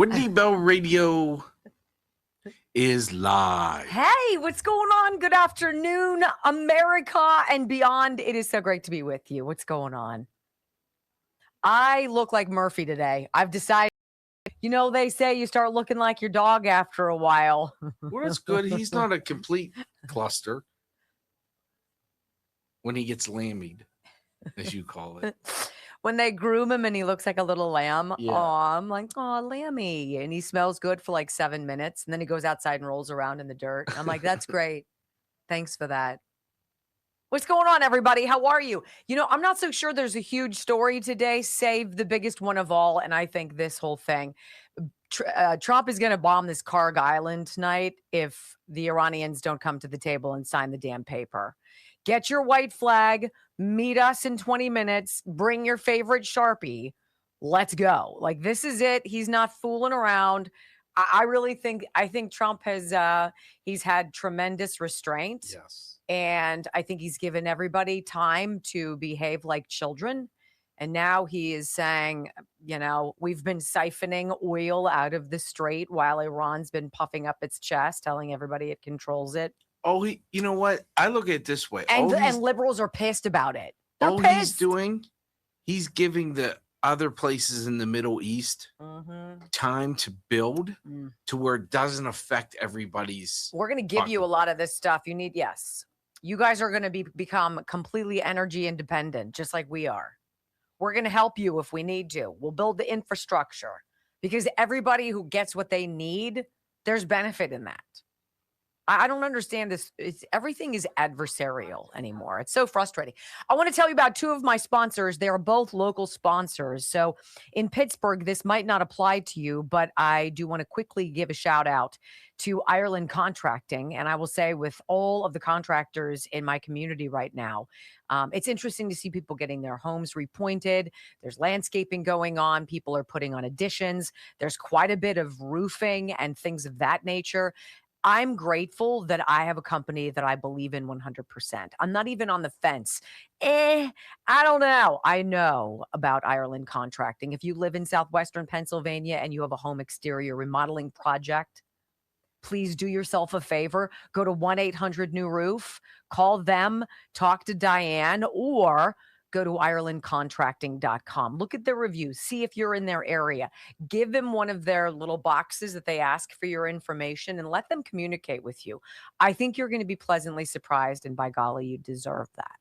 Wendy Bell Radio is live. Hey, what's going on? Good afternoon, America and beyond. It is so great to be with you. What's going on? I look like Murphy today. I've decided, they say you start looking like your dog after a while. Well, that's good. He's not a complete cluster when he gets lammied, as you call it. When they groom him and he looks like a little lamb, Yeah. I'm like, oh, Lammy. And he smells good for like 7 minutes. And then he goes outside and rolls around in the dirt. I'm like, that's great. Thanks for that. What's going on, everybody? How are you? I'm not so sure there's a huge story today, save the biggest one of all. And I think this whole thing, Trump is going to bomb this Karg Island tonight if the Iranians don't come to the table and sign the damn paper. Get your white flag, meet us in 20 minutes, bring your favorite Sharpie. Let's go. Like, this is it. He's not fooling around. I really think Trump has, he's had tremendous restraint. Yes. And I think he's given everybody time to behave like children. And now he is saying, we've been siphoning oil out of the strait while Iran's been puffing up its chest, telling everybody it controls it. Oh, you know what? I look at it this way. And liberals are pissed about it. They're all pissed. He's giving the other places in the Middle East time to build to where it doesn't affect everybody's. We're going to give you a lot of this stuff. You guys are going to become completely energy independent, just like we are. We're going to help you if we need to. We'll build the infrastructure because everybody who gets what they need, there's benefit in that. I don't understand this. Everything is adversarial anymore. It's so frustrating. I want to tell you about two of my sponsors. They are both local sponsors. So in Pittsburgh, this might not apply to you, but I do want to quickly give a shout out to Ireland Contracting. And I will say, with all of the contractors in my community right now, it's interesting to see people getting their homes repointed. There's landscaping going on. People are putting on additions. There's quite a bit of roofing and things of that nature. I'm grateful that I have a company that I believe in 100%. I'm not even on the fence. I don't know. I know about Ireland Contracting. If you live in southwestern Pennsylvania and you have a home exterior remodeling project, please do yourself a favor. Go to 1-800-NEW-ROOF. Call them, talk to Diane, or go to IrelandContracting.com. Look at their reviews. See if you're in their area. Give them one of their little boxes that they ask for your information and let them communicate with you. I think you're going to be pleasantly surprised, and by golly, you deserve that.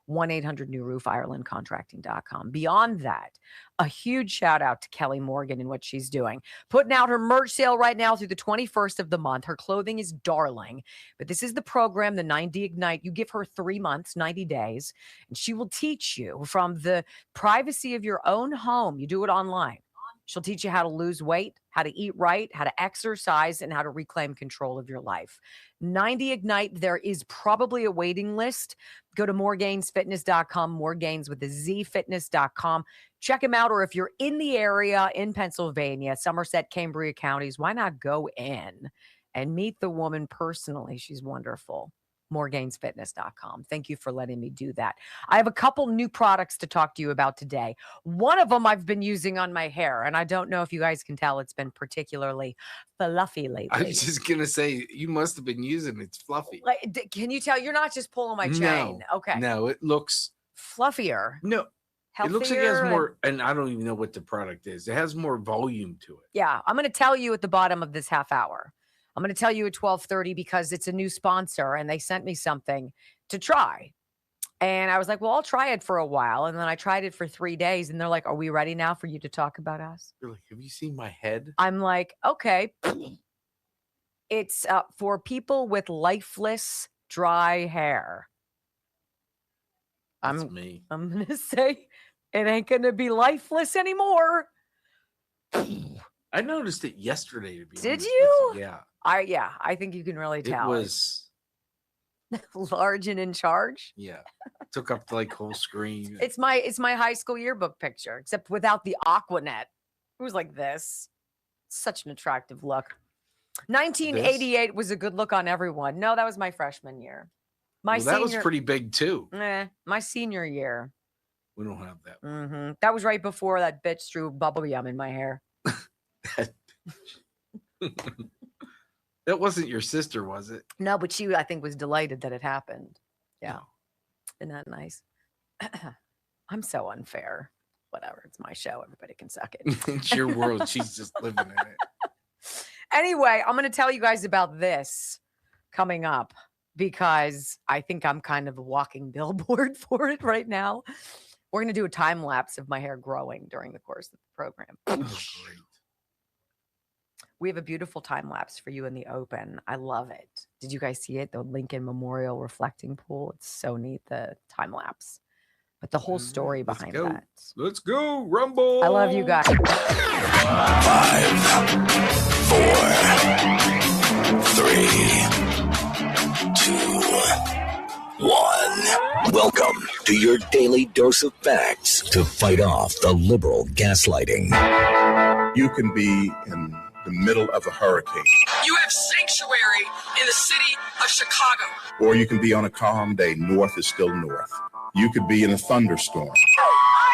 1-800-NEW-ROOF, IrelandContracting.com. Beyond that, a huge shout out to Kelly Morgan and what she's doing. Putting out her merch sale right now through the 21st of the month. Her clothing is darling, but this is the program, the 90 Ignite. You give her 3 months, 90 days, and she will teach you from the privacy of your own home. You do it online. She'll teach you how to lose weight, how to eat right, how to exercise, and how to reclaim control of your life. 90 Ignite, there is probably a waiting list. Go to moregainsfitness.com, moregains with a Z fitness.com. Check him out. Or if you're in the area in Pennsylvania, Somerset, Cambria counties, why not go in and meet the woman personally? She's wonderful. moregainsfitness.com. Thank you for letting me do that. I have a couple new products to talk to you about today. One of them I've been using on my hair, and I don't know if you guys can tell, it's been particularly fluffy lately. I was just going to say, you must have been using it. It's fluffy. Like, can you tell? You're not just pulling my chain. No, okay. No, it looks fluffier. No. Healthier, it looks like it has more, and I don't even know what the product is. It has more volume to it. Yeah, I'm going to tell you at the bottom of this half hour. I'm going to tell you at 12:30 because it's a new sponsor and they sent me something to try. And I was like, well, I'll try it for a while. And then I tried it for 3 days and they're like, are we ready now for you to talk about us? You're like, have you seen my head? I'm like, okay. It's for people with lifeless, dry hair. That's me. I'm going to say it ain't going to be lifeless anymore. I noticed it yesterday. To be Did honest you? With you. Yeah. I think you can really tell. It was large and in charge. Yeah. Took up the whole screen. It's my high school yearbook picture, except without the Aquanet. It was like this. Such an attractive look. 1988 was a good look on everyone. No, that was my freshman year. That was pretty big too. My senior year. We don't have that. That was right before that bitch threw bubble gum in my hair. That That wasn't your sister, was it? No, but she, I think, was delighted that it happened. Yeah. Isn't that nice? I'm so unfair. Whatever. It's my show. Everybody can suck it. It's your world. She's just living in it. Anyway, I'm going to tell you guys about this coming up because I think I'm kind of a walking billboard for it right now. We're going to do a time lapse of my hair growing during the course of the program. Oh, great. We have a beautiful time lapse for you in the open. I love it. Did you guys see it? The Lincoln Memorial reflecting pool. It's so neat, the time lapse. But the whole story behind that. Let's go, Rumble. I love you guys. 5, 4, 3, 2, 1. Welcome to your daily dose of facts to fight off the liberal gaslighting. You can be in the middle of a hurricane. You have sanctuary in the city of Chicago. Or you can be on a calm day. North is still north. You could be in a thunderstorm. I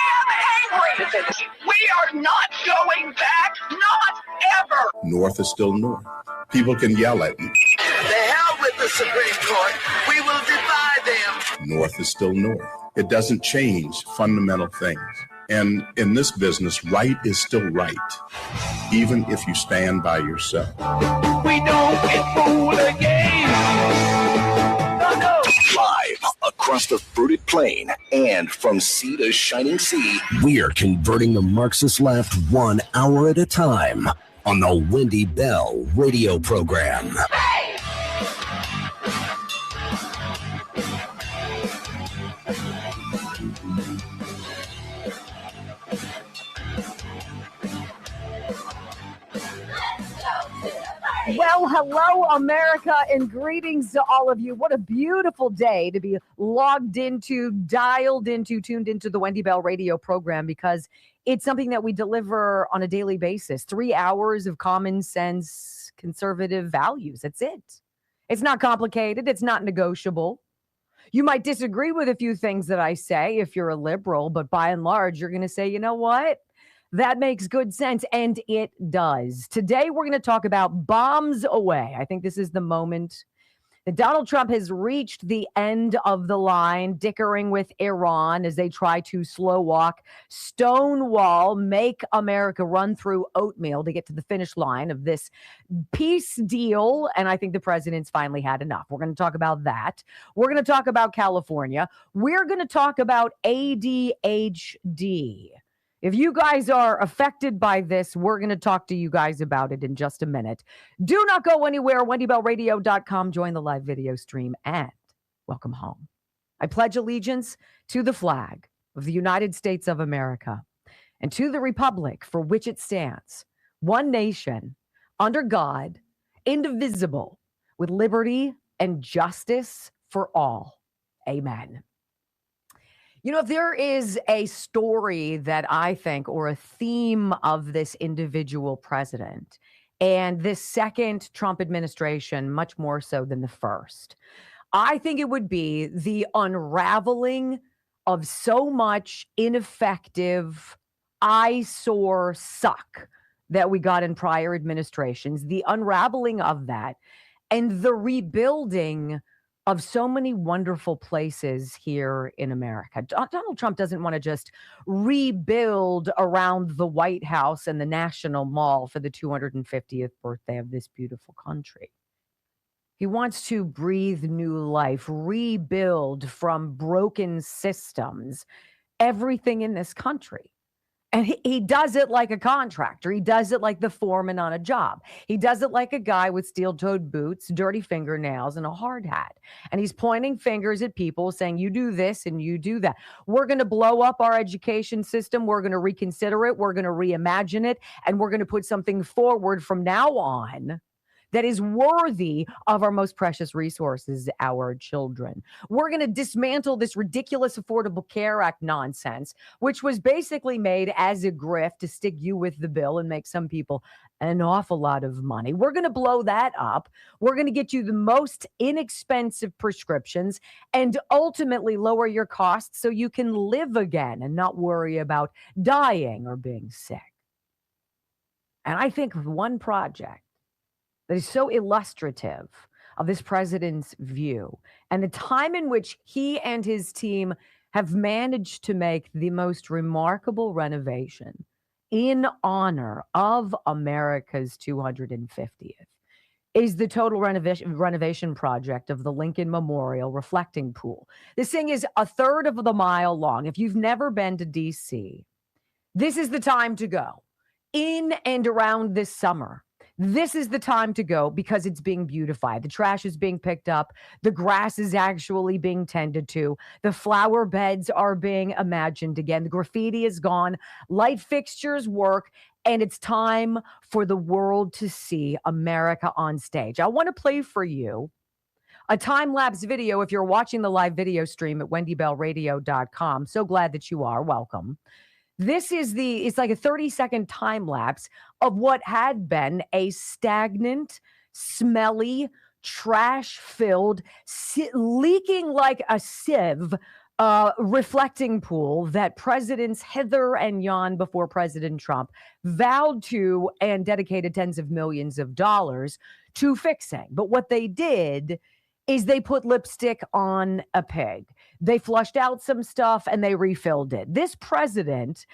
am angry. We are not going back. Not ever. North is still north. People can yell at you. The hell with the Supreme Court. We will defy them. North is still north. It doesn't change fundamental things. And in this business, right is still right, even if you stand by yourself. We don't get fooled again. No. Live across the fruited plain and from sea to shining sea, we're converting the Marxist left 1 hour at a time on the Wendy Bell radio program. Well, hello, America, and greetings to all of you. What a beautiful day to be logged into, dialed into, tuned into the Wendy Bell radio program, because it's something that we deliver on a daily basis. 3 hours of common sense, conservative values. That's it. It's not complicated. It's not negotiable. You might disagree with a few things that I say if you're a liberal, but by and large, you're going to say, you know what? That makes good sense, and it does. Today, we're going to talk about bombs away. I think this is the moment that Donald Trump has reached the end of the line, dickering with Iran as they try to slow walk, stonewall, make America run through oatmeal to get to the finish line of this peace deal. And I think the president's finally had enough. We're going to talk about that. We're going to talk about California. We're going to talk about ADHD. If you guys are affected by this, we're going to talk to you guys about it in just a minute. Do not go anywhere. WendyBellRadio.com. Join the live video stream and welcome home. I pledge allegiance to the flag of the United States of America and to the republic for which it stands, one nation, under God, indivisible, with liberty and justice for all. Amen. You know, if there is a story that I think, or a theme of this individual president and this second Trump administration, much more so than the first, I think it would be the unraveling of so much ineffective, eyesore suck that we got in prior administrations, the unraveling of that, and the rebuilding of so many wonderful places here in America. Donald Trump doesn't want to just rebuild around the White House and the National Mall for the 250th birthday of this beautiful country. He wants to breathe new life, rebuild from broken systems, everything in this country. And he does it like a contractor. He does it like the foreman on a job. He does it like a guy with steel-toed boots, dirty fingernails, and a hard hat. And he's pointing fingers at people saying, you do this and you do that. We're going to blow up our education system. We're going to reconsider it. We're going to reimagine it. And we're going to put something forward from now on that is worthy of our most precious resources, our children. We're going to dismantle this ridiculous Affordable Care Act nonsense, which was basically made as a grift to stick you with the bill and make some people an awful lot of money. We're going to blow that up. We're going to get you the most inexpensive prescriptions and ultimately lower your costs so you can live again and not worry about dying or being sick. And I think one project that is so illustrative of this president's view and the time in which he and his team have managed to make the most remarkable renovation in honor of America's 250th is the total renovation project of the Lincoln Memorial Reflecting Pool. This thing is a third of the mile long. If you've never been to DC, this is the time to go. In and around this summer, this is the time to go because it's being beautified. The trash is being picked up. The grass is actually being tended to. The flower beds are being imagined again. The graffiti is gone. Light fixtures work. And it's time for the world to see America on stage. I want to play for you a time-lapse video if you're watching the live video stream at wendybellradio.com. So glad that you are. Welcome. This is it's like a 30-second time lapse of what had been a stagnant, smelly, trash-filled, leaking like a sieve reflecting pool that presidents hither and yon before President Trump vowed to and dedicated tens of millions of dollars to fixing. But what they did is they put lipstick on a pig. They flushed out some stuff and they refilled it. This president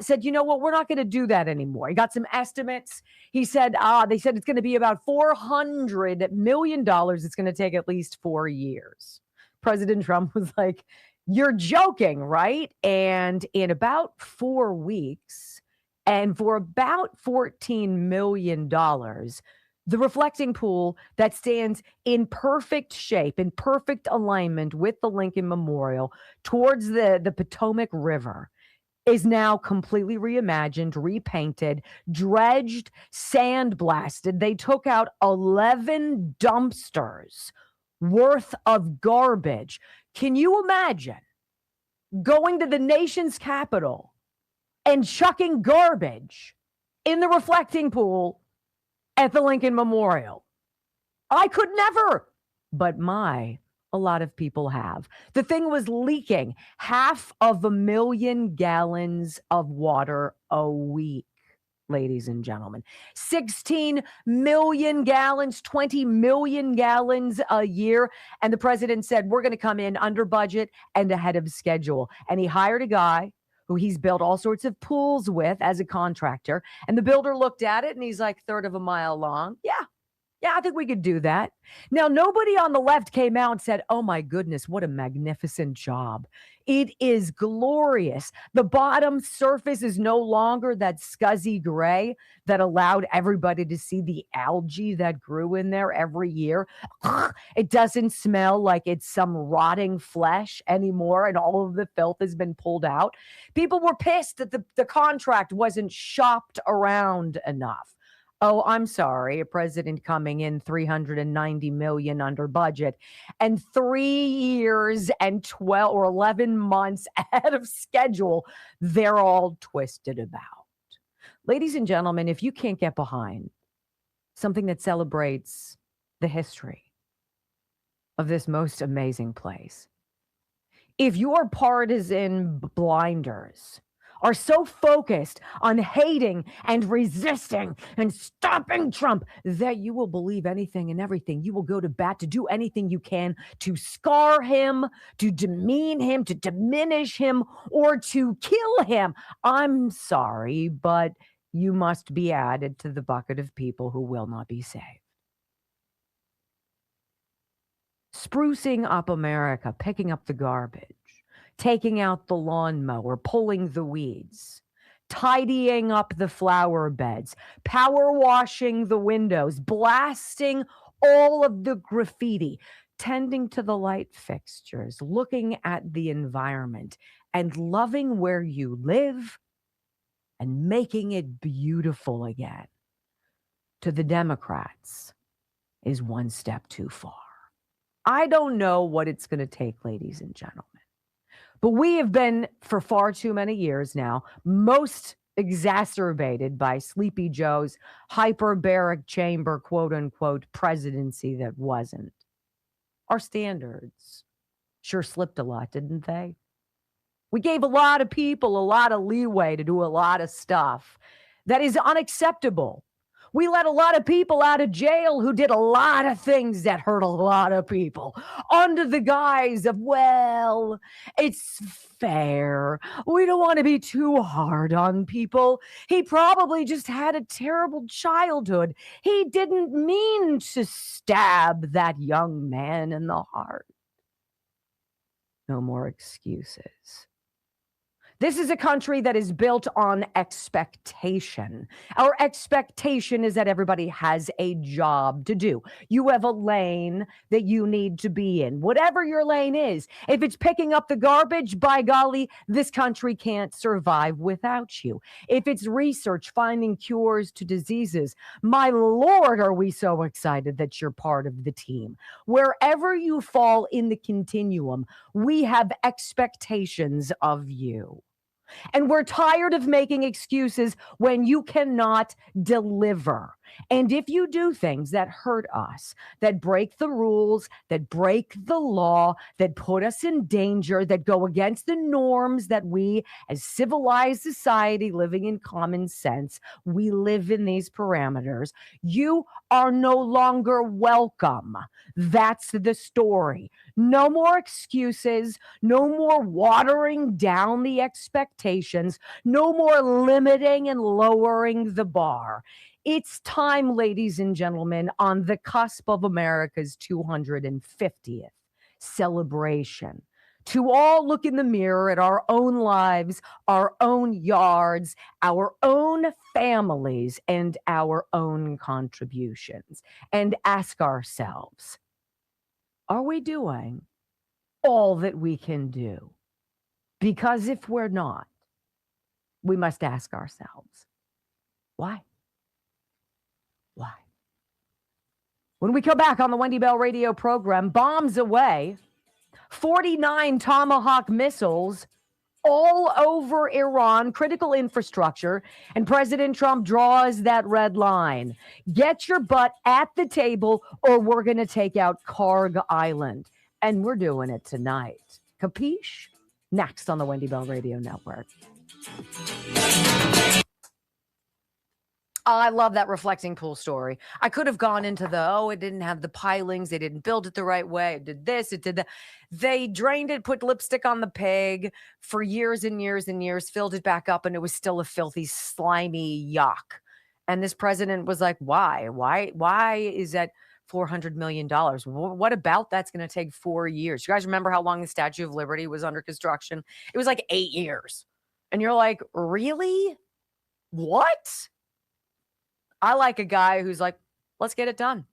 said, you know what, we're not going to do that anymore. He got some estimates. He said, they said it's going to be about $400 million. It's going to take at least 4 years. President Trump was like, you're joking, right? And in about 4 weeks and for about $14 million, the reflecting pool that stands in perfect shape, in perfect alignment with the Lincoln Memorial towards the Potomac River is now completely reimagined, repainted, dredged, sandblasted. They took out 11 dumpsters worth of garbage. Can you imagine going to the nation's capital and chucking garbage in the reflecting pool at the Lincoln Memorial? I could never, but a lot of people have. The thing was leaking 500,000 gallons of water a week, ladies and gentlemen. 16 million gallons, 20 million gallons a year. And the president said, we're going to come in under budget and ahead of schedule. And he hired a guy who he's built all sorts of pools with as a contractor. And the builder looked at it and he's like, third of a mile long. Yeah, I think we could do that. Now, nobody on the left came out and said, oh my goodness, what a magnificent job. It is glorious. The bottom surface is no longer that scuzzy gray that allowed everybody to see the algae that grew in there every year. It doesn't smell like it's some rotting flesh anymore, and all of the filth has been pulled out. People were pissed that the contract wasn't shopped around enough. Oh, I'm sorry, a president coming in $390 million under budget and 3 years and 12 or 11 months ahead of schedule, they're all twisted about. Ladies and gentlemen, if you can't get behind something that celebrates the history of this most amazing place, if your partisan blinders are so focused on hating and resisting and stopping Trump that you will believe anything and everything. You will go to bat to do anything you can to scar him, to demean him, to diminish him, or to kill him. I'm sorry, but you must be added to the bucket of people who will not be saved. Sprucing up America, picking up the garbage, taking out the lawnmower, pulling the weeds, tidying up the flower beds, power washing the windows, blasting all of the graffiti, tending to the light fixtures, looking at the environment, and loving where you live and making it beautiful again. To the Democrats is one step too far. I don't know what it's going to take, ladies and gentlemen. But we have been, for far too many years now, most exacerbated by Sleepy Joe's hyperbaric chamber, quote unquote, presidency that wasn't. Our standards sure slipped a lot, didn't they? We gave a lot of people a lot of leeway to do a lot of stuff That is unacceptable. We let a lot of people out of jail who did a lot of things that hurt a lot of people under the guise of, well, it's fair. We don't want to be too hard on people. He probably just had a terrible childhood. He didn't mean to stab that young man in the heart. No more excuses. This is a country that is built on expectation. Our expectation is that everybody has a job to do. You have a lane that you need to be in, whatever your lane is. If it's picking up the garbage, by golly, this country can't survive without you. If it's research, finding cures to diseases, my Lord, are we so excited that you're part of the team. Wherever you fall in the continuum, we have expectations of you. And we're tired of making excuses when you cannot deliver. And if you do things that hurt us, that break the rules, that break the law, that put us in danger, that go against the norms that we, as civilized society living in common sense, we live in these parameters, you are no longer welcome. That's the story. No more excuses, no more watering down the expectations, no more limiting and lowering the bar. It's time, ladies and gentlemen, on the cusp of America's 250th celebration, to all look in the mirror at our own lives, our own yards, our own families, and our own contributions, and ask ourselves, are we doing all that we can do? Because if we're not, we must ask ourselves, why? Why? When we come back on the Wendy Bell radio program, bombs away, 49 Tomahawk missiles all over Iran, critical infrastructure, and President Trump draws that red line. Get your butt at the table or we're going to take out Karg Island. And we're doing it tonight. Capiche? Next on the Wendy Bell Radio Network. I love that reflecting pool story. I could have gone into it didn't have the pilings. They didn't build it the right way. It did this, it did that. They drained it, put lipstick on the pig for years and years and years, filled it back up, and it was still a filthy, slimy yuck. And this president was like, why? Why is that $400 million? What about that's going to take 4 years? You guys remember how long the Statue of Liberty was under construction? It was like 8 years. And you're like, really? What? I like a guy who's like, let's get it done.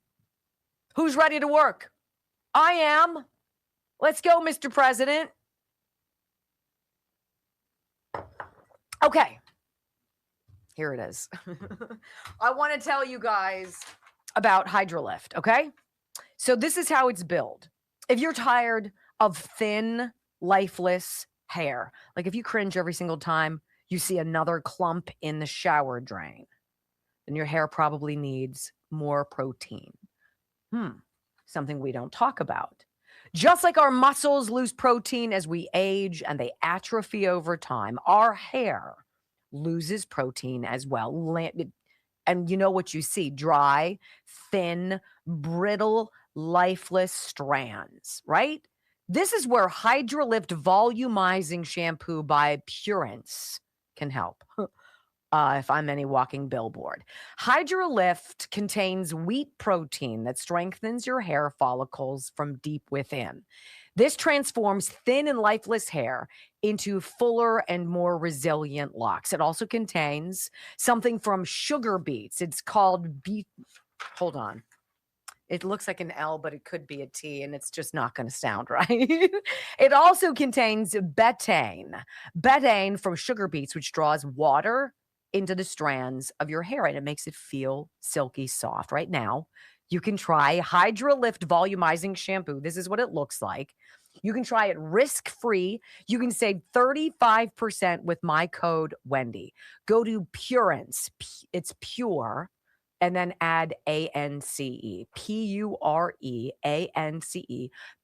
Who's ready to work? I am. Let's go, Mr. President. Okay. Here it is. I want to tell you guys about Hydrolift, okay? So this is how it's built. If you're tired of thin, lifeless hair, like if you cringe every single time you see another clump in the shower drain, then your hair probably needs more protein. Something we don't talk about. Just like our muscles lose protein as we age and they atrophy over time, our hair loses protein as well. And you know what you see? Dry, thin, brittle, lifeless strands, right? This is where Hydrolift Volumizing Shampoo by Purance can help. If I'm any walking billboard. Hydrolift contains wheat protein that strengthens your hair follicles from deep within. This transforms thin and lifeless hair into fuller and more resilient locks. It also contains something from sugar beets. It's called hold on. It looks like an L, but it could be a T, and it's just not going to sound right. It also contains betaine. Betaine from sugar beets, which draws water into the strands of your hair, and it makes it feel silky soft. Right now, you can try Hydrolift Volumizing Shampoo. This is what it looks like. You can try it risk-free. You can save 35% with my code Wendy. Go to Purance. It's pure, and then add ANCE. PUREANCE.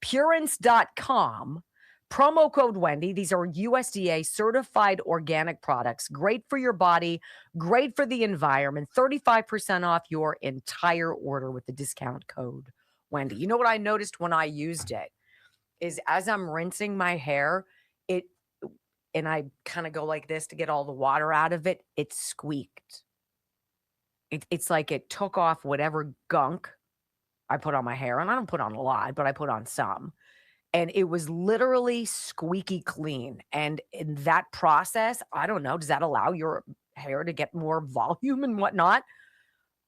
Purance.com. Promo code Wendy. These are USDA certified organic products. Great for your body, great for the environment. 35% off your entire order with the discount code Wendy. You know what I noticed when I used it is as I'm rinsing my hair, and I kind of go like this to get all the water out of it, it squeaked. It's like it took off whatever gunk I put on my hair. And I don't put on a lot, but I put on some. And it was literally squeaky clean. And in that process, I don't know, does that allow your hair to get more volume and whatnot?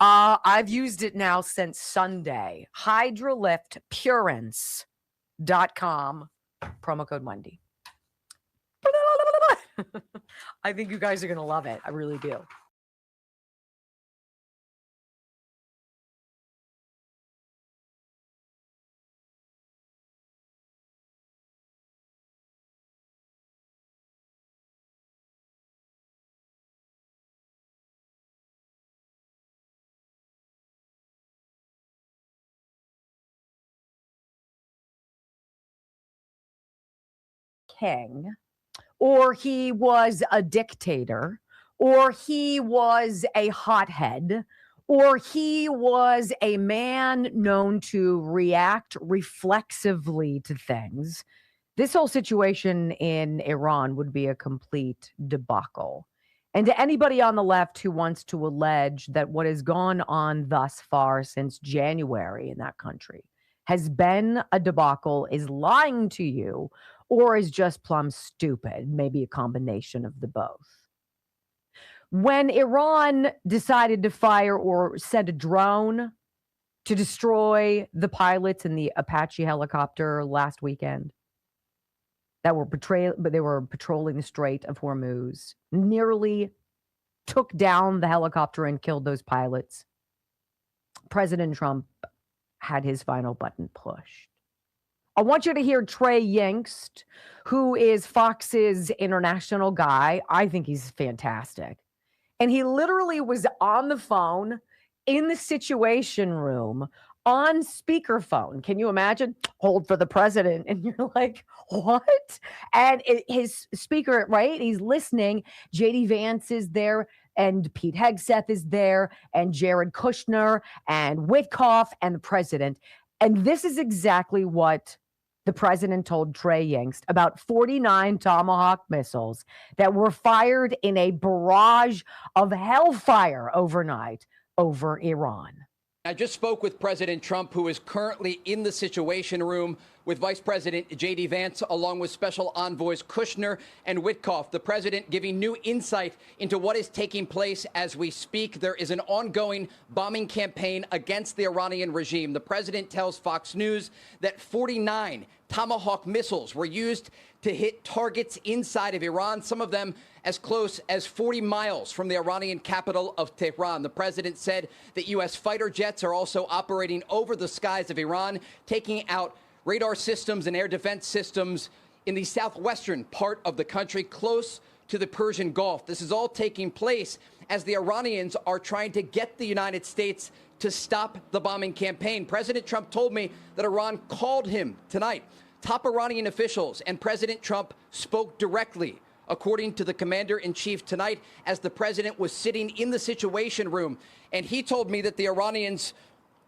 I've used it now since Sunday. HydroLiftPurance.com, promo code Wendy. I think you guys are going to love it. I really do. King, or he was a dictator, or he was a hothead, or he was a man known to react reflexively to things, this whole situation in Iran would be a complete debacle. And to anybody on the left who wants to allege that what has gone on thus far since January in that country has been a debacle is lying to you, or is just plumb stupid, maybe a combination of the both. When Iran decided to fire or send a drone to destroy the pilots in the Apache helicopter last weekend that were patrolling the Strait of Hormuz, nearly took down the helicopter and killed those pilots, President Trump had his final button pushed. I want you to hear Trey Yingst, who is Fox's international guy. I think he's fantastic. And he literally was on the phone in the Situation Room on speakerphone. Can you imagine? Hold for the president. And you're like, what? And his speaker, right? He's listening. JD Vance is there. And Pete Hegseth is there. And Jared Kushner and Witkoff and the president. And this is exactly what the president told Trey Yingst about 49 Tomahawk missiles that were fired in a barrage of hellfire overnight over Iran. I just spoke with President Trump, who is currently in the Situation Room with Vice President J.D. Vance, along with Special Envoys Kushner and Witkoff. The president giving new insight into what is taking place as we speak. There is an ongoing bombing campaign against the Iranian regime. The president tells Fox News that 49 Tomahawk missiles were used to hit targets inside of Iran, some of them as close as 40 miles from the Iranian capital of Tehran. The president said that U.S. fighter jets are also operating over the skies of Iran, taking out radar systems and air defense systems in the southwestern part of the country, close to the Persian Gulf. This is all taking place as the Iranians are trying to get the United States to stop the bombing campaign. President Trump told me that Iran called him tonight. Top Iranian officials and President Trump spoke directly, according to the commander-in-chief tonight, as the president was sitting in the Situation Room. And he told me that the Iranians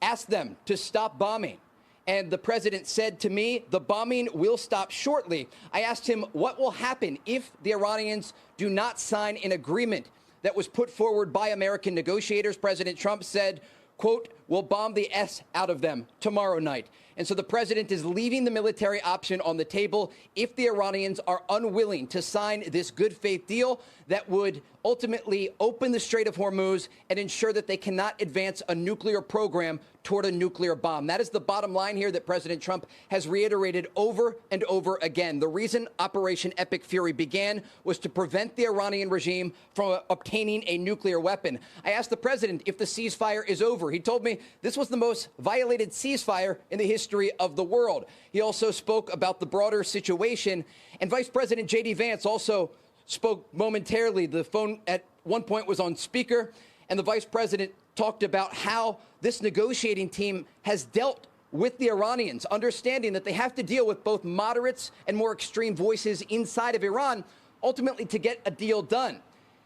asked them to stop bombing. And the president said to me, the bombing will stop shortly. I asked him what will happen if the Iranians do not sign an agreement that was put forward by American negotiators. President Trump said, quote, we'll bomb the S out of them tomorrow night. And so the president is leaving the military option on the table if the Iranians are unwilling to sign this good faith deal that would ultimately open the Strait of Hormuz and ensure that they cannot advance a nuclear program toward a nuclear bomb. That is the bottom line here that President Trump has reiterated over and over again. The reason Operation Epic Fury began was to prevent the Iranian regime from obtaining a nuclear weapon. I asked the president if the ceasefire is over. He told me this was the most violated ceasefire in the history of the world. He also spoke about the broader situation, and Vice President J.D. Vance also spoke momentarily. The phone at one point was on speaker, and the vice president talked about how this negotiating team has dealt with the Iranians, understanding that they have to deal with both moderates and more extreme voices inside of Iran, ultimately to get a deal done.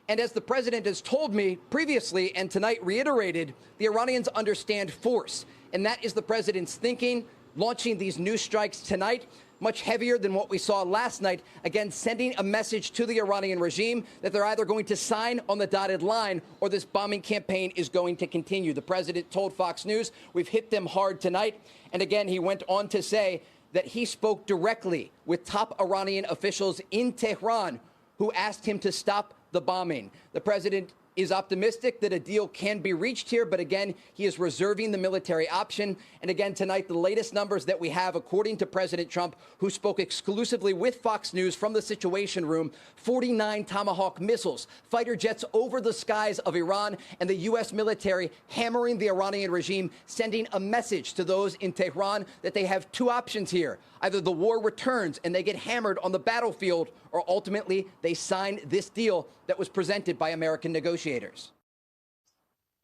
And as the president has told me previously and tonight reiterated, the Iranians understand force. And that is the president's thinking, launching these new strikes tonight, much heavier than what we saw last night, again, sending a message to the Iranian regime that they're either going to sign on the dotted line or this bombing campaign is going to continue. The president told Fox News, we've hit them hard tonight. And again, he went on to say that he spoke directly with top Iranian officials in Tehran who asked him to stop the bombing. The president is optimistic that a deal can be reached here, but again, he is reserving the military option. And again, tonight, the latest numbers that we have, according to President Trump, who spoke exclusively with Fox News from the Situation Room, 49 Tomahawk missiles, fighter jets over the skies of Iran, and the U.S. military hammering the Iranian regime, sending a message to those in Tehran that they have two options here. Either the war returns and they get hammered on the battlefield, or ultimately they sign this deal that was presented by American negotiators.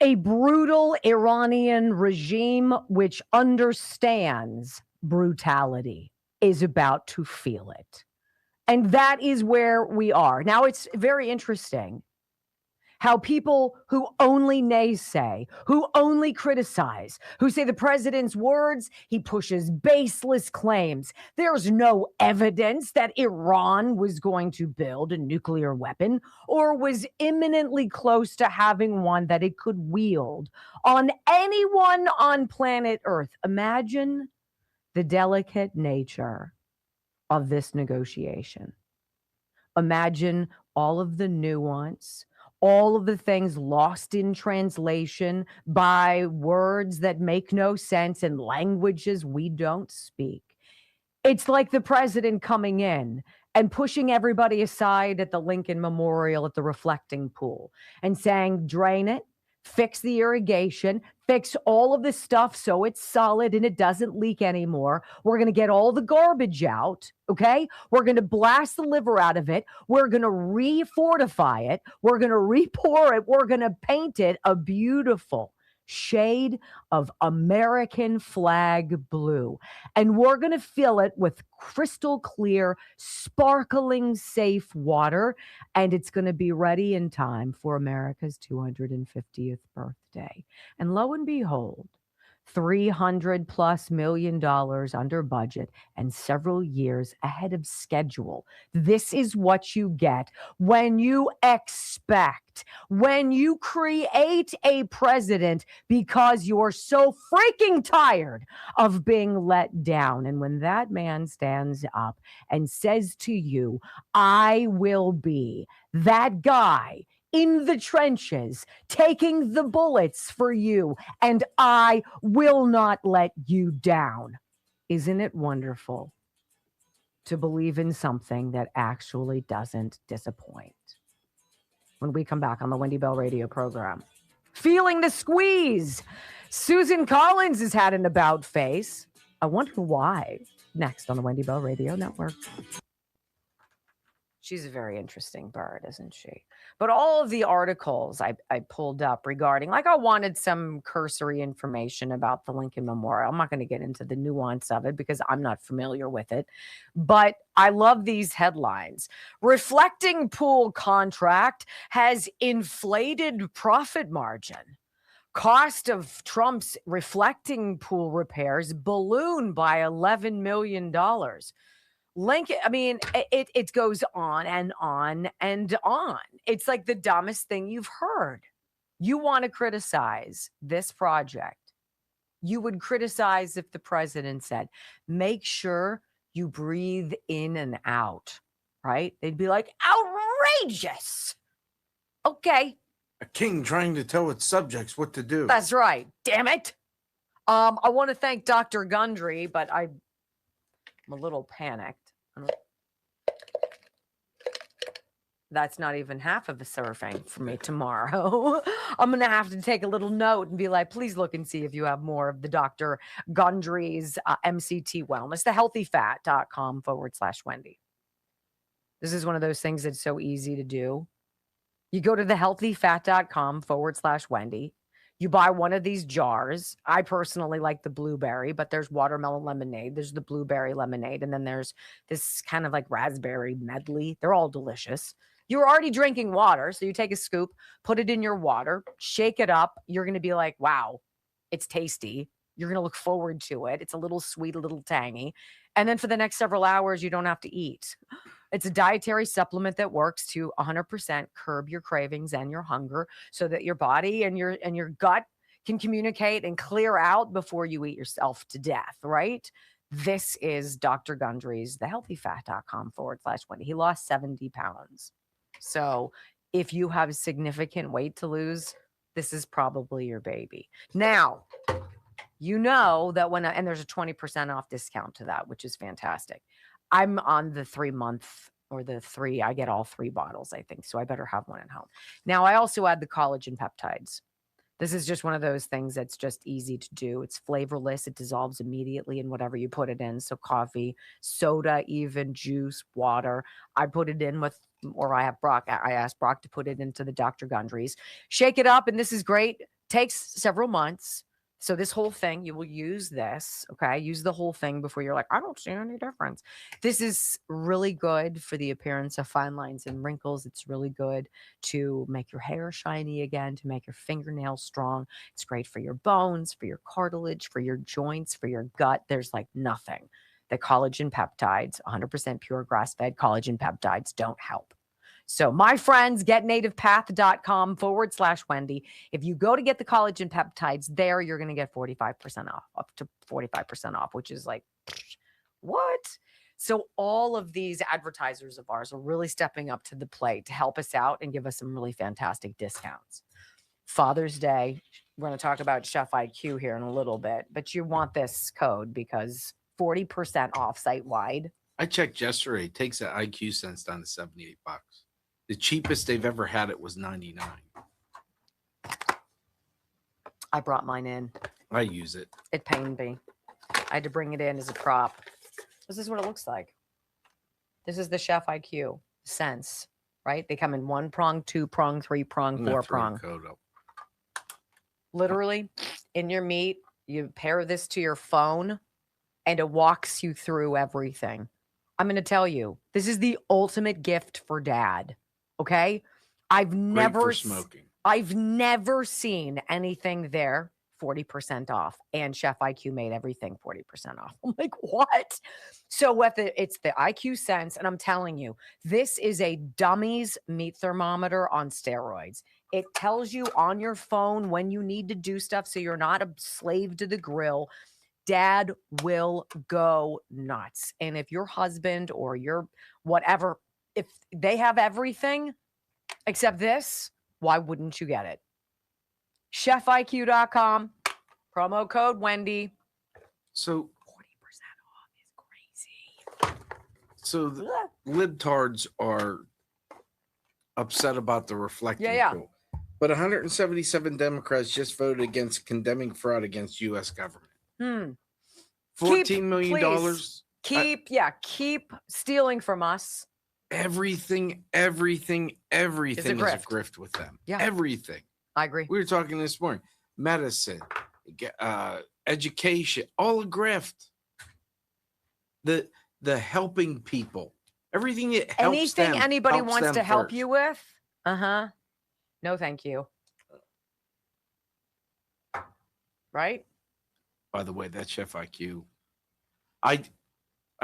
A brutal Iranian regime which understands brutality is about to feel it. And that is where we are. Now, it's very interesting how people who only naysay, who only criticize, who say the president's words, he pushes baseless claims. There's no evidence that Iran was going to build a nuclear weapon or was imminently close to having one that it could wield on anyone on planet Earth. Imagine the delicate nature of this negotiation. Imagine all of the nuance, all of the things lost in translation by words that make no sense and languages we don't speak. It's like the president coming in and pushing everybody aside at the Lincoln Memorial at the reflecting pool and saying, drain it, fix the irrigation, fix all of this stuff so it's solid and it doesn't leak anymore. We're going to get all the garbage out, okay? We're going to blast the liver out of it. We're going to refortify it. We're going to repour it. We're going to paint it a beautiful shade of American flag blue. And we're going to fill it with crystal clear, sparkling, safe water. And it's going to be ready in time for America's 250th birthday. And lo and behold, $300+ million under budget and several years ahead of schedule. This is what you get when you expect, when you create a president because you're so freaking tired of being let down. And when that man stands up and says to you, I will be that guy in the trenches, taking the bullets for you, and I will not let you down. Isn't it wonderful to believe in something that actually doesn't disappoint? When we come back on the Wendy Bell radio program, feeling the squeeze. Susan Collins has had an about face. I wonder why. Next on the Wendy Bell Radio Network. She's a very interesting bird, isn't she? But all of the articles I pulled up regarding, like I wanted some cursory information about the Lincoln Memorial. I'm not going to get into the nuance of it because I'm not familiar with it. But I love these headlines. Reflecting pool contract has inflated profit margin. Cost of Trump's reflecting pool repairs balloon by $11 million. Lincoln, I mean, it goes on and on and on. It's like the dumbest thing you've heard. You want to criticize this project. You would criticize if the president said, make sure you breathe in and out, right? They'd be like, outrageous. Okay. A king trying to tell its subjects what to do. That's right. Damn it. I want to thank Dr. Gundry, but I'm a little panicked. That's not even half of a surfing for me tomorrow. I'm going to have to take a little note and be like, please look and see if you have more of the Dr. Gundry's MCT Wellness, thehealthyfat.com/Wendy. This is one of those things that's so easy to do. You go to thehealthyfat.com/Wendy. You buy one of these jars. I personally like the blueberry, but there's watermelon lemonade. There's the blueberry lemonade. And then there's this kind of like raspberry medley. They're all delicious. You're already drinking water. So you take a scoop, put it in your water, shake it up. You're going to be like, wow, it's tasty. You're going to look forward to it. It's a little sweet, a little tangy. And then for the next several hours, you don't have to eat. It's a dietary supplement that works to 100% curb your cravings and your hunger so that your body and your gut can communicate and clear out before you eat yourself to death, right? This is Dr. Gundry's thehealthyfat.com/Wendy. He lost 70 pounds. So if you have significant weight to lose, this is probably your baby. Now, you know that and there's a 20% off discount to that, which is fantastic. I'm on the 3-month or I get all 3 bottles, I think. So I better have one at home. Now, I also add the collagen peptides. This is just one of those things that's just easy to do. It's flavorless. It dissolves immediately in whatever you put it in. So coffee, soda, even juice, water. I put it in with, or I asked Brock to put it into the Dr. Gundry's. Shake it up, and this is great. Takes several months. So this whole thing, you will use this, okay? Use the whole thing before you're like, I don't see any difference. This is really good for the appearance of fine lines and wrinkles. It's really good to make your hair shiny again, to make your fingernails strong. It's great for your bones, for your cartilage, for your joints, for your gut. There's like nothing. The collagen peptides, 100% pure grass-fed collagen peptides don't help. So my friends, getnativepath.com/Wendy. If you go to get the collagen peptides there, you're going to get 45% off, up to 45% off, which is like, what? So all of these advertisers of ours are really stepping up to the plate to help us out and give us some really fantastic discounts. Father's Day, we're going to talk about Chef IQ here in a little bit, but you want this code because 40% off site-wide. I checked yesterday. It takes the IQ Sense down to $78. The cheapest they've ever had it was $99. I brought mine in. I use it. It pained me. I had to bring it in as a prop. This is what it looks like. This is the Chef IQ Sense, right? They come in 1 prong, 2 prong, 3 prong, 4 prong. Literally, in your meat, you pair this to your phone, and it walks you through everything. I'm going to tell you, this is the ultimate gift for dad. Okay. I've never seen anything there 40% off, and Chef IQ made everything 40% off. I'm like, what? So it's the IQ Sense. And I'm telling you, this is a dummies meat thermometer on steroids. It tells you on your phone when you need to do stuff. So you're not a slave to the grill. Dad will go nuts. And if your husband or your whatever, if they have everything except this, why wouldn't you get it? ChefIQ.com, promo code Wendy. So 40% off is crazy. So the libtards are upset about the reflecting tool. But 177 Democrats just voted against condemning fraud against U.S. government. $14 million. Keep stealing from us. Everything is a grift with them. Yeah. Everything. I agree. We were talking this morning. Medicine, education, all a grift. The helping people. Everything that helps anything them, anybody helps wants them to help first. you with. No, thank you. Right? By the way, that Chef IQ. I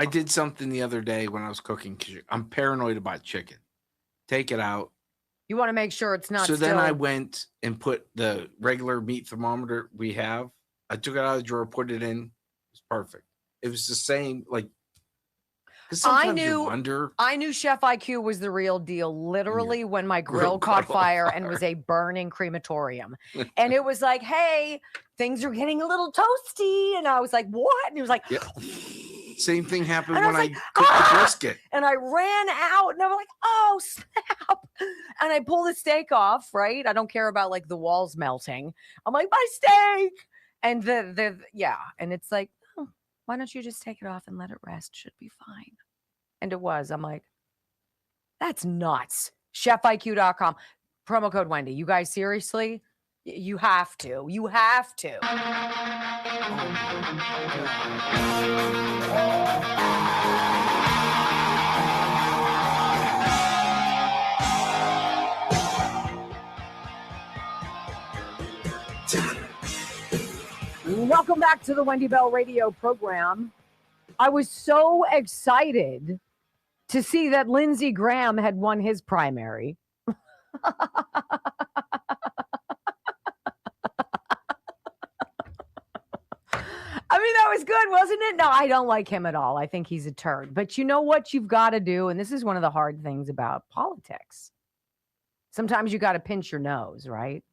did something the other day when I was cooking. I'm paranoid about chicken. Take it out. You want to make sure it's not. So then I went and put the regular meat thermometer we have. I took it out of the drawer, put it in. It was perfect. It was the same, like. I knew Chef IQ was the real deal. Literally, when my grill caught fire and was a burning crematorium, and it was like, "Hey, things are getting a little toasty," and I was like, "What?" And he was like, yep. Same thing happened and when I like, cooked the brisket. And I ran out, and I was like, "Oh snap!" And I pull the steak off. Right? I don't care about like the walls melting. I'm like, "My steak!" And and it's like, why don't you just take it off and let it rest? Should be fine. And it was. I'm like, that's nuts. ChefIQ.com. Promo code Wendy. You guys, seriously? You have to. You have to. Welcome back to the Wendy Bell radio program. I was so excited to see that Lindsey Graham had won his primary. I mean, that was good, wasn't it? No, I don't like him at all. I think he's a turd. But you know what you've got to do? And this is one of the hard things about politics. Sometimes you got to pinch your nose, right?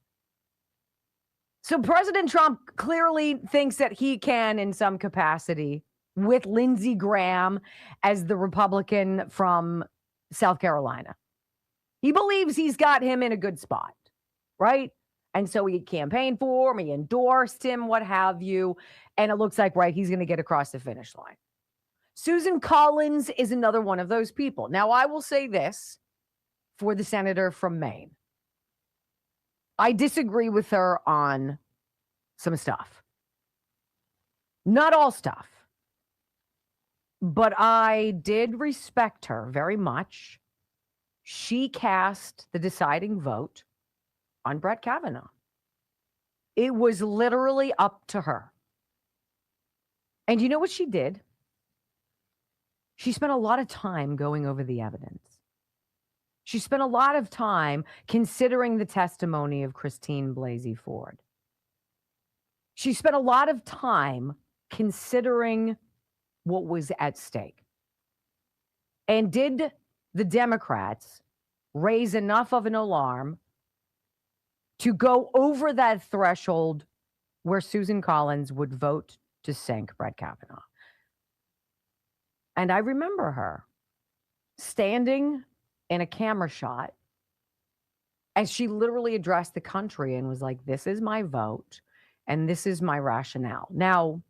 So President Trump clearly thinks that he can, in some capacity, with Lindsey Graham as the Republican from South Carolina. He believes he's got him in a good spot, right? And so he campaigned for him, he endorsed him, what have you. And it looks like, right, he's going to get across the finish line. Susan Collins is another one of those people. Now, I will say this for the senator from Maine. I disagree with her on some stuff. Not all stuff. But I did respect her very much. She cast the deciding vote on Brett Kavanaugh. It was literally up to her. And you know what she did? She spent a lot of time going over the evidence. She spent a lot of time considering the testimony of Christine Blasey Ford. She spent a lot of time considering what was at stake. And did the Democrats raise enough of an alarm to go over that threshold where Susan Collins would vote to sink Brett Kavanaugh? And I remember her standing in a camera shot as she literally addressed the country and was like, this is my vote and this is my rationale. Now,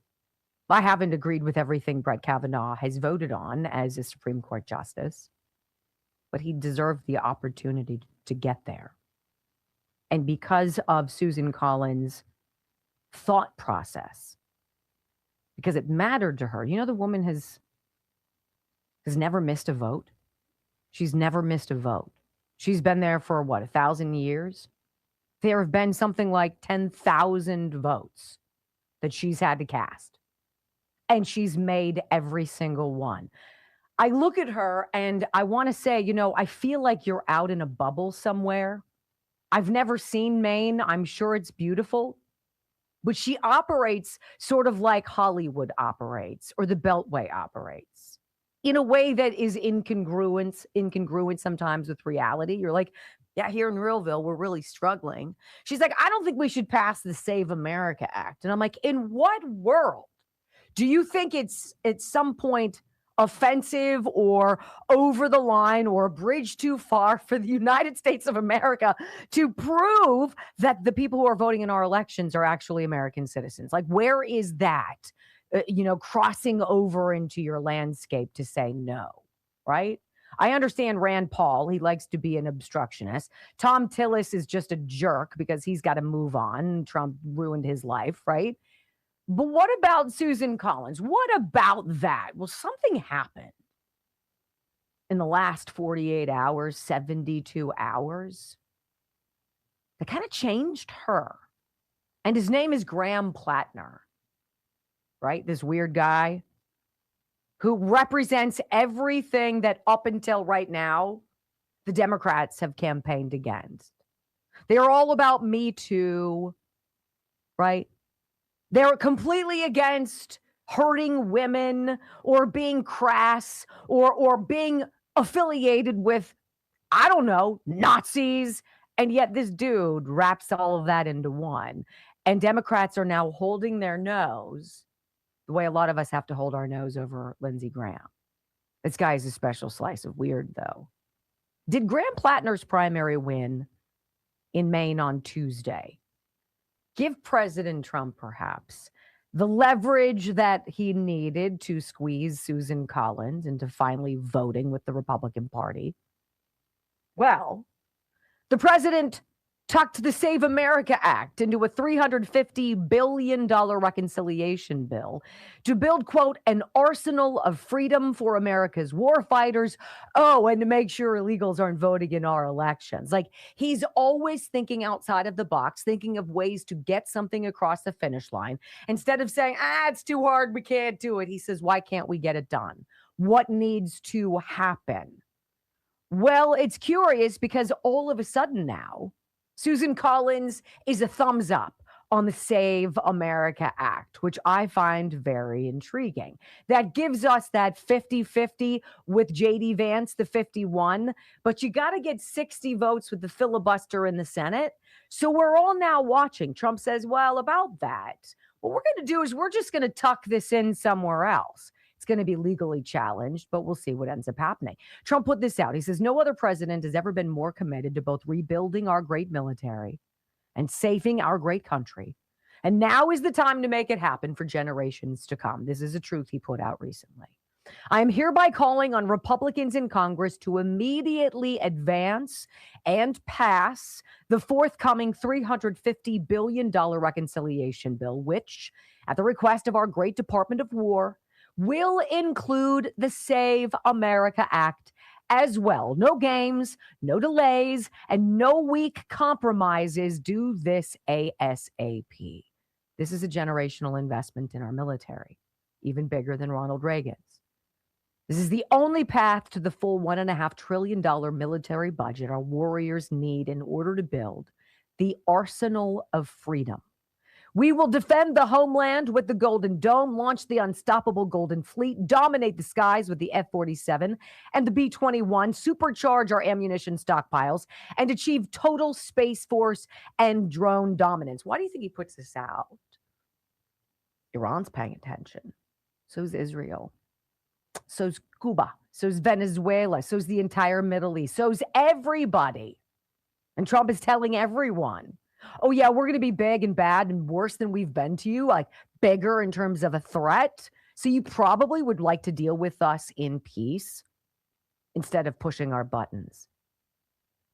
I haven't agreed with everything Brett Kavanaugh has voted on as a Supreme Court justice, but he deserved the opportunity to get there. And because of Susan Collins' thought process, because it mattered to her, you know, the woman has never missed a vote. She's never missed a vote. She's been there for, 1,000 years? There have been something like 10,000 votes that she's had to cast. And she's made every single one. I look at her and I want to say, you know, I feel like you're out in a bubble somewhere. I've never seen Maine. I'm sure it's beautiful. But she operates sort of like Hollywood operates or the Beltway operates, in a way that is incongruent sometimes with reality. You're like, yeah, here in Realville, we're really struggling. She's like, I don't think we should pass the Save America Act. And I'm like, in what world do you think it's at some point offensive or over the line or a bridge too far for the United States of America to prove that the people who are voting in our elections are actually American citizens? Like, where is that, crossing over into your landscape to say no, right? I understand Rand Paul. He likes to be an obstructionist. Tom Tillis is just a jerk because he's got to move on. Trump ruined his life, right? But what about Susan Collins? What about that? Well, something happened in the last 48 hours, 72 hours that kind of changed her. And his name is Graham Plattner, right? This weird guy who represents everything that up until right now, the Democrats have campaigned against. They're all about Me Too, right? They're completely against hurting women or being crass or being affiliated with, I don't know, Nazis. And yet this dude wraps all of that into one. And Democrats are now holding their nose the way a lot of us have to hold our nose over Lindsey Graham. This guy is a special slice of weird, though. Did Graham Plattner's primary win in Maine on Tuesday give President Trump, perhaps, the leverage that he needed to squeeze Susan Collins into finally voting with the Republican Party? Well, the president tucked the Save America Act into a $350 billion reconciliation bill to build, quote, an arsenal of freedom for America's war fighters. Oh, and to make sure illegals aren't voting in our elections. Like, he's always thinking outside of the box, thinking of ways to get something across the finish line. Instead of saying, it's too hard, we can't do it, he says, why can't we get it done? What needs to happen? Well, it's curious because all of a sudden now, Susan Collins is a thumbs up on the Save America Act, which I find very intriguing. That gives us that 50-50 with J.D. Vance, the 51, but you got to get 60 votes with the filibuster in the Senate. So we're all now watching. Trump says, well, about that, what we're going to do is we're just going to tuck this in somewhere else. It's going to be legally challenged, but we'll see what ends up happening. Trump put this out. He says, no other president has ever been more committed to both rebuilding our great military and saving our great country. And now is the time to make it happen for generations to come. This is a truth he put out recently. I am hereby calling on Republicans in Congress to immediately advance and pass the forthcoming $350 billion reconciliation bill, which, at the request of our great Department of War, will include the Save America Act as well. No games, no delays, and no weak compromises. Do this ASAP. This is a generational investment in our military, even bigger than Ronald Reagan's. This is the only path to the full $1.5 trillion military budget our warriors need in order to build the arsenal of freedom. We will defend the homeland with the Golden Dome, launch the unstoppable Golden Fleet, dominate the skies with the F-47 and the B-21, supercharge our ammunition stockpiles, and achieve total Space Force and drone dominance. Why do you think he puts this out? Iran's paying attention. So's Israel. So's Cuba. So's Venezuela. So's the entire Middle East. So's everybody. And Trump is telling everyone, oh, yeah, we're going to be big and bad and worse than we've been to you, like bigger in terms of a threat. So you probably would like to deal with us in peace instead of pushing our buttons.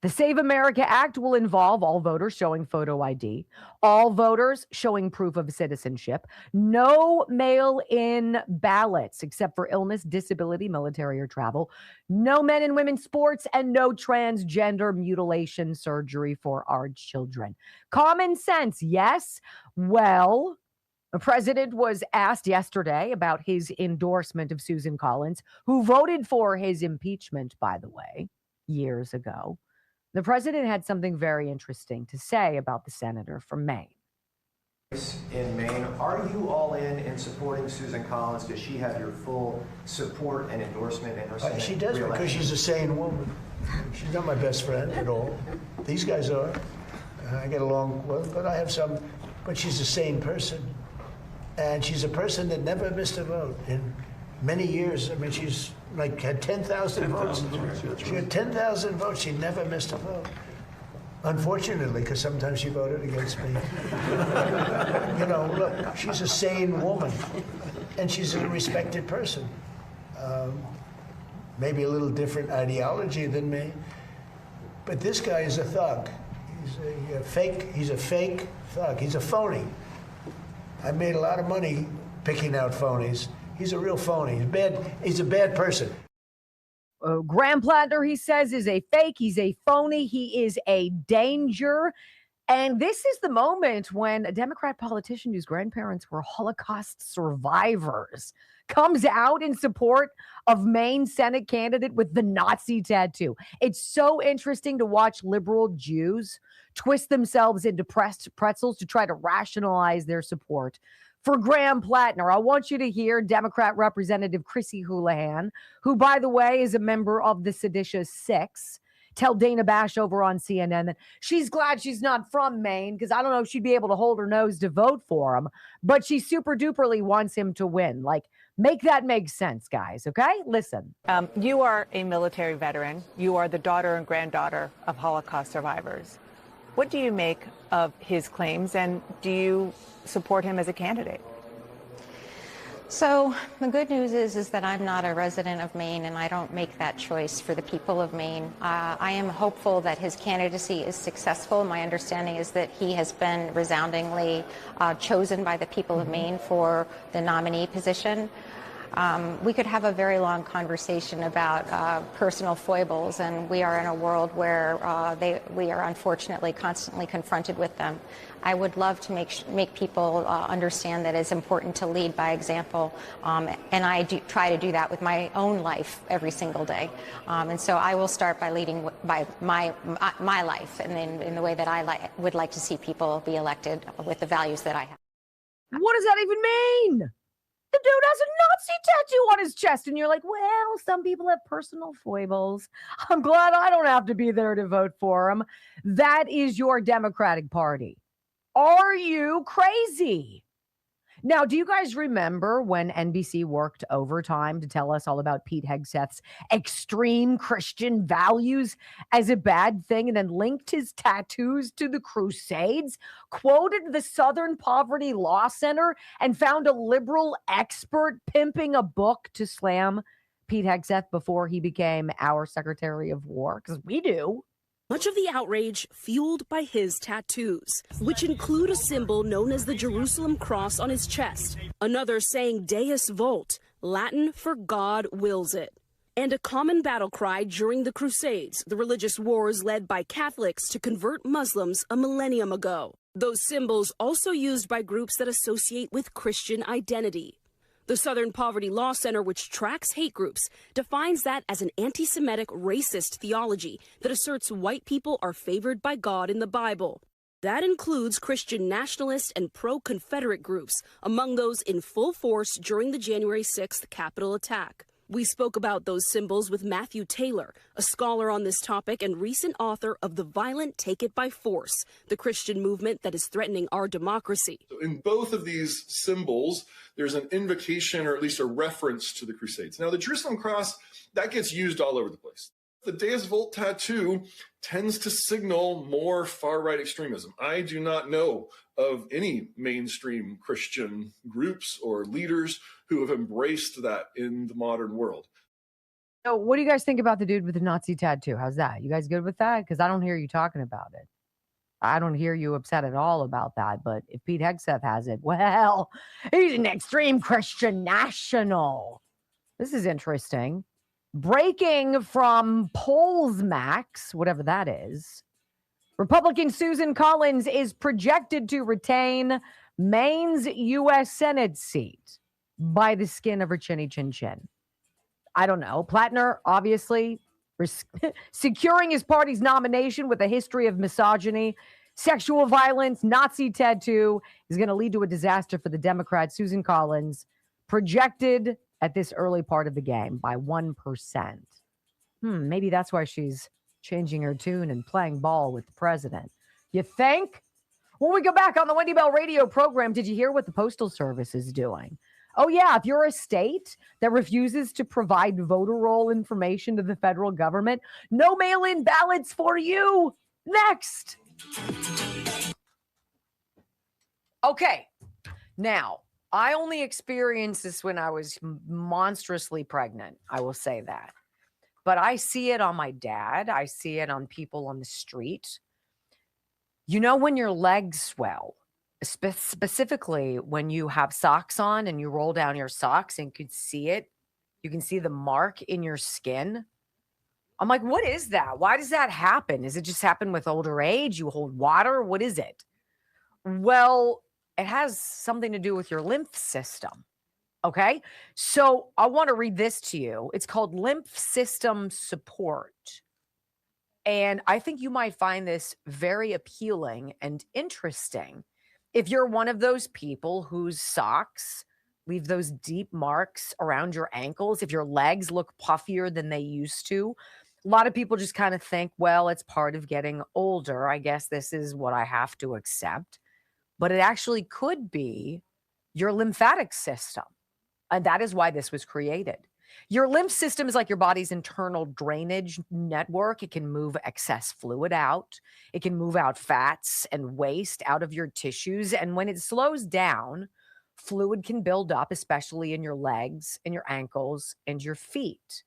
The Save America Act will involve all voters showing photo ID, all voters showing proof of citizenship, no mail-in ballots except for illness, disability, military, or travel, no men and women's sports, and no transgender mutilation surgery for our children. Common sense, yes? Well, the president was asked yesterday about his endorsement of Susan Collins, who voted for his impeachment, by the way, years ago. The president had something very interesting to say about the senator from Maine. In Maine, are you all in supporting Susan Collins? Does she have your full support and endorsement in her Senate She does, because she's a sane woman. She's not my best friend at all. These guys are. I get along well, but I have some. But she's a sane person. And she's a person that never missed a vote in many years. I mean, she's like had 10,000 votes. She had 10,000 votes. She never missed a vote. Unfortunately, because sometimes she voted against me. You know, look, she's a sane woman, and she's a respected person. Maybe a little different ideology than me, but this guy is a thug. He's a fake thug. He's a phony. I made a lot of money picking out phonies. He's a real phony. He's a bad person. Graham Plattner, he says, is a fake. He's a phony. He is a danger. And this is the moment when a Democrat politician whose grandparents were Holocaust survivors comes out in support of Maine Senate candidate with the Nazi tattoo. It's so interesting to watch liberal Jews twist themselves into pretzels to try to rationalize their support for Graham Plattner. I want you to hear Democrat Representative Chrissy Houlihan, who, by the way, is a member of the Seditious Six, tell Dana Bash over on CNN that she's glad she's not from Maine because I don't know if she'd be able to hold her nose to vote for him, but she super duperly wants him to win. Like, make that make sense, guys, okay? Listen. You are a military veteran. You are the daughter and granddaughter of Holocaust survivors. What do you make of his claims, and do you support him as a candidate? So the good news is that I'm not a resident of Maine, and I don't make that choice for the people of Maine. I am hopeful that his candidacy is successful. My understanding is that he has been resoundingly chosen by the people of Maine for the nominee position. We could have a very long conversation about personal foibles, and we are in a world where we are unfortunately constantly confronted with them. I would love to make people understand that it's important to lead by example, and I do try to do that with my own life every single day. And so I will start by leading by my life, and in the way that I would like to see people be elected with the values that I have. What does that even mean? The dude has a Nazi tattoo on his chest, and you're like, well, some people have personal foibles. I'm glad I don't have to be there to vote for him. That is your Democratic Party. Are you crazy? Now, do you guys remember when NBC worked overtime to tell us all about Pete Hegseth's extreme Christian values as a bad thing, and then linked his tattoos to the Crusades, quoted the Southern Poverty Law Center, and found a liberal expert pimping a book to slam Pete Hegseth before he became our Secretary of War? Because we do. Much of the outrage fueled by his tattoos, which include a symbol known as the Jerusalem cross on his chest, another saying Deus Vult, Latin for God wills it, and a common battle cry during the Crusades, the religious wars led by Catholics to convert Muslims a millennium ago. Those symbols also used by groups that associate with Christian identity. The Southern Poverty Law Center, which tracks hate groups, defines that as an anti-Semitic racist theology that asserts white people are favored by God in the Bible. That includes Christian nationalist and pro-Confederate groups, among those in full force during the January 6th Capitol attack. We spoke about those symbols with Matthew Taylor, a scholar on this topic and recent author of The Violent Take It by Force, the Christian movement that is threatening our democracy. In both of these symbols, there's an invocation or at least a reference to the Crusades. Now, the Jerusalem cross, that gets used all over the place. The Deus Vult tattoo tends to signal more far-right extremism. I do not know of any mainstream Christian groups or leaders who have embraced that in the modern world. So what do you guys think about the dude with the Nazi tattoo? How's that? You guys good with that? Because I don't hear you talking about it. I don't hear you upset at all about that. But if Pete Hegseth has it, well, he's an extreme Christian national. This is interesting. Breaking from polls max, whatever that is, Republican Susan Collins is projected to retain Maine's U.S. Senate seat by the skin of her chinny chin chin. I don't know. Plattner, obviously, securing his party's nomination with a history of misogyny, sexual violence, Nazi tattoo is going to lead to a disaster for the Democrat. Susan Collins projected at this early part of the game by 1%. Maybe that's why she's changing her tune and playing ball with the president. You think? When we go back on the Wendy Bell radio program, did you hear what the Postal Service is doing? Oh, yeah, if you're a state that refuses to provide voter roll information to the federal government, no mail-in ballots for you. Next. Okay, now, I only experienced this when I was monstrously pregnant. I will say that. But I see it on my dad. I see it on people on the street. You know, when your legs swell, specifically when you have socks on and you roll down your socks and you could see it, you can see the mark in your skin. I'm like, what is that? Why does that happen? Does it just happen with older age? You hold water? What is it? Well, it has something to do with your lymph system. Okay, so I want to read this to you. It's called lymph system support. And I think you might find this very appealing and interesting if you're one of those people whose socks leave those deep marks around your ankles, if your legs look puffier than they used to. A lot of people just kind of think, well, it's part of getting older. I guess this is what I have to accept. But it actually could be your lymphatic system. And that is why this was created. Your lymph system is like your body's internal drainage network. It can move excess fluid out. It can move out fats and waste out of your tissues. And when it slows down, fluid can build up, especially in your legs and your ankles and your feet.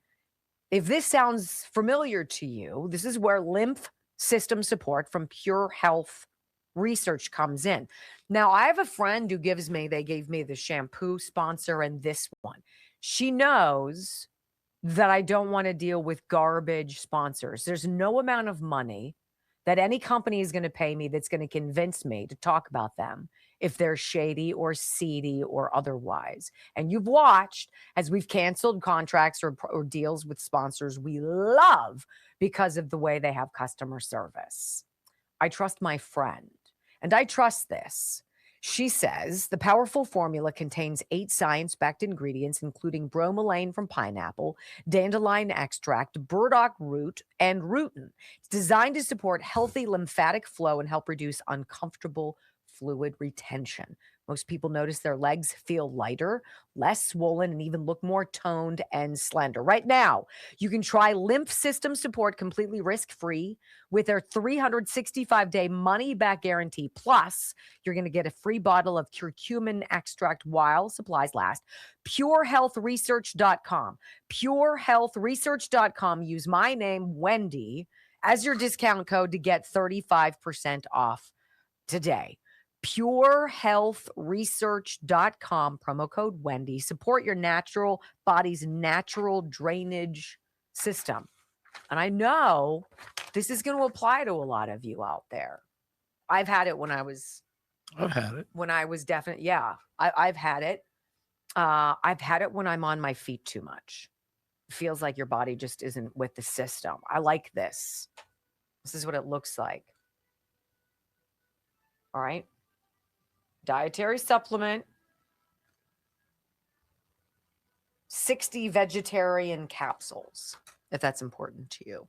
If this sounds familiar to you, this is where lymph system support from Pure Health Research comes in. Now, I have a friend who they gave me the shampoo sponsor and this one. She knows that I don't want to deal with garbage sponsors. There's no amount of money that any company is going to pay me that's going to convince me to talk about them if they're shady or seedy or otherwise. And you've watched as we've canceled contracts or deals with sponsors we love because of the way they have customer service. I trust my friend, and I trust this. She says the powerful formula contains 8 science-backed ingredients, including bromelain from pineapple, dandelion extract, burdock root, and rutin. It's designed to support healthy lymphatic flow and help reduce uncomfortable fluid retention. Most people notice their legs feel lighter, less swollen, and even look more toned and slender. Right now, you can try lymph system support completely risk-free with their 365-day money-back guarantee. Plus, you're going to get a free bottle of curcumin extract while supplies last. PureHealthResearch.com. PureHealthResearch.com. Use my name, Wendy, as your discount code to get 35% off today. PureHealthResearch.com, promo code Wendy. Support your natural body's natural drainage system. And I know this is going to apply to a lot of you out there. I've had it when I was definitely, yeah, I've had it. I've had it when I'm on my feet too much. It feels like your body just isn't with the system. I like this. This is what it looks like. All right. Dietary supplement, 60 vegetarian capsules, if that's important to you.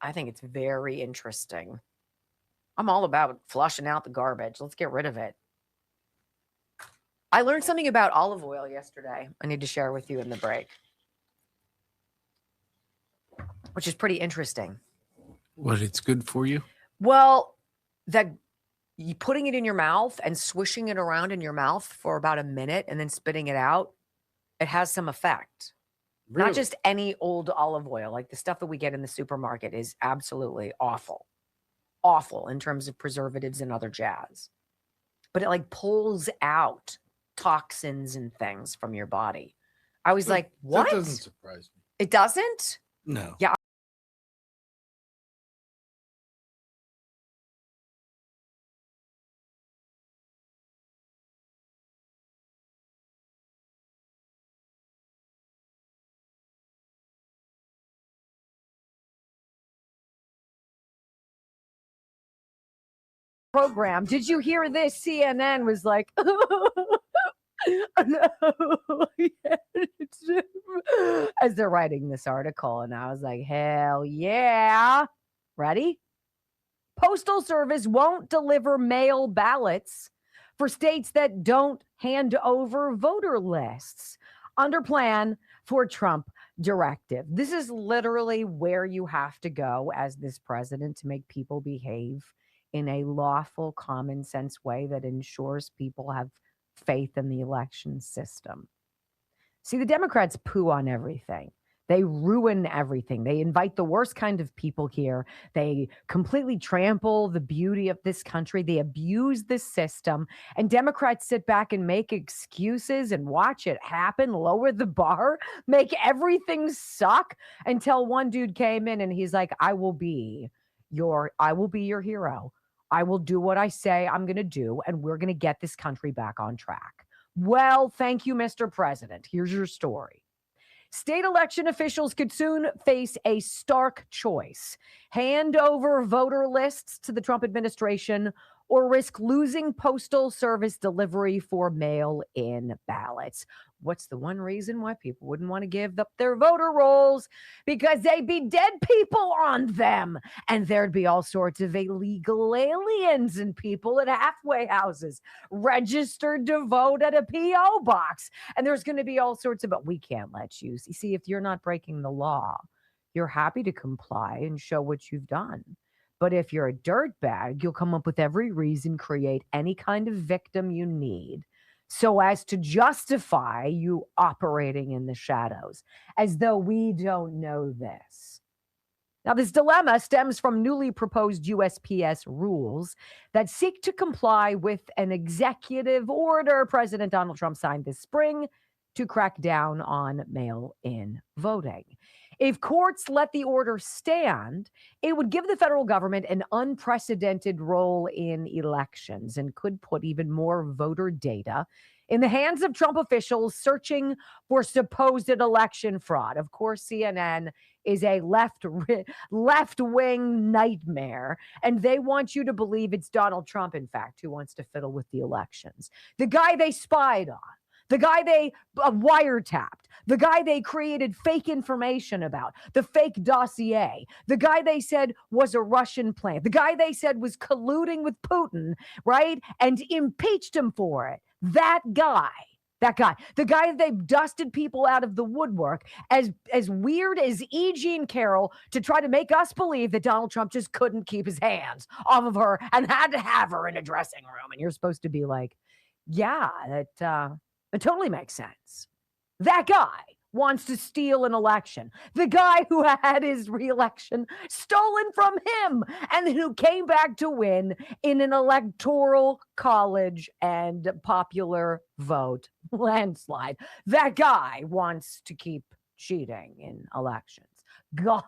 I think it's very interesting. I'm all about flushing out the garbage. Let's get rid of it. I learned something about olive oil yesterday. I need to share with you in the break, which is pretty interesting. What, it's good for you? Well, you putting it in your mouth and swishing it around in your mouth for about a minute and then spitting it out, it has some effect. Really? Not just any old olive oil. Like the stuff that we get in the supermarket is absolutely awful. Awful in terms of preservatives and other jazz. But it like pulls out toxins and things from your body. I was like, what? That doesn't surprise me. It doesn't? No. Yeah. Program. Did you hear this? CNN was like, as they're writing this article. And I was like, hell yeah. Ready? Postal Service won't deliver mail ballots for states that don't hand over voter lists under plan for Trump directive. This is literally where you have to go as this president to make people behave in a lawful, common sense way that ensures people have faith in the election system. See, the Democrats poo on everything. They ruin everything. They invite the worst kind of people here. They completely trample the beauty of this country. They abuse the system. And Democrats sit back and make excuses and watch it happen, lower the bar, make everything suck until one dude came in and he's like, I will be your hero. I will do what I say I'm going to do, and we're going to get this country back on track. Well, thank you, Mr. President. Here's your story. State election officials could soon face a stark choice: hand over voter lists to the Trump administration or risk losing Postal Service delivery for mail-in ballots. What's the one reason why people wouldn't want to give up their voter rolls? Because they'd be dead people on them. And there'd be all sorts of illegal aliens and people at halfway houses registered to vote at a P.O. box. And there's going to be all sorts of, but we can't let you. You see, if you're not breaking the law, you're happy to comply and show what you've done. But if you're a dirtbag, you'll come up with every reason, create any kind of victim you need so as to justify you operating in the shadows, as though we don't know this. Now, this dilemma stems from newly proposed USPS rules that seek to comply with an executive order President Donald Trump signed this spring to crack down on mail-in voting. If courts let the order stand, it would give the federal government an unprecedented role in elections and could put even more voter data in the hands of Trump officials searching for supposed election fraud. Of course, CNN is a left-wing nightmare, and they want you to believe it's Donald Trump, in fact, who wants to fiddle with the elections. The guy they spied on, the guy they wiretapped, the guy they created fake information about, the fake dossier, the guy they said was a Russian plant, the guy they said was colluding with Putin, right? And impeached him for it. That guy, the guy that they've dusted people out of the woodwork, as weird as E. Jean Carroll, to try to make us believe that Donald Trump just couldn't keep his hands off of her and had to have her in a dressing room. And you're supposed to be like, yeah, that it totally makes sense. That guy wants to steal an election. The guy who had his re-election stolen from him and who came back to win in an electoral college and popular vote landslide. That guy wants to keep cheating in elections. Got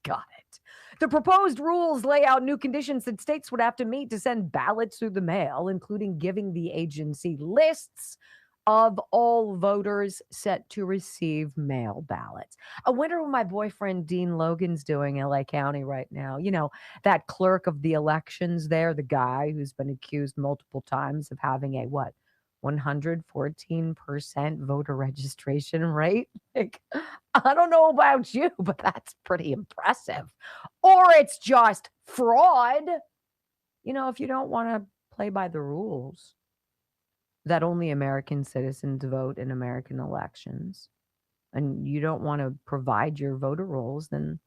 it. The proposed rules lay out new conditions that states would have to meet to send ballots through the mail, including giving the agency lists of all voters set to receive mail ballots. I wonder what my boyfriend Dean Logan's doing in LA County right now. You know, that clerk of the elections there, the guy who's been accused multiple times of having a 114% voter registration rate. Like, I don't know about you, but that's pretty impressive. Or it's just fraud. You know, if you don't want to play by the rules that only American citizens vote in American elections, and you don't want to provide your voter rolls, then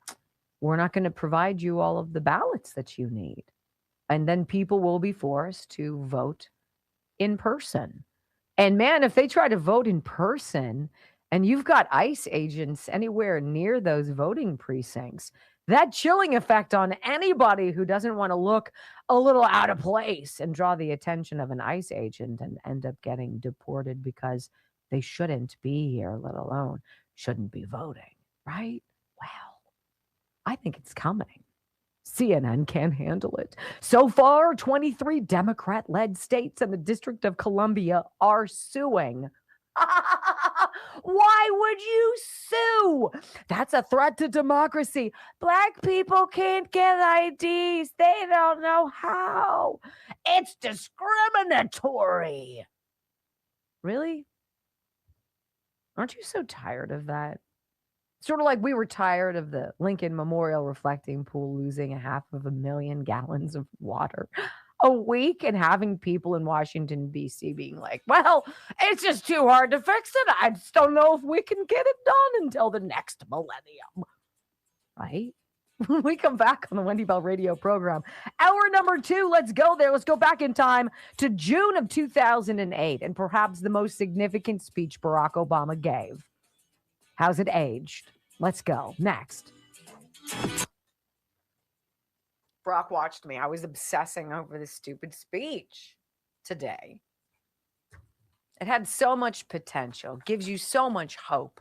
we're not going to provide you all of the ballots that you need. And then people will be forced to vote in person. And man, if they try to vote in person and you've got ICE agents anywhere near those voting precincts, that chilling effect on anybody who doesn't want to look a little out of place and draw the attention of an ICE agent and end up getting deported because they shouldn't be here, let alone shouldn't be voting, right? Well, I think it's coming. CNN can't handle it. So far, 23 Democrat-led states and the District of Columbia are suing. Why would you sue? That's a threat to democracy. Black people can't get IDs. They don't know how. It's discriminatory. Really? Aren't you so tired of that? Sort of like we were tired of the Lincoln Memorial Reflecting Pool losing 500,000 gallons of water a week and having people in Washington, D.C. being like, well, it's just too hard to fix it. I just don't know if we can get it done until the next millennium. Right? When we come back on the Wendy Bell radio program, hour number 2, let's go there. Let's go back in time to June of 2008 and perhaps the most significant speech Barack Obama gave. How's it aged? Let's go. Next. Brock watched me. I was obsessing over this stupid speech today. It had so much potential, gives you so much hope.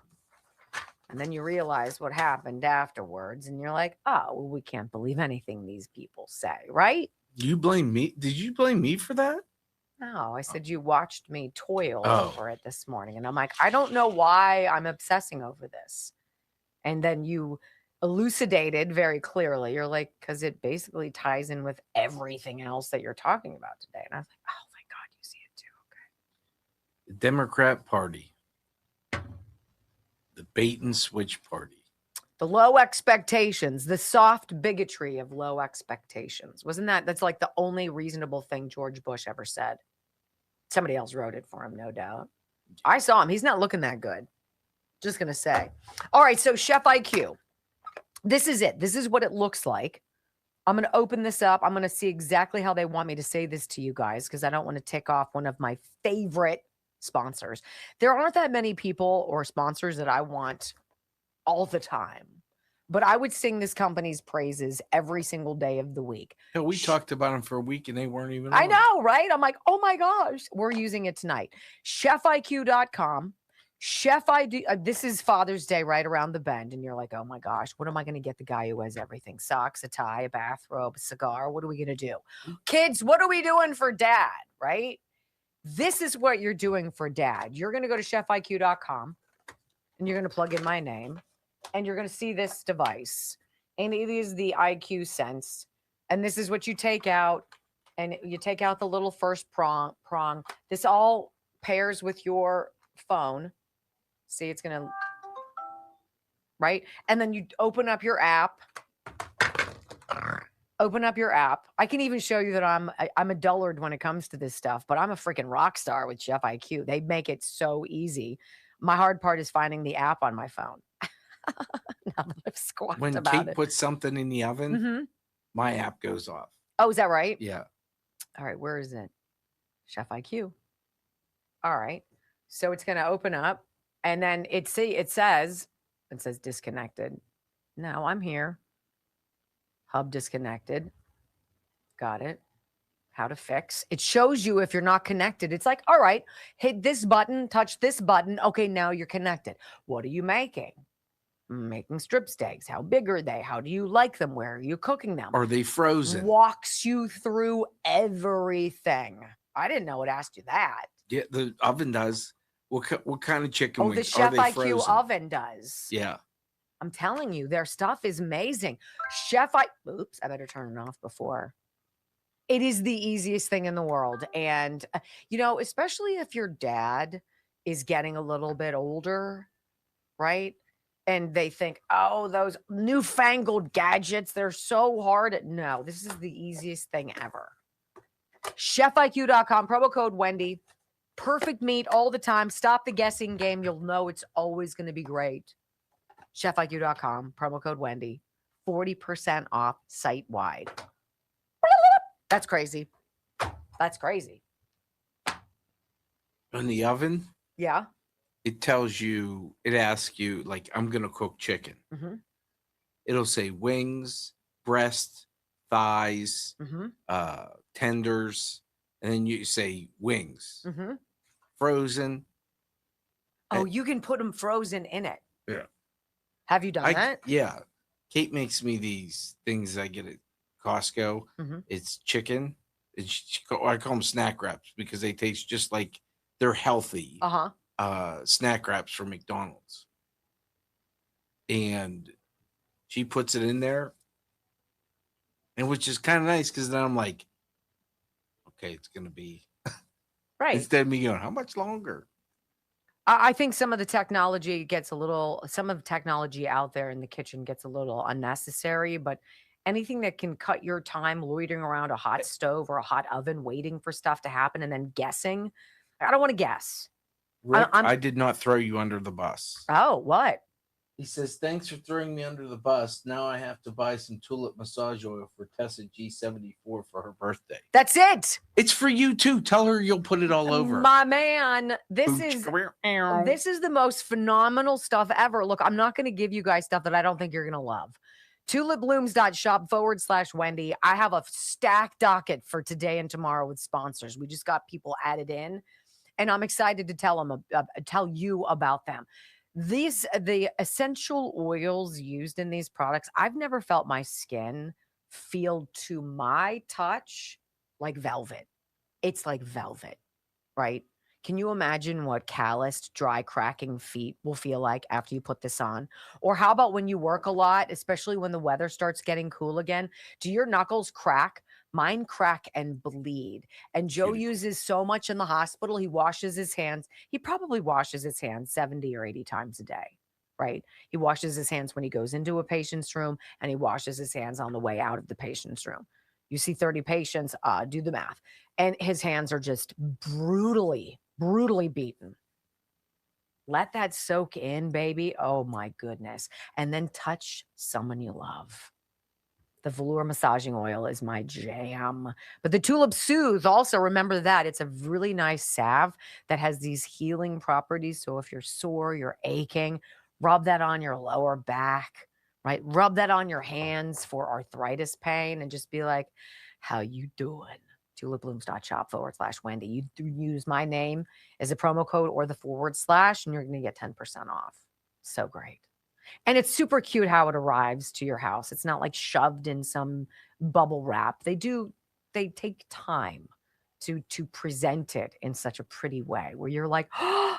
And then you realize what happened afterwards, and you're like, oh, well, we can't believe anything these people say, right? You blame me? Did you blame me for that? No, I said you watched me toil over it this morning. And I'm like, I don't know why I'm obsessing over this. And then you elucidated very clearly. You're like, because it basically ties in with everything else that you're talking about today. And I was like, oh, thank God you see it too. Okay. The Democrat Party. The bait and switch party. The low expectations, the soft bigotry of low expectations. That's like the only reasonable thing George Bush ever said. Somebody else wrote it for him, no doubt. I saw him. He's not looking that good. Just going to say. All right, so Chef IQ. This is it. This is what it looks like. I'm going to open this up. I'm going to see exactly how they want me to say this to you guys because I don't want to tick off one of my favorite sponsors. There aren't that many people or sponsors that I want all the time, but I would sing this company's praises every single day of the week. Yeah, we talked about them for a week and they weren't even I on. know, right? I'm like, oh my gosh, we're using it tonight. ChefIQ.com. Chef ID, this is Father's Day right around the bend. And you're like, oh my gosh, what am I going to get the guy who has everything? Socks, a tie, a bathrobe, a cigar. What are we going to do? Kids, what are we doing for dad? Right? This is what you're doing for dad. You're going to go to chefiq.com and you're going to plug in my name and you're going to see this device. And it is the IQ Sense. And this is what you take out. And you take out the little first prong. This all pairs with your phone. See, it's going to, right? And then you open up your app. I can even show you that I'm a dullard when it comes to this stuff, but I'm a freaking rock star with Chef IQ. They make it so easy. My hard part is finding the app on my phone. Now that I've squawked When about Kate it. puts something in the oven, my app goes off. Oh, is that right? Yeah. All right, where is it? Chef IQ. All right. So it's going to open up. And then it says disconnected. Now I'm here. Hub disconnected. Got it. How to fix. It shows you if you're not connected. It's like, all right, hit this button, touch this button. Okay, now you're connected. What are you making? Making strip steaks. How big are they? How do you like them? Where are you cooking them? Are they frozen? Walks you through everything. I didn't know it asked you that. Yeah, the oven does. What kind of chicken wings? The Chef Are they IQ frozen? oven does. Yeah. I'm telling you, their stuff is amazing. Oops, I better turn it off before. It is the easiest thing in the world. And, especially if your dad is getting a little bit older, right? And they think, oh, those newfangled gadgets, they're so hard. No, this is the easiest thing ever. ChefIQ.com, promo code Wendy. Perfect meat all the time. Stop the guessing game. You'll know it's always going to be great. ChefIQ.com, promo code Wendy. 40% off site-wide. That's crazy. That's crazy. In the oven? Yeah. It asks you, like, I'm going to cook chicken. Mm-hmm. It'll say wings, breast, thighs, tenders, and then you say wings. Mm-hmm. Frozen. Oh, you can put them frozen in it. Yeah. Have you done that? Yeah. Kate makes me these things I get at Costco. Mm-hmm. It's chicken. I call them snack wraps because they taste just like they're healthy. Snack wraps from McDonald's. And she puts it in there. And which is kind of nice because then I'm like, okay, it's going to be right. Instead of me going, how much longer? I think some of the technology out there in the kitchen gets a little unnecessary, but anything that can cut your time loitering around a hot stove or a hot oven, waiting for stuff to happen and then guessing. I don't want to guess. Rick, I did not throw you under the bus. Oh, what? He says, thanks for throwing me under the bus. Now I have to buy some tulip massage oil for Tessa G74 for her birthday. That's it. It's for you too. Tell her you'll put it all over. My man, this is the most phenomenal stuff ever. Look, I'm not going to give you guys stuff that I don't think you're going to love. tulipblooms.shop/Wendy. I have a stacked docket for today and tomorrow with sponsors. We just got people added in, and I'm excited to tell you about them. The essential oils used in these products, I've never felt my skin feel to my touch like velvet. It's like velvet, right? Can you imagine what calloused, dry, cracking feet will feel like after you put this on? Or how about when you work a lot, especially when the weather starts getting cool again? Do your knuckles crack? Mine crack and bleed. And Joe uses so much in the hospital, he washes his hands. He probably washes his hands 70 or 80 times a day, right? He washes his hands when he goes into a patient's room, and he washes his hands on the way out of the patient's room. You see 30 patients, do the math. And his hands are just brutally beaten. Let that soak in, baby. Oh my goodness. And then touch someone you love. The velour massaging oil is my jam. But the Tulip Soothe, also remember that. It's a really nice salve that has these healing properties. So if you're sore, you're aching, rub that on your lower back, right? Rub that on your hands for arthritis pain and just be like, how you doing? tulipblooms.shop/Wendy. You use my name as a promo code or the / and you're going to get 10% off. So great. And it's super cute how it arrives to your house. It's not like shoved in some bubble wrap. They take time to present it in such a pretty way where you're like, oh,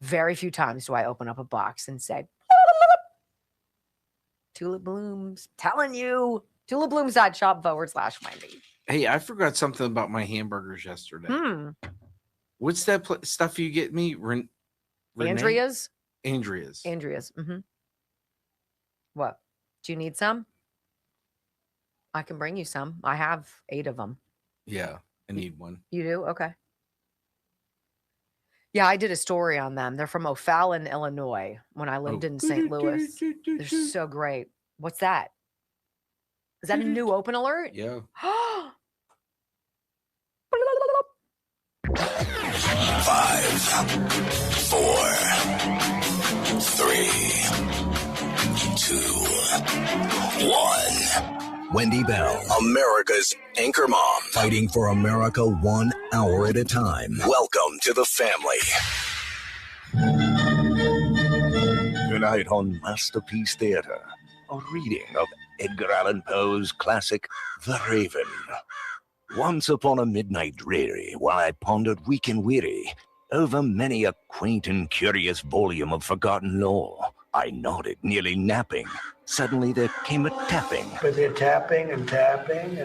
very few times do I open up a box and say, Tulip Blooms, telling you, tulipblooms.shop/Wendy. Hey, I forgot something about my hamburgers yesterday. What's that stuff you get me? Andrea's? Andrea's. Mm-hmm. What? Do you need some? I can bring you some. I have 8 of them. Yeah, I need one. You do? Okay. Yeah, I did a story on them. They're from O'Fallon, Illinois, when I lived in St. Louis. They're so great. What's that? Is that a new open alert? Yeah. 5, 4, 3, 2, 1. Wendy Bell, America's anchor mom, fighting for America 1 hour at a time. Welcome to the family. Tonight on Masterpiece Theater, a reading of Edgar Allan Poe's classic, The Raven. Once upon a midnight dreary, while I pondered weak and weary over many a quaint and curious volume of forgotten lore, I nodded, nearly napping. Suddenly there came a tapping. But they're tapping, and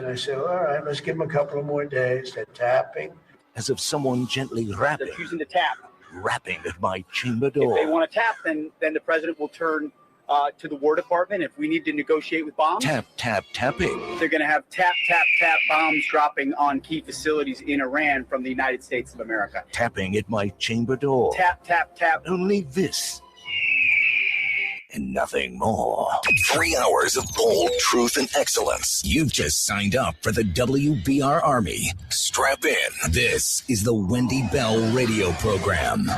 I said, all right, let's give them a couple of more days. They're tapping. As if someone gently rapping. They're choosing to tap. Rapping at my chamber door. If they want to tap, then the president will turn to the War Department. If we need to negotiate with bombs, tapping. They're going to have tap bombs dropping on key facilities in Iran from the United States of America. Tapping at my chamber door. Tap. Only this. And nothing more. 3 hours of bold truth and excellence. You've just signed up for the WBR Army. Strap in. This is the Wendy Bell radio program.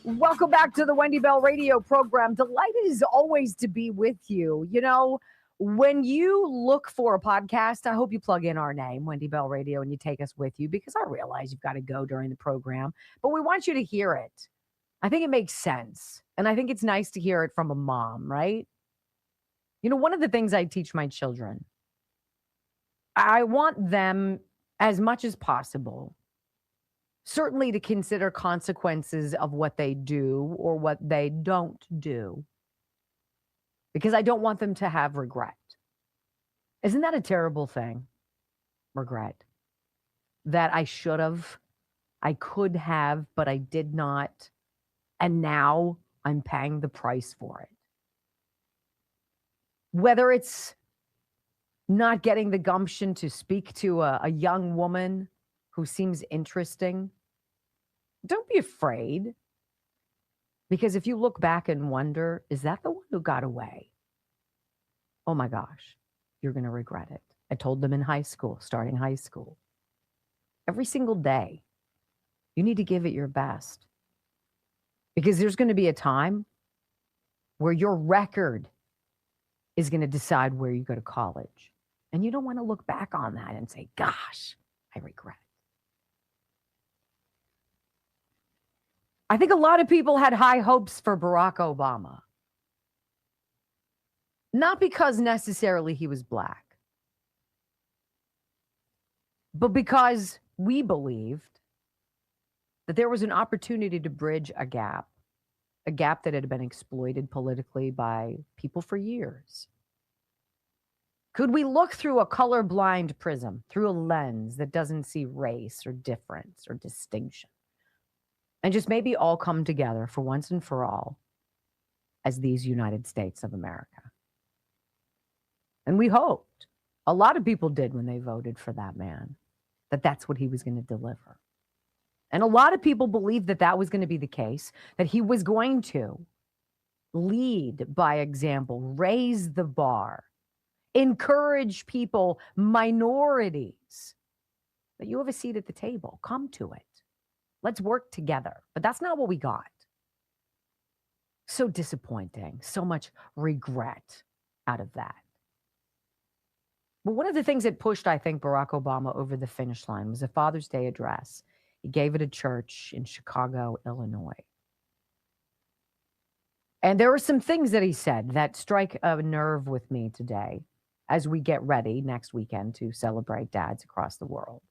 Welcome back to the Wendy Bell radio program. Delighted as always to be with you. You know, when you look for a podcast, I hope you plug in our name, Wendy Bell Radio, and you take us with you, because I realize you've got to go during the program, but we want you to hear it. I think it makes sense. And I think it's nice to hear it from a mom, right? You know, one of the things I teach my children, I want them as much as possible, certainly to consider consequences of what they do or what they don't do, because I don't want them to have regret. Isn't that a terrible thing? Regret. That I should have, I could have, but I did not. And now I'm paying the price for it. Whether it's not getting the gumption to speak to a young woman who seems interesting, don't be afraid. Because if you look back and wonder, is that the one who got away? Oh my gosh, you're going to regret it. I told them in high school, starting high school, every single day, you need to give it your best. Because there's going to be a time where your record is going to decide where you go to college. And you don't want to look back on that and say, gosh, I regret it. I think a lot of people had high hopes for Barack Obama. Not because necessarily he was black, but because we believed that there was an opportunity to bridge a gap that had been exploited politically by people for years. Could we look through a colorblind prism, through a lens that doesn't see race or difference or distinction, and just maybe all come together for once and for all as these United States of America? And we hoped, a lot of people did when they voted for that man, that that's what he was going to deliver. And a lot of people believed that that was going to be the case, that he was going to lead by example, raise the bar, encourage people, minorities, that you have a seat at the table. Come to it. Let's work together. But that's not what we got. So disappointing. So much regret out of that. But one of the things that pushed, I think, Barack Obama over the finish line was a Father's Day address. He gave it at a church in Chicago, Illinois. And there were some things that he said that strike a nerve with me today as we get ready next weekend to celebrate dads across the world.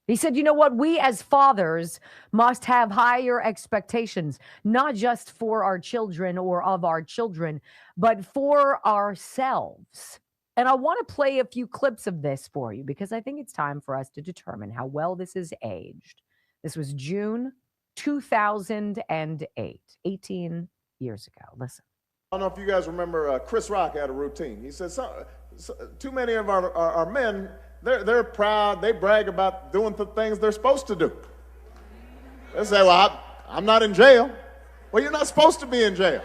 He said, you know what? We as fathers must have higher expectations, not just for our children or of our children, but for ourselves. And I want to play a few clips of this for you because I think it's time for us to determine how well this is aged. This was June 2008, 18 years ago. Listen. I don't know if you guys remember Chris Rock had a routine. He said, too many of our men, they're proud, they brag about doing the things they're supposed to do. They say, well, I'm not in jail. Well, you're not supposed to be in jail.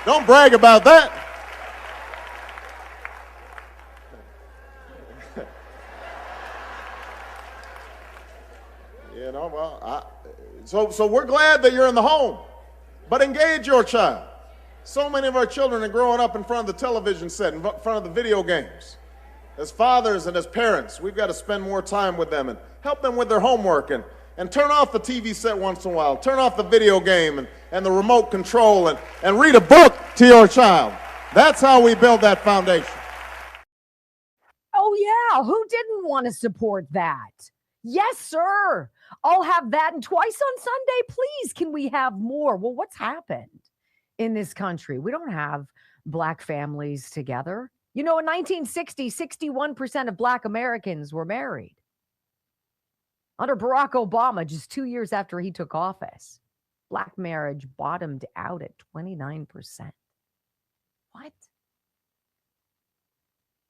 Don't brag about that. You know, well, so we're glad that you're in the home, but engage your child. So many of our children are growing up in front of the television set, in front of the video games. As fathers and as parents, we've got to spend more time with them and help them with their homework and turn off the TV set once in a while, turn off the video game and the remote control and read a book to your child. That's how we build that foundation. Oh, yeah. Who didn't want to support that? Yes, sir. I'll have that. And twice on Sunday, please, can we have more? Well, what's happened in this country? We don't have Black families together. You know, in 1960, 61% of Black Americans were married. Under Barack Obama, just 2 years after he took office, Black marriage bottomed out at 29%. What?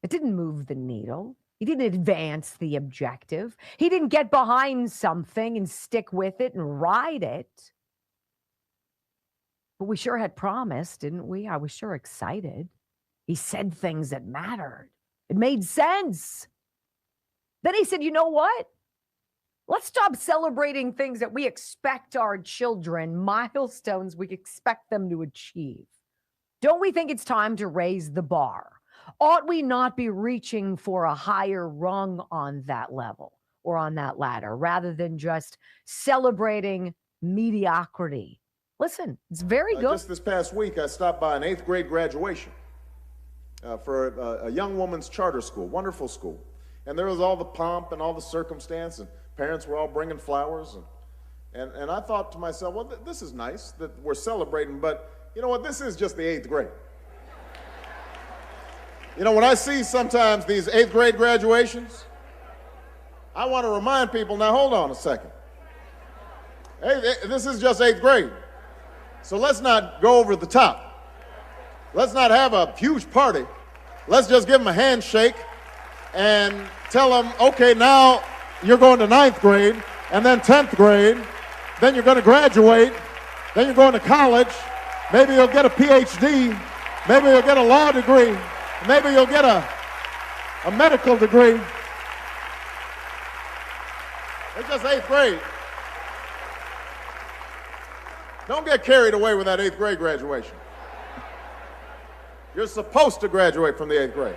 It didn't move the needle. He didn't advance the objective. He didn't get behind something and stick with it and ride it. But we sure had promised, didn't we? I was sure excited. He said things that mattered. It made sense. Then he said, you know what? Let's stop celebrating things that we expect our children, milestones we expect them to achieve. Don't we think it's time to raise the bar? Ought we not be reaching for a higher rung on that level or on that ladder rather than just celebrating mediocrity? Listen, it's very good. Just this past week, I stopped by an 8th grade graduation for a young woman's charter school, wonderful school. And there was all the pomp and all the circumstance, and parents were all bringing flowers. And I thought to myself, well, this is nice that we're celebrating, but you know what? This is just the 8th grade. You know, when I see sometimes these 8th grade graduations, I want to remind people, now hold on a second. Hey, this is just 8th grade. So let's not go over the top. Let's not have a huge party. Let's just give them a handshake and tell them, okay, now you're going to 9th grade and then 10th grade. Then you're going to graduate. Then you're going to college. Maybe you'll get a PhD. Maybe you'll get a law degree. Maybe you'll get a medical degree. It's just 8th grade. Don't get carried away with that 8th grade graduation. You're supposed to graduate from the 8th grade.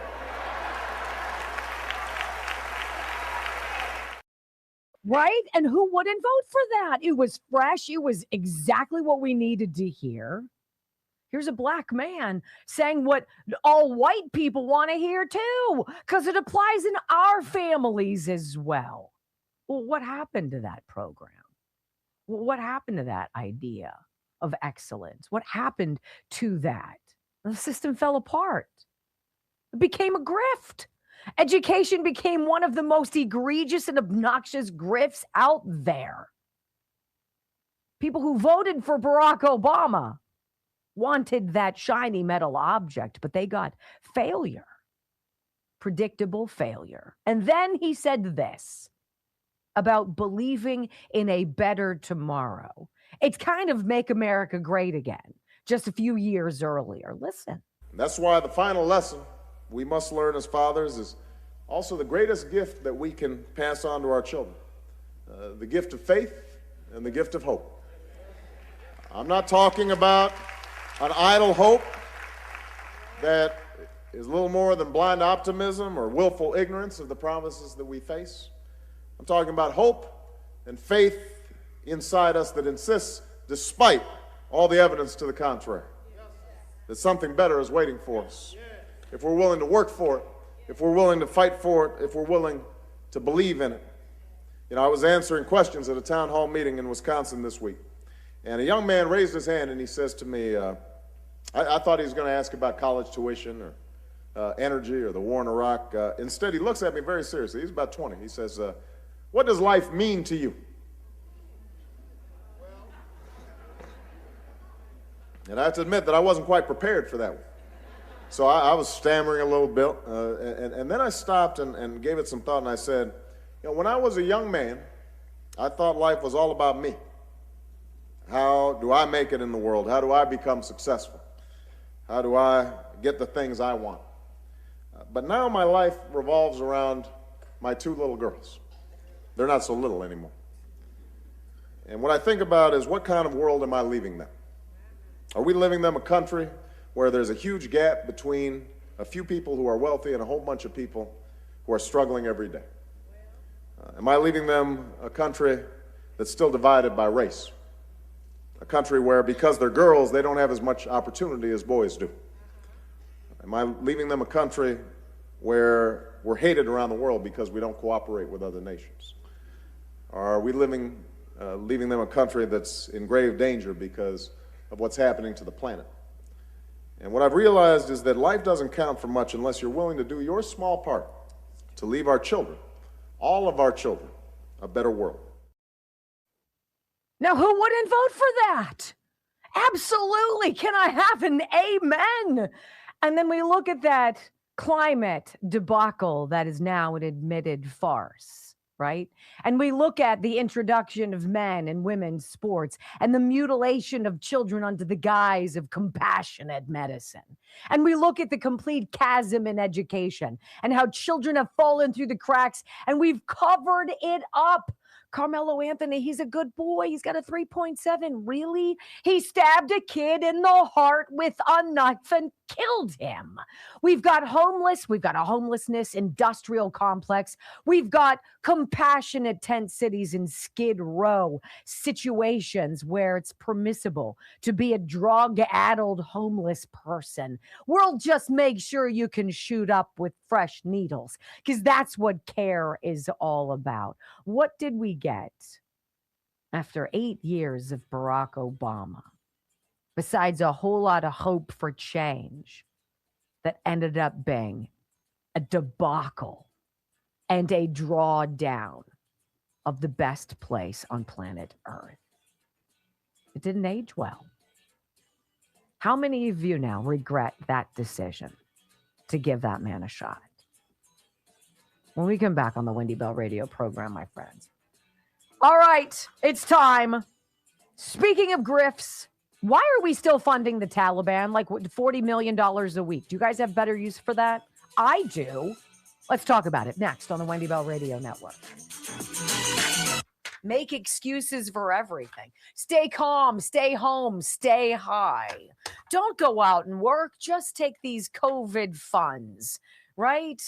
Right? And who wouldn't vote for that? It was fresh. It was exactly what we needed to hear. Here's a Black man saying what all white people want to hear too, because it applies in our families as well. Well, what happened to that program? What happened to that idea of excellence? What happened to that? The system fell apart. It became a grift. Education became one of the most egregious and obnoxious grifts out there. People who voted for Barack Obama wanted that shiny metal object, but they got failure. predictable failure. And then he said this about believing in a better tomorrow. It's kind of Make America Great Again, just a few years earlier. Listen. That's why the final lesson we must learn as fathers is also the greatest gift that we can pass on to our children, the gift of faith and the gift of hope. I'm not talking about an idle hope that is little more than blind optimism or willful ignorance of the promises that we face. I'm talking about hope and faith inside us that insists, despite all the evidence to the contrary, that something better is waiting for us. If we're willing to work for it, if we're willing to fight for it, if we're willing to believe in it. You know, I was answering questions at a town hall meeting in Wisconsin this week, and a young man raised his hand and he says to me, I thought he was going to ask about college tuition or energy or the war in Iraq. Instead, he looks at me very seriously. He's about 20. He says, what does life mean to you? And I have to admit that I wasn't quite prepared for that one. So I was stammering a little bit, and then I stopped and gave it some thought, and I said, you know, when I was a young man, I thought life was all about me. How do I make it in the world? How do I become successful? How do I get the things I want? But now my life revolves around my two little girls. They're not so little anymore. And what I think about is, what kind of world am I leaving them? Are we leaving them a country where there's a huge gap between a few people who are wealthy and a whole bunch of people who are struggling every day? Am I leaving them a country that's still divided by race? A country where, because they're girls, they don't have as much opportunity as boys do? Am I leaving them a country where we're hated around the world because we don't cooperate with other nations? Or are we leaving them a country that's in grave danger because of what's happening to the planet? And what I've realized is that life doesn't count for much unless you're willing to do your small part to leave our children, all of our children, a better world. Now, who wouldn't vote for that? Absolutely. Can I have an amen? And then we look at that climate debacle that is now an admitted farce, right? And we look at the introduction of men and women's sports and the mutilation of children under the guise of compassionate medicine. And we look at the complete chasm in education and how children have fallen through the cracks, and we've covered it up. Carmelo Anthony, he's a good boy. He's got a 3.7. Really? He stabbed a kid in the heart with a knife and killed him. We've got homeless. We've got a homelessness industrial complex. We've got compassionate tent cities in Skid Row situations where it's permissible to be a drug-addled homeless person. We'll just make sure you can shoot up with fresh needles, because that's what care is all about. What did we get after 8 years of Barack Obama, besides a whole lot of hope for change that ended up being a debacle and a drawdown of the best place on planet Earth? It didn't age well. How many of you now regret that decision to give that man a shot? When we come back on the Wendy Bell radio program, my friends. All right, it's time. Speaking of grifts, why are we still funding the Taliban like $40 million a week? Do you guys have better use for that? I do. Let's talk about it next on the Wendy Bell Radio Network. Make excuses for everything. Stay calm, stay home, stay high. Don't go out and work. Just take these COVID funds, right?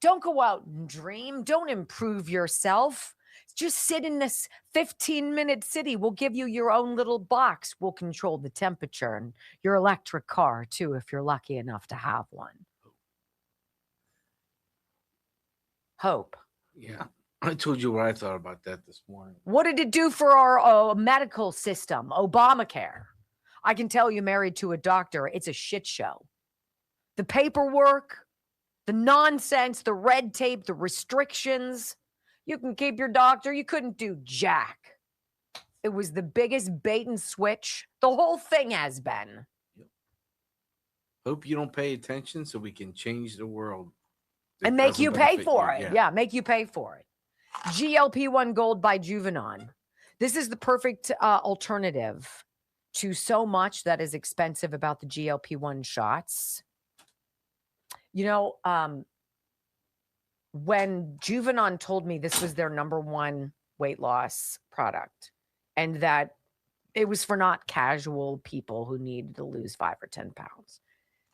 Don't go out and dream. Don't improve yourself. Just sit in this 15-minute city. We'll give you your own little box. We'll control the temperature and your electric car, too, if you're lucky enough to have one. Hope. Yeah. I told you what I thought about that this morning. What did it do for our medical system? Obamacare. I can tell you, married to a doctor, it's a shit show. The paperwork, the nonsense, the red tape, the restrictions. You can keep your doctor. You couldn't do jack. It was the biggest bait and switch the whole thing has been. Hope you don't pay attention so we can change the world. and make doesn't you pay benefit for you, it. Yeah, make you pay for it. GLP-1 Gold by Juvenon. This is the perfect alternative to so much that is expensive about the GLP-1 shots. You know, when Juvenon told me this was their number one weight loss product and that it was for not casual people who needed to lose 5 or 10 pounds.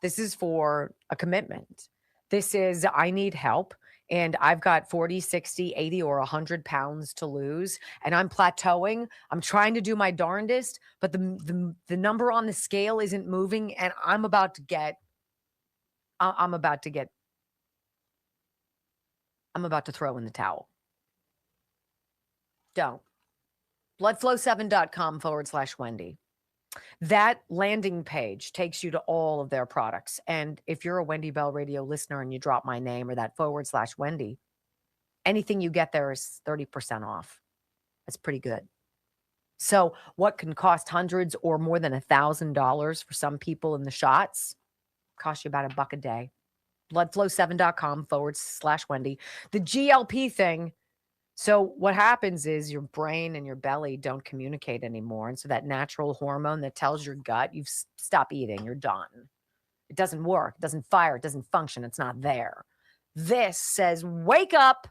This is for a commitment. This is, I need help and I've got 40, 60, 80, or 100 pounds to lose and I'm plateauing. I'm trying to do my darndest, but the number on the scale isn't moving and I'm about to throw in the towel. Don't. Bloodflow7.com/Wendy. That landing page takes you to all of their products. And if you're a Wendy Bell Radio listener and you drop my name or that /Wendy, anything you get there is 30% off. That's pretty good. So what can cost hundreds or more than $1,000 for some people in the shots cost you about $1 a day. Bloodflow7.com/Wendy. The GLP thing. So what happens is your brain and your belly don't communicate anymore. And so that natural hormone that tells your gut, you've stopped eating, you're done. It doesn't work. It doesn't fire. It doesn't function. It's not there. This says, wake up,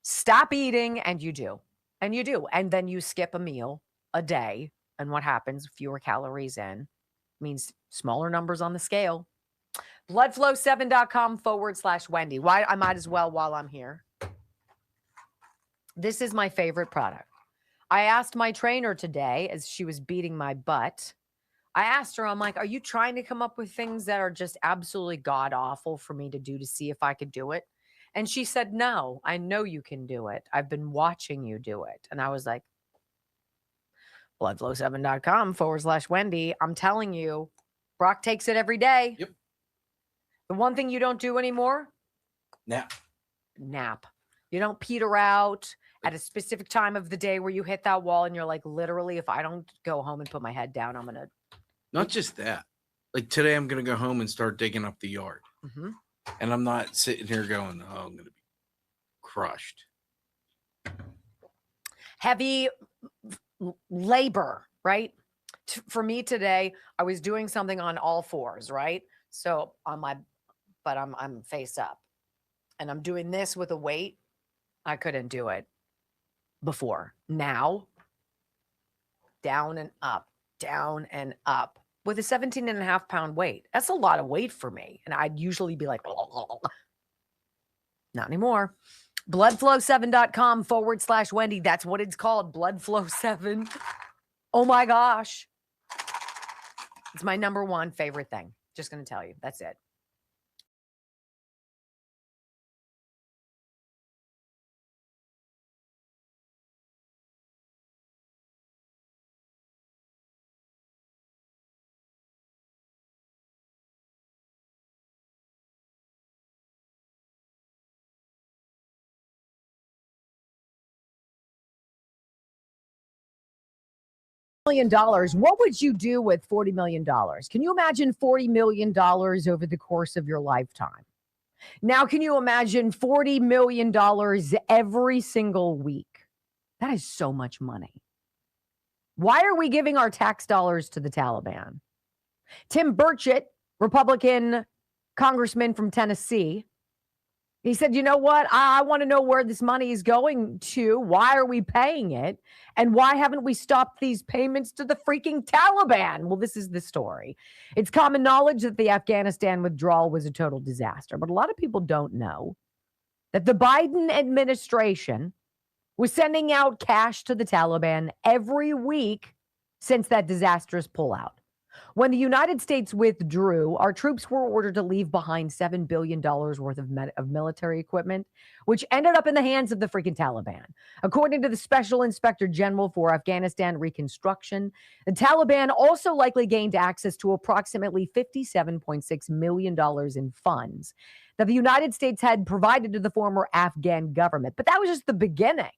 stop eating. And you do. And you do. And then you skip a meal a day. And what happens? Fewer calories in means smaller numbers on the scale. Bloodflow7.com/Wendy. Why? I might as well while I'm here. This is my favorite product. I asked my trainer today as she was beating my butt. I asked her, I'm like, are you trying to come up with things that are just absolutely god awful for me to do to see if I could do it? And she said, no, I know you can do it. I've been watching you do it. And I was like, bloodflow7.com/Wendy. I'm telling you, Brock takes it every day. Yep. The one thing you don't do anymore? Nap. You don't peter out at a specific time of the day where you hit that wall and you're like, literally, if I don't go home and put my head down, I'm going to. Not just that. Like today, I'm going to go home and start digging up the yard. Mm-hmm. And I'm not sitting here going, oh, I'm going to be crushed. Heavy labor, right? For me today, I was doing something on all fours, right? So I'm face up and I'm doing this with a weight. I couldn't do it before. Now, down and up with a 17.5 pound weight. That's a lot of weight for me. And I'd usually be like, not anymore. Bloodflow7.com/Wendy. That's what it's called. Bloodflow7. Oh my gosh. It's my number one favorite thing. Just going to tell you. That's it. $40 million. What would you do with $40 million? Can you imagine $40 million over the course of your lifetime? Now, can you imagine $40 million every single week? That is so much money. Why are we giving our tax dollars to the Taliban? Tim Burchett, Republican congressman from Tennessee, he said, you know what? I want to know where this money is going to. Why are we paying it? And why haven't we stopped these payments to the freaking Taliban? Well, this is the story. It's common knowledge that the Afghanistan withdrawal was a total disaster. But a lot of people don't know that the Biden administration was sending out cash to the Taliban every week since that disastrous pullout. When the United States withdrew, our troops were ordered to leave behind $7 billion worth of military equipment, which ended up in the hands of the freaking Taliban. According to the Special Inspector General for Afghanistan Reconstruction, the Taliban also likely gained access to approximately $57.6 million in funds that the United States had provided to the former Afghan government. But that was just the beginning.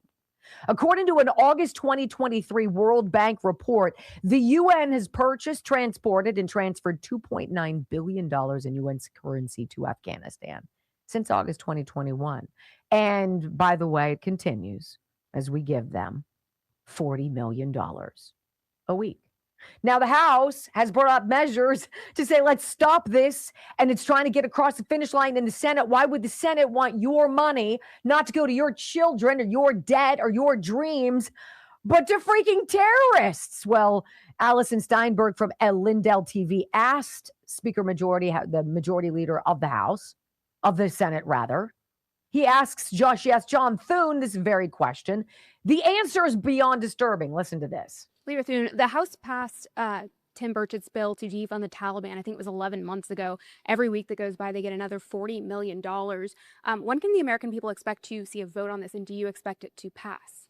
According to an August 2023 World Bank report, the UN has purchased, transported, and transferred $2.9 billion in UN currency to Afghanistan since August 2021. And by the way, it continues as we give them $40 million a week. Now, the House has brought up measures to say, let's stop this. And it's trying to get across the finish line in the Senate. Why would the Senate want your money not to go to your children or your debt or your dreams, but to freaking terrorists? Well, Allison Steinberg from Lindell TV asked the majority leader of the House, of the Senate rather. She asked John Thune this very question. The answer is beyond disturbing. Listen to this. Leader Thune, the House passed Tim Burchett's bill to defund the Taliban. I think it was 11 months ago. Every week that goes by, they get another $40 million. When can the American people expect to see a vote on this, and do you expect it to pass?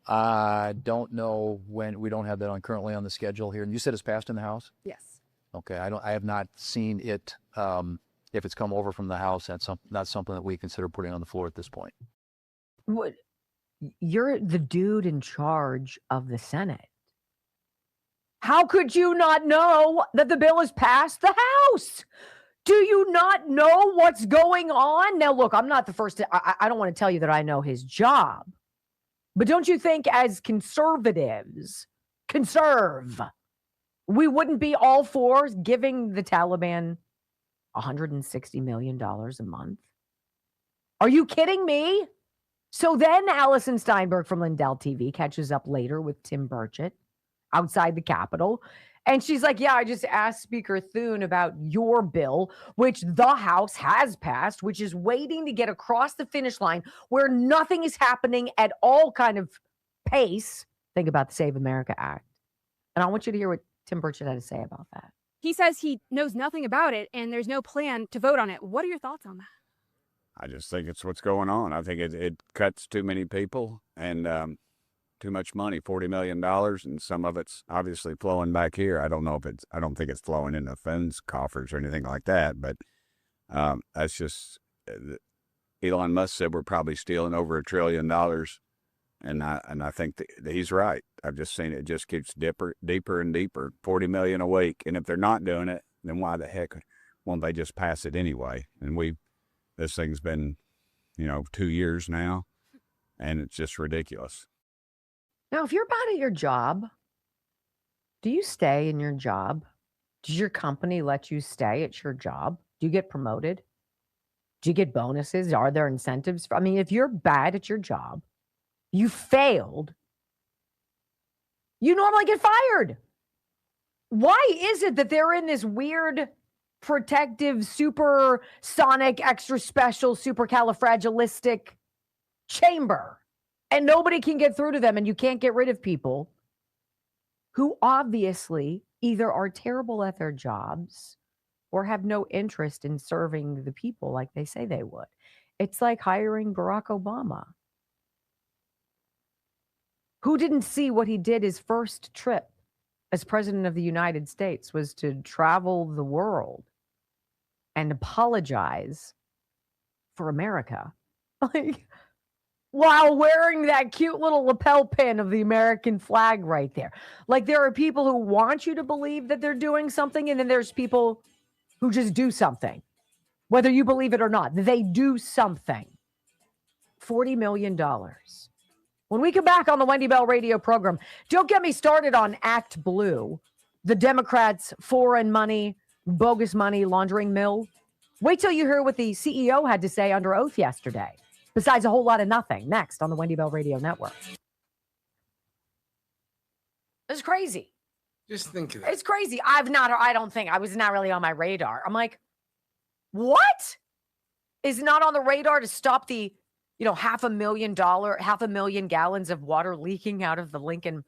I don't know when. We don't have that currently on the schedule here. And you said it's passed in the House? Yes. Okay. I have not seen it. If it's come over from the House, that's not something that we consider putting on the floor at this point. What? You're the dude in charge of the Senate. How could you not know that the bill has passed the House? Do you not know what's going on? Now, look, I'm not the first I don't want to tell you that I know his job. But don't you think as conservatives, we wouldn't be all for giving the Taliban $160 million a month? Are you kidding me? So then Allison Steinberg from Lindell TV catches up later with Tim Burchett outside the Capitol. And she's like, yeah, I just asked Speaker Thune about your bill, which the House has passed, which is waiting to get across the finish line where nothing is happening at all kind of pace. Think about the Save America Act. And I want you to hear what Tim Burchett had to say about that. He says he knows nothing about it and there's no plan to vote on it. What are your thoughts on that? I just think it's what's going on. I think it cuts too many people and too much money, $40 million, and some of it's obviously flowing back here. I don't think it's flowing in the funds coffers or anything like that, but that's just, Elon Musk said we're probably stealing over $1 trillion, and I think that he's right. I've just seen it just keeps deeper and deeper, 40 million a week, and if they're not doing it, then why the heck won't they just pass it anyway? And this thing's been, 2 years now, and it's just ridiculous. Now, if you're bad at your job, do you stay in your job? Does your company let you stay at your job? Do you get promoted? Do you get bonuses? Are there incentives? If you're bad at your job, you failed, you normally get fired. Why is it that they're in this weird protective, supersonic, extra special, supercalifragilistic chamber? And nobody can get through to them, and you can't get rid of people who obviously either are terrible at their jobs or have no interest in serving the people like they say they would. It's like hiring Barack Obama, who didn't see what he did his first trip as president of the United States was to travel the world and apologize for America. While wearing that cute little lapel pin of the American flag right there. There are people who want you to believe that they're doing something, and then there's people who just do something. Whether you believe it or not, they do something. $40 million. When we come back on the Wendy Bell radio program, don't get me started on Act Blue, the Democrats' foreign money, bogus money laundering mill. Wait till you hear what the CEO had to say under oath yesterday. Besides a whole lot of nothing. Next on the Wendy Bell Radio Network. It's crazy. Just think of that. It's crazy. I was not really on my radar. I'm like, what? Is not on the radar to stop the, $500,000 gallons of water leaking out of the Lincoln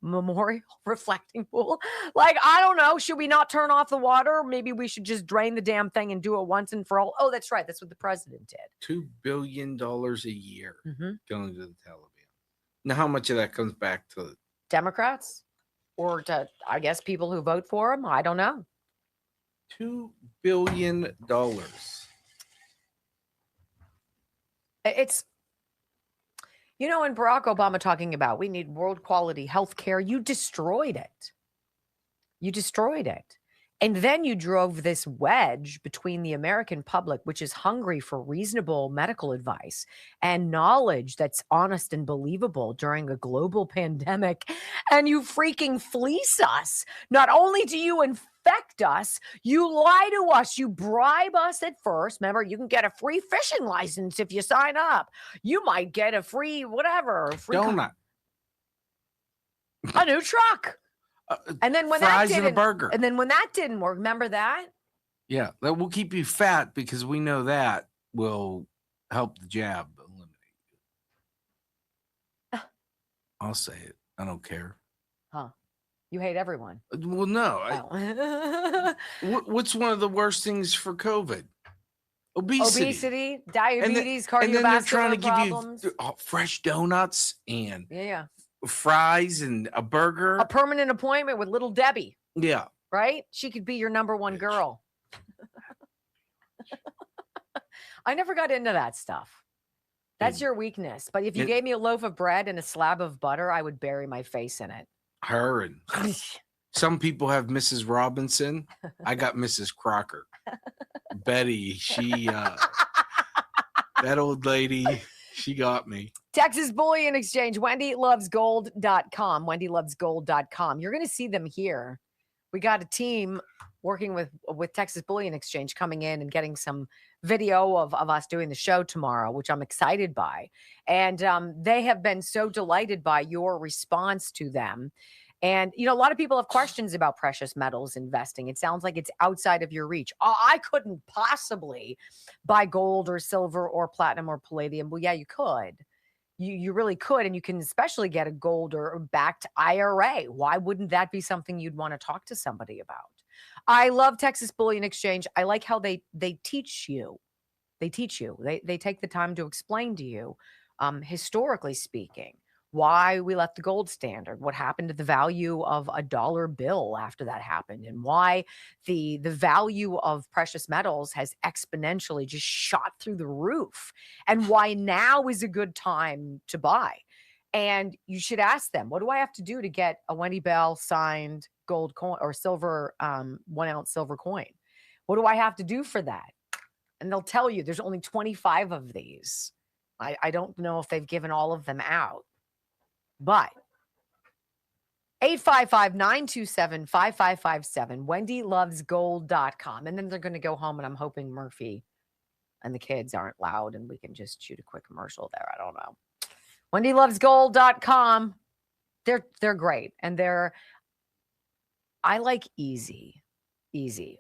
Memorial reflecting pool? I don't know. Should we not turn off the water? Maybe we should just drain the damn thing and do it once and for all. Oh, that's right. That's what the president did. $2 billion a year going to the Taliban. Now, how much of that comes back to Democrats or to, I guess, people who vote for them? I don't know. $2 billion. It's, when Barack Obama talking about we need world quality health care, you destroyed it. And then you drove this wedge between the American public, which is hungry for reasonable medical advice and knowledge that's honest and believable during a global pandemic. And you freaking fleece us. Not only do you infect us, you lie to us. You bribe us at first. Remember, you can get a free fishing license if you sign up. You might get a free whatever. Free donut. A new truck. And then when fries that and a burger. And then when that didn't work, remember that? Yeah, that will keep you fat because we know that will help the jab eliminate you. I'll say it. I don't care. Huh. You hate everyone. Well, no. What's one of the worst things for COVID? Obesity, diabetes, cardiovascular and then they're trying to problems. give you fresh donuts and Yeah. fries and a burger. A permanent appointment with little Debbie. Yeah. Right? She could be your number one girl. I never got into that stuff. That's your weakness. But if you gave me a loaf of bread and a slab of butter, I would bury my face in it. Her and some people have Mrs. Robinson. I got Mrs. Crocker. Betty, she that old lady, she got me. Texas Bullion Exchange, wendylovesgold.com, wendylovesgold.com. You're going to see them here. We got a team working with Texas Bullion Exchange coming in and getting some video of us doing the show tomorrow, which I'm excited by. And they have been so delighted by your response to them. And, you know, a lot of people have questions about precious metals investing. It sounds like it's outside of your reach. Oh, I couldn't possibly buy gold or silver or platinum or palladium. Well, yeah, you could. You really could. And you can especially get a gold or backed IRA. Why wouldn't that be something you'd want to talk to somebody about? I love Texas Bullion Exchange. I like how they teach you. They teach you. They take the time to explain to you, historically speaking, why we left the gold standard, what happened to the value of a dollar bill after that happened, and why the value of precious metals has exponentially just shot through the roof, and why now is a good time to buy. And you should ask them, what do I have to do to get a Wendy Bell signed gold coin or silver, 1 ounce silver coin? What do I have to do for that? And they'll tell you there's only 25 of these. I don't know if they've given all of them out. But 855-927-5557, wendylovesgold.com. And then they're going to go home, and I'm hoping Murphy and the kids aren't loud and we can just shoot a quick commercial there. I don't know. wendylovesgold.com. They're great. And I like easy.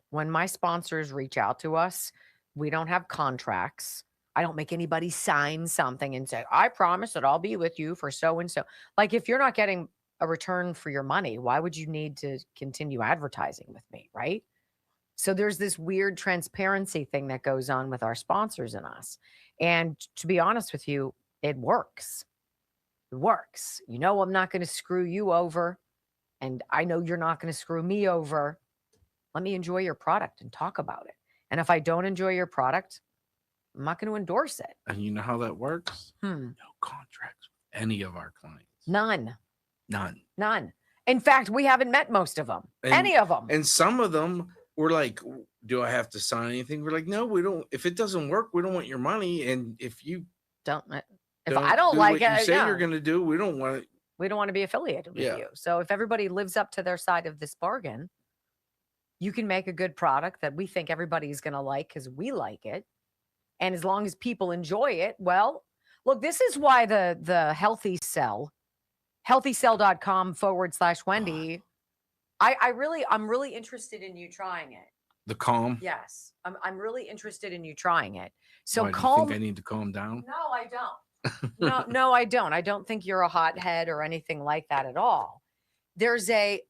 When my sponsors reach out to us, we don't have contracts. I don't make anybody sign something and say, I promise that I'll be with you for so-and-so. Like, if you're not getting a return for your money, why would you need to continue advertising with me, right? So there's this weird transparency thing that goes on with our sponsors and us. And to be honest with you, it works. It works. You know, I'm not going to screw you over. And I know you're not going to screw me over. Let me enjoy your product and talk about it. And if I don't enjoy your product, I'm not going to endorse it. And you know how that works? No contracts with any of our clients. None. None. In fact, we haven't met most of them. Any of them. And some of them were like, do I have to sign anything? We're like, no, we don't. If it doesn't work, we don't want your money. And if you I don't do like what it, you say you're going to do, we don't want it. We don't want to be affiliated with you. So if everybody lives up to their side of this bargain, you can make a good product that we think everybody's going to like because we like it. And as long as people enjoy it, well, look, this is why the Healthy Cell, healthycell.com/Wendy. I'm really interested in you trying it. The calm? Yes. I'm really interested in you trying it. So Why, calm. do you think I need to calm down? No, I don't. No, I don't. I don't think you're a hothead or anything like that at all. There's a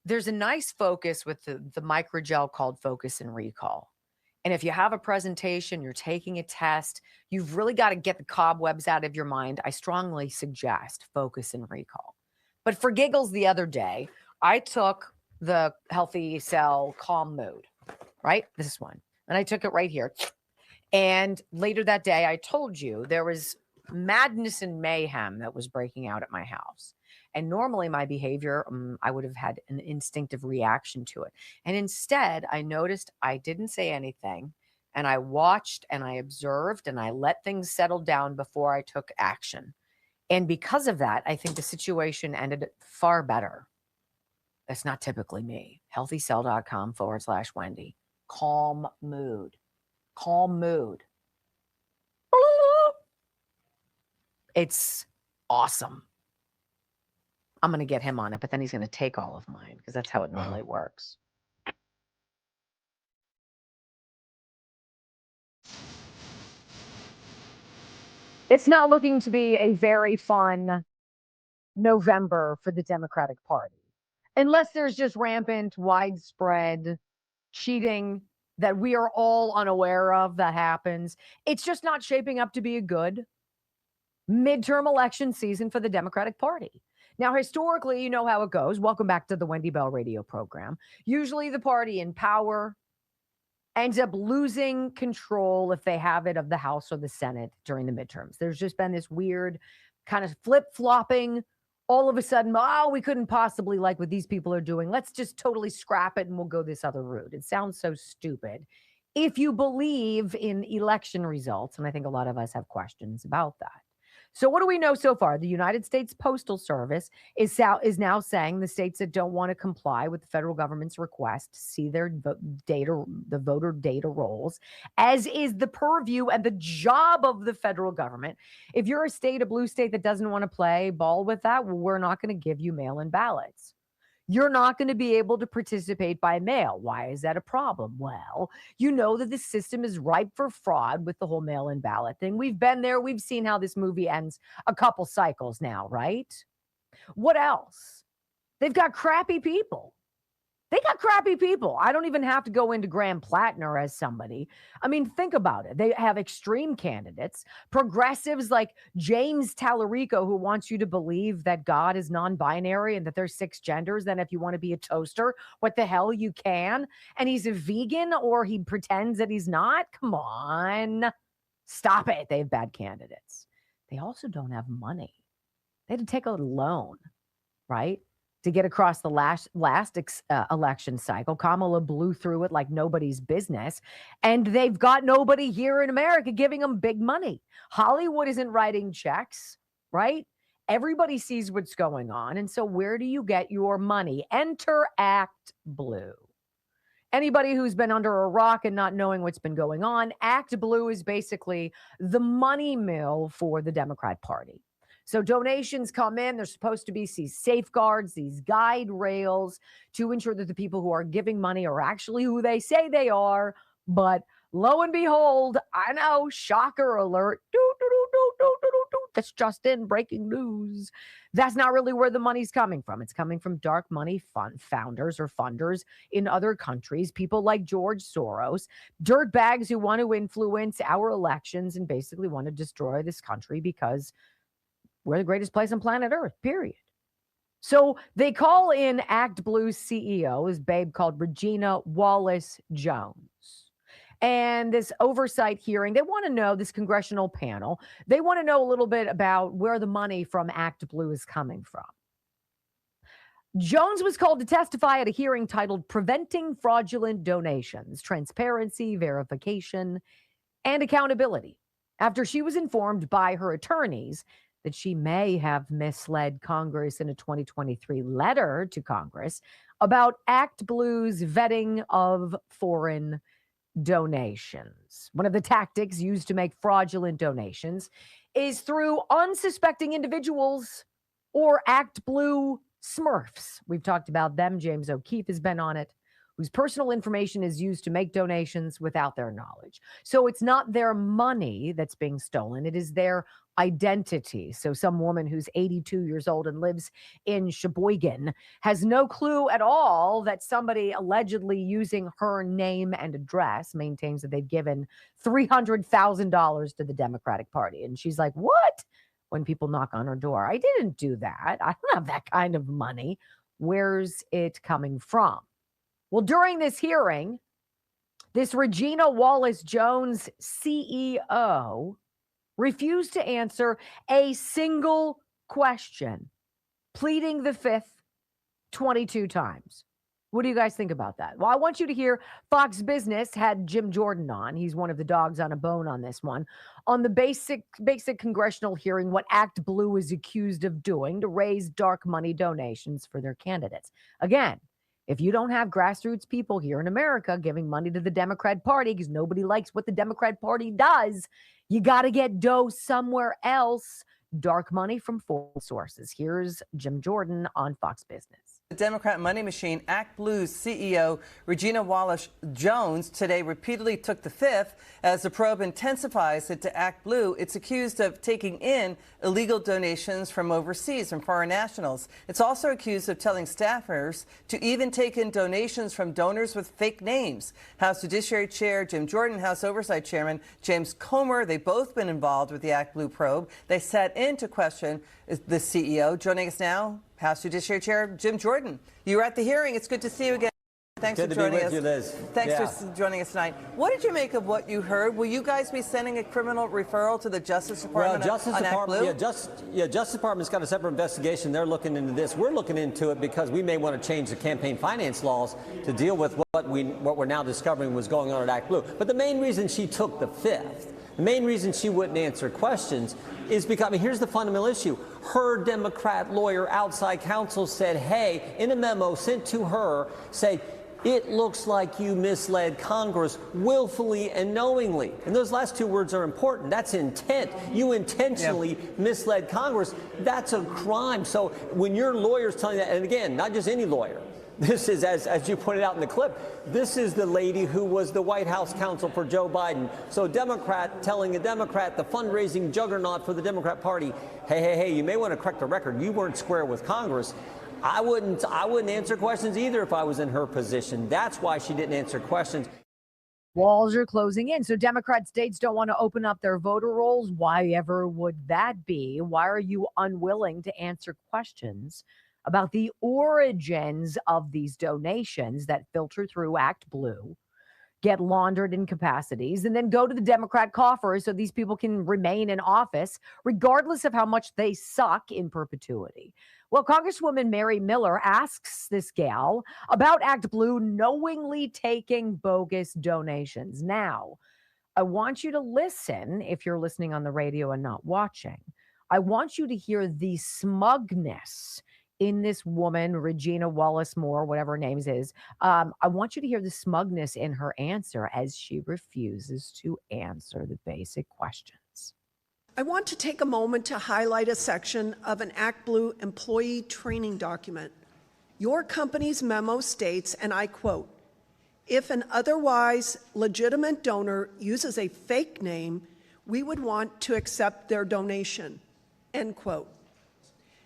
nice focus with the microgel called Focus and Recall. And if you have a presentation, you're taking a test, you've really got to get the cobwebs out of your mind. I strongly suggest Focus and Recall. But for giggles the other day, I took the Healthy Cell Calm Mode, right? This one. And I took it right here. And later that day, I told you there was madness and mayhem that was breaking out at my house. And normally my behavior, I would have had an instinctive reaction to it. And instead, I noticed I didn't say anything. And I watched and I observed and I let things settle down before I took action. And because of that, I think the situation ended far better. That's not typically me. healthycell.com/Wendy. Calm mood. Calm mood. It's awesome. I'm going to get him on it, but then he's going to take all of mine because that's how it normally works. It's not looking to be a very fun November for the Democratic Party, unless there's just rampant, widespread cheating that we are all unaware of that happens. It's just not shaping up to be a good midterm election season for the Democratic Party. Now, historically, you know how it goes. Welcome back to the Wendy Bell radio program. Usually the party in power ends up losing control, if they have it, of the House or the Senate during the midterms. There's just been this weird kind of flip-flopping. All of a sudden, oh, we couldn't possibly like what these people are doing. Let's just totally scrap it and we'll go this other route. It sounds so stupid. If you believe in election results, and I think a lot of us have questions about that. So what do we know so far? The United States Postal Service is now saying the states that don't want to comply with the federal government's request to see their the voter data rolls, as is the purview and the job of the federal government. If you're a blue state that doesn't want to play ball with that, well, we're not going to give you mail-in ballots. You're not going to be able to participate by mail. Why is that a problem? Well, you know that the system is ripe for fraud with the whole mail-in ballot thing. We've been there. We've seen how this movie ends a couple cycles now, right? What else? They've got crappy people. They got crappy people. I don't even have to go into Graham Plattner as somebody. I mean, think about it. They have extreme candidates, progressives like James Tallarico, who wants you to believe that God is non-binary and that there's 6 genders. Then if you want to be a toaster, what the hell, you can. And he's a vegan, or he pretends that he's not. Come on. Stop it. They have bad candidates. They also don't have money. They had to take a loan, right, to get across the last election cycle. Kamala blew through it like nobody's business. And they've got nobody here in America giving them big money. Hollywood isn't writing checks, right? Everybody sees what's going on. And so where do you get your money? Enter Act Blue. Anybody who's been under a rock and not knowing what's been going on, Act Blue is basically the money mill for the Democrat Party. So donations come in. There's supposed to be these safeguards, these guide rails to ensure that the people who are giving money are actually who they say they are. But lo and behold, I know, shocker alert. That's just in breaking news. That's not really where the money's coming from. It's coming from dark money founders or funders in other countries, people like George Soros, dirtbags who want to influence our elections and basically want to destroy this country because we're the greatest place on planet Earth, period. So they call in Act Blue's CEO, this babe called Regina Wallace Jones. And this oversight hearing, they want to know, this congressional panel, they want to know a little bit about where the money from Act Blue is coming from. Jones was called to testify at a hearing titled Preventing Fraudulent Donations, Transparency, Verification, and Accountability, after she was informed by her attorneys that she may have misled Congress in a 2023 letter to Congress about Act Blue's vetting of foreign donations. One of the tactics used to make fraudulent donations is through unsuspecting individuals or Act Blue Smurfs. We've talked about them. James O'Keefe has been on it, whose personal information is used to make donations without their knowledge. So it's not their money that's being stolen. It is their identity. So some woman who's 82 years old and lives in Sheboygan has no clue at all that somebody allegedly using her name and address maintains that they've given $300,000 to the Democratic Party. And she's like, what? When people knock on her door, I didn't do that. I don't have that kind of money. Where's it coming from? Well, during this hearing, this Regina Wallace Jones CEO refused to answer a single question, pleading the fifth 22 times. What do you guys think about that? Well, I want you to hear Fox Business had Jim Jordan on. He's one of the dogs on a bone on this one. On the basic congressional hearing, what Act Blue is accused of doing to raise dark money donations for their candidates. Again, if you don't have grassroots people here in America giving money to the Democrat Party because nobody likes what the Democrat Party does, you got to get dough somewhere else. Dark money from foreign sources. Here's Jim Jordan on Fox Business. The Democrat money machine, Act Blue's CEO Regina Wallace-Jones today repeatedly took the fifth as the probe intensifies it to Act Blue. It's accused of taking in illegal donations from overseas, from foreign nationals. It's also accused of telling staffers to even take in donations from donors with fake names. House Judiciary Chair Jim Jordan, House Oversight Chairman James Comer, they've both been involved with the Act Blue probe. They sat in to question the CEO. Joining us now, House Judiciary Chair Jim Jordan. You were at the hearing. It's good to see you again. Thanks for joining us. Good to be with you, Liz. Thanks for joining us tonight. What did you make of what you heard? Will you guys be sending a criminal referral to the Justice Department on Act Blue? Justice Department's got a separate investigation. They're looking into this. We're looking into it because we may want to change the campaign finance laws to deal with what we're now discovering was going on at Act Blue. But the main reason she took the fifth, the main reason she wouldn't answer questions is because, I mean, here's the fundamental issue. Her Democrat lawyer, outside counsel, said, hey, in a memo sent to her, say, it looks like you misled Congress willfully and knowingly. And those last two words are important. That's intent. You intentionally misled Congress. That's a crime. So when your lawyer's telling that, and again, not just any lawyer, this is, as you pointed out in the clip, this is the lady who was the White House counsel for Joe Biden. So a Democrat telling a Democrat, the fundraising juggernaut for the Democrat Party, hey, you may want to correct the record. You weren't square with Congress. I wouldn't answer questions either if I was in her position. That's why she didn't answer questions. Walls are closing in. So Democrat states don't want to open up their voter rolls. Why ever would that be? Why are you unwilling to answer questions about the origins of these donations that filter through Act Blue, get laundered in capacities, and then go to the Democrat coffers so these people can remain in office, regardless of how much they suck in perpetuity? Well, Congresswoman Mary Miller asks this gal about Act Blue knowingly taking bogus donations. Now, I want you to listen, if you're listening on the radio and not watching. I want you to hear the smugness in this woman, Regina Wallace-Moore, whatever her name is. I want you to hear the smugness in her answer as she refuses to answer the basic questions. I want to take a moment to highlight a section of an Act Blue employee training document. Your company's memo states, and I quote, "If an otherwise legitimate donor uses a fake name, we would want to accept their donation," end quote.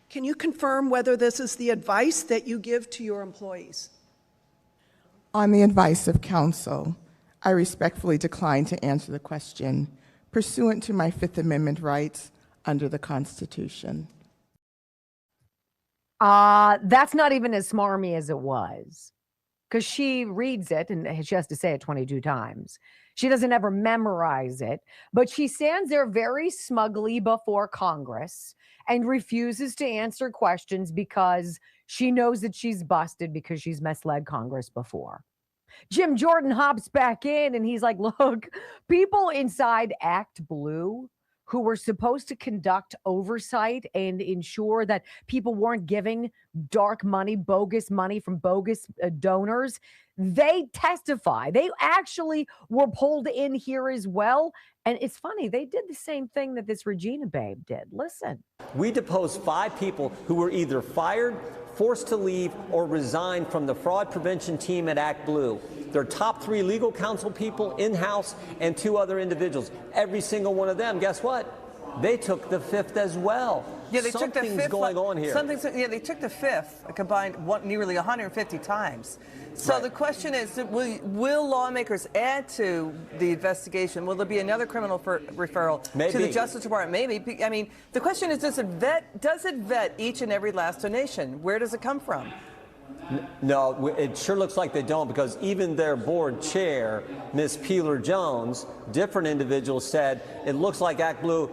Can you confirm whether this is the advice that you give to your employees? On the advice of counsel, I respectfully decline to answer the question pursuant to my Fifth Amendment rights under the Constitution. That's not even as smarmy as it was, because she reads it and she has to say it 22 times. She doesn't ever memorize it, but she stands there very smugly before Congress and refuses to answer questions because she knows that she's busted because she's misled Congress before. Jim Jordan hops back in and he's like, look, people inside Act Blue who were supposed to conduct oversight and ensure that people weren't giving dark money, bogus money from bogus donors, they testify. They actually were pulled in here as well. And it's funny, they did the same thing that this Regina babe did. Listen. We deposed 5 people who were either fired, forced to leave, or resigned from the fraud prevention team at Act Blue. Their top 3 legal counsel people in-house and 2 other individuals. Every single one of them, guess what? They took the fifth as well. Yeah, they took the fifth. Going on here. They took the fifth combined nearly 150 times. So the question is, will lawmakers add to the investigation? Will there be another criminal referral to the Justice Department? Maybe. I mean, the question is, does it vet each and every last donation? Where does it come from? No, it sure looks like they don't, because even their board chair, Ms. Peeler-Jones, different individuals said it looks like ActBlue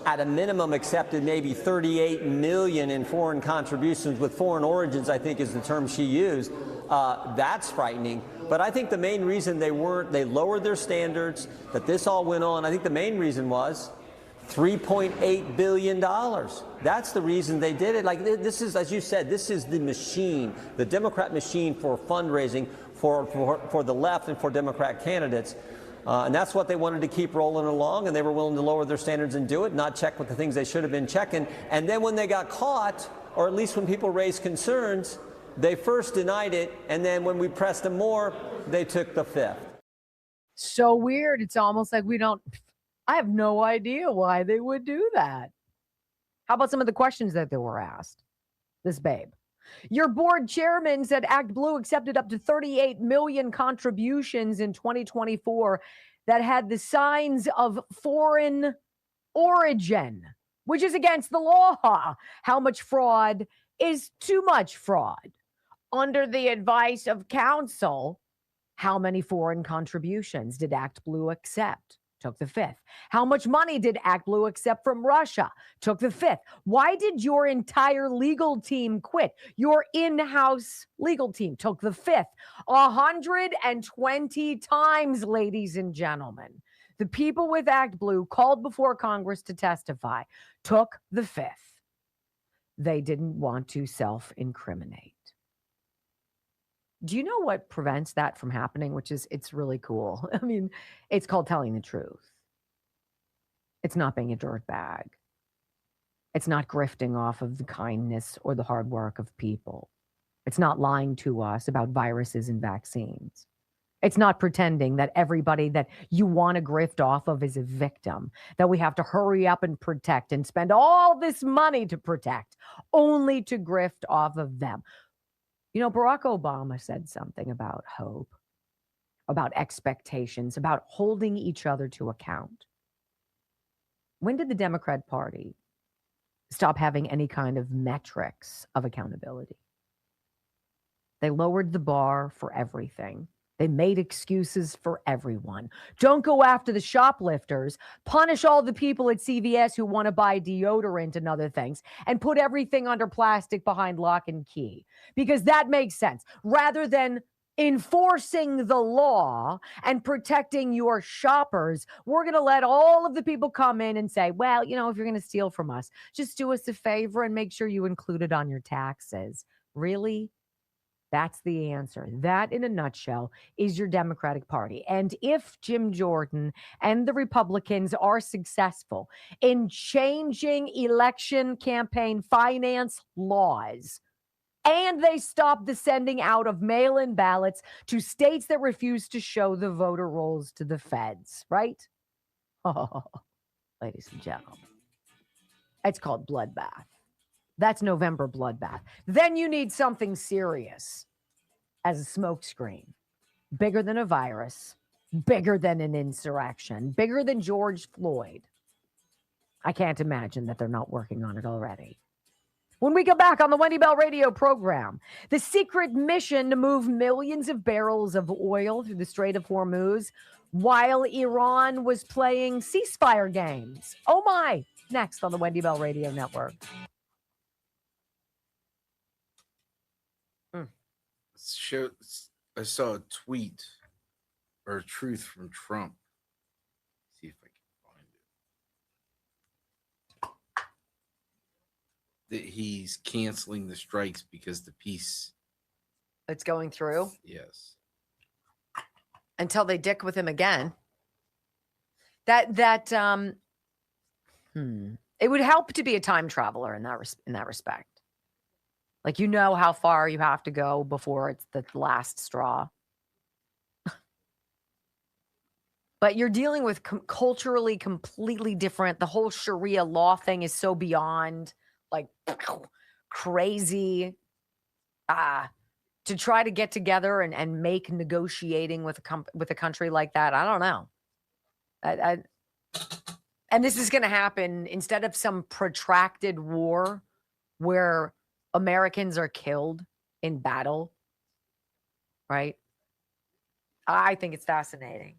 at a minimum accepted maybe 38 million in foreign contributions with foreign origins, I think is the term she used. That's frightening. But I think the main reason they lowered their standards, that this all went on, I think the main reason was $3.8 billion. That's the reason they did it. Like, this is, as you said, this is the machine, the Democrat machine for fundraising for the left and for Democrat candidates. And that's what they wanted to keep rolling along, and they were willing to lower their standards and do it, not check with the things they should have been checking. And then when they got caught, or at least when people raised concerns, they first denied it, and then when we pressed them more, they took the fifth. So weird. It's almost like I have no idea why they would do that. How about some of the questions that they were asked? This babe. Your board chairman said ActBlue accepted up to 38 million contributions in 2024 that had the signs of foreign origin, which is against the law. How much fraud is too much fraud? Under the advice of counsel, how many foreign contributions did ActBlue accept? Took the fifth. How much money did ActBlue accept from Russia? Took the fifth. Why did your entire legal team quit? Your in-house legal team took the fifth. 120 times, ladies and gentlemen. The people with ActBlue called before Congress to testify, took the fifth. They didn't want to self-incriminate. Do you know what prevents that from happening? It's really cool. I mean, it's called telling the truth. It's not being a dirtbag. It's not grifting off of the kindness or the hard work of people. It's not lying to us about viruses and vaccines. It's not pretending that everybody that you want to grift off of is a victim, that we have to hurry up and protect and spend all this money to protect, only to grift off of them. You know, Barack Obama said something about hope, about expectations, about holding each other to account. When did the Democrat Party stop having any kind of metrics of accountability? They lowered the bar for everything. They made excuses for everyone. Don't go after the shoplifters. Punish all the people at CVS who want to buy deodorant and other things, and put everything under plastic behind lock and key, because that makes sense. Rather than enforcing the law and protecting your shoppers, we're going to let all of the people come in and say, well, you know, if you're going to steal from us, just do us a favor and make sure you include it on your taxes. Really? That's the answer. That, in a nutshell, is your Democratic Party. And if Jim Jordan and the Republicans are successful in changing election campaign finance laws, and they stop the sending out of mail-in ballots to states that refuse to show the voter rolls to the feds, right? Oh, ladies and gentlemen, it's called bloodbath. That's November bloodbath. Then you need something serious as a smokescreen, bigger than a virus, bigger than an insurrection, bigger than George Floyd. I can't imagine that they're not working on it already. When we come back on the Wendy Bell radio program, the secret mission to move millions of barrels of oil through the Strait of Hormuz while Iran was playing ceasefire games. Oh my, next on the Wendy Bell Radio Network. I saw a tweet or a truth from Trump. See if I can find it. That he's canceling the strikes because the peace. It's going through? Yes. Until they dick with him again. It would help to be a time traveler in that respect. Like, you know how far you have to go before it's the last straw. But you're dealing with culturally completely different. The whole Sharia law thing is so beyond, like, crazy. To try to get together and make negotiating with a country like that, I don't know. And this is going to happen instead of some protracted war where Americans are killed in battle, right? I think it's fascinating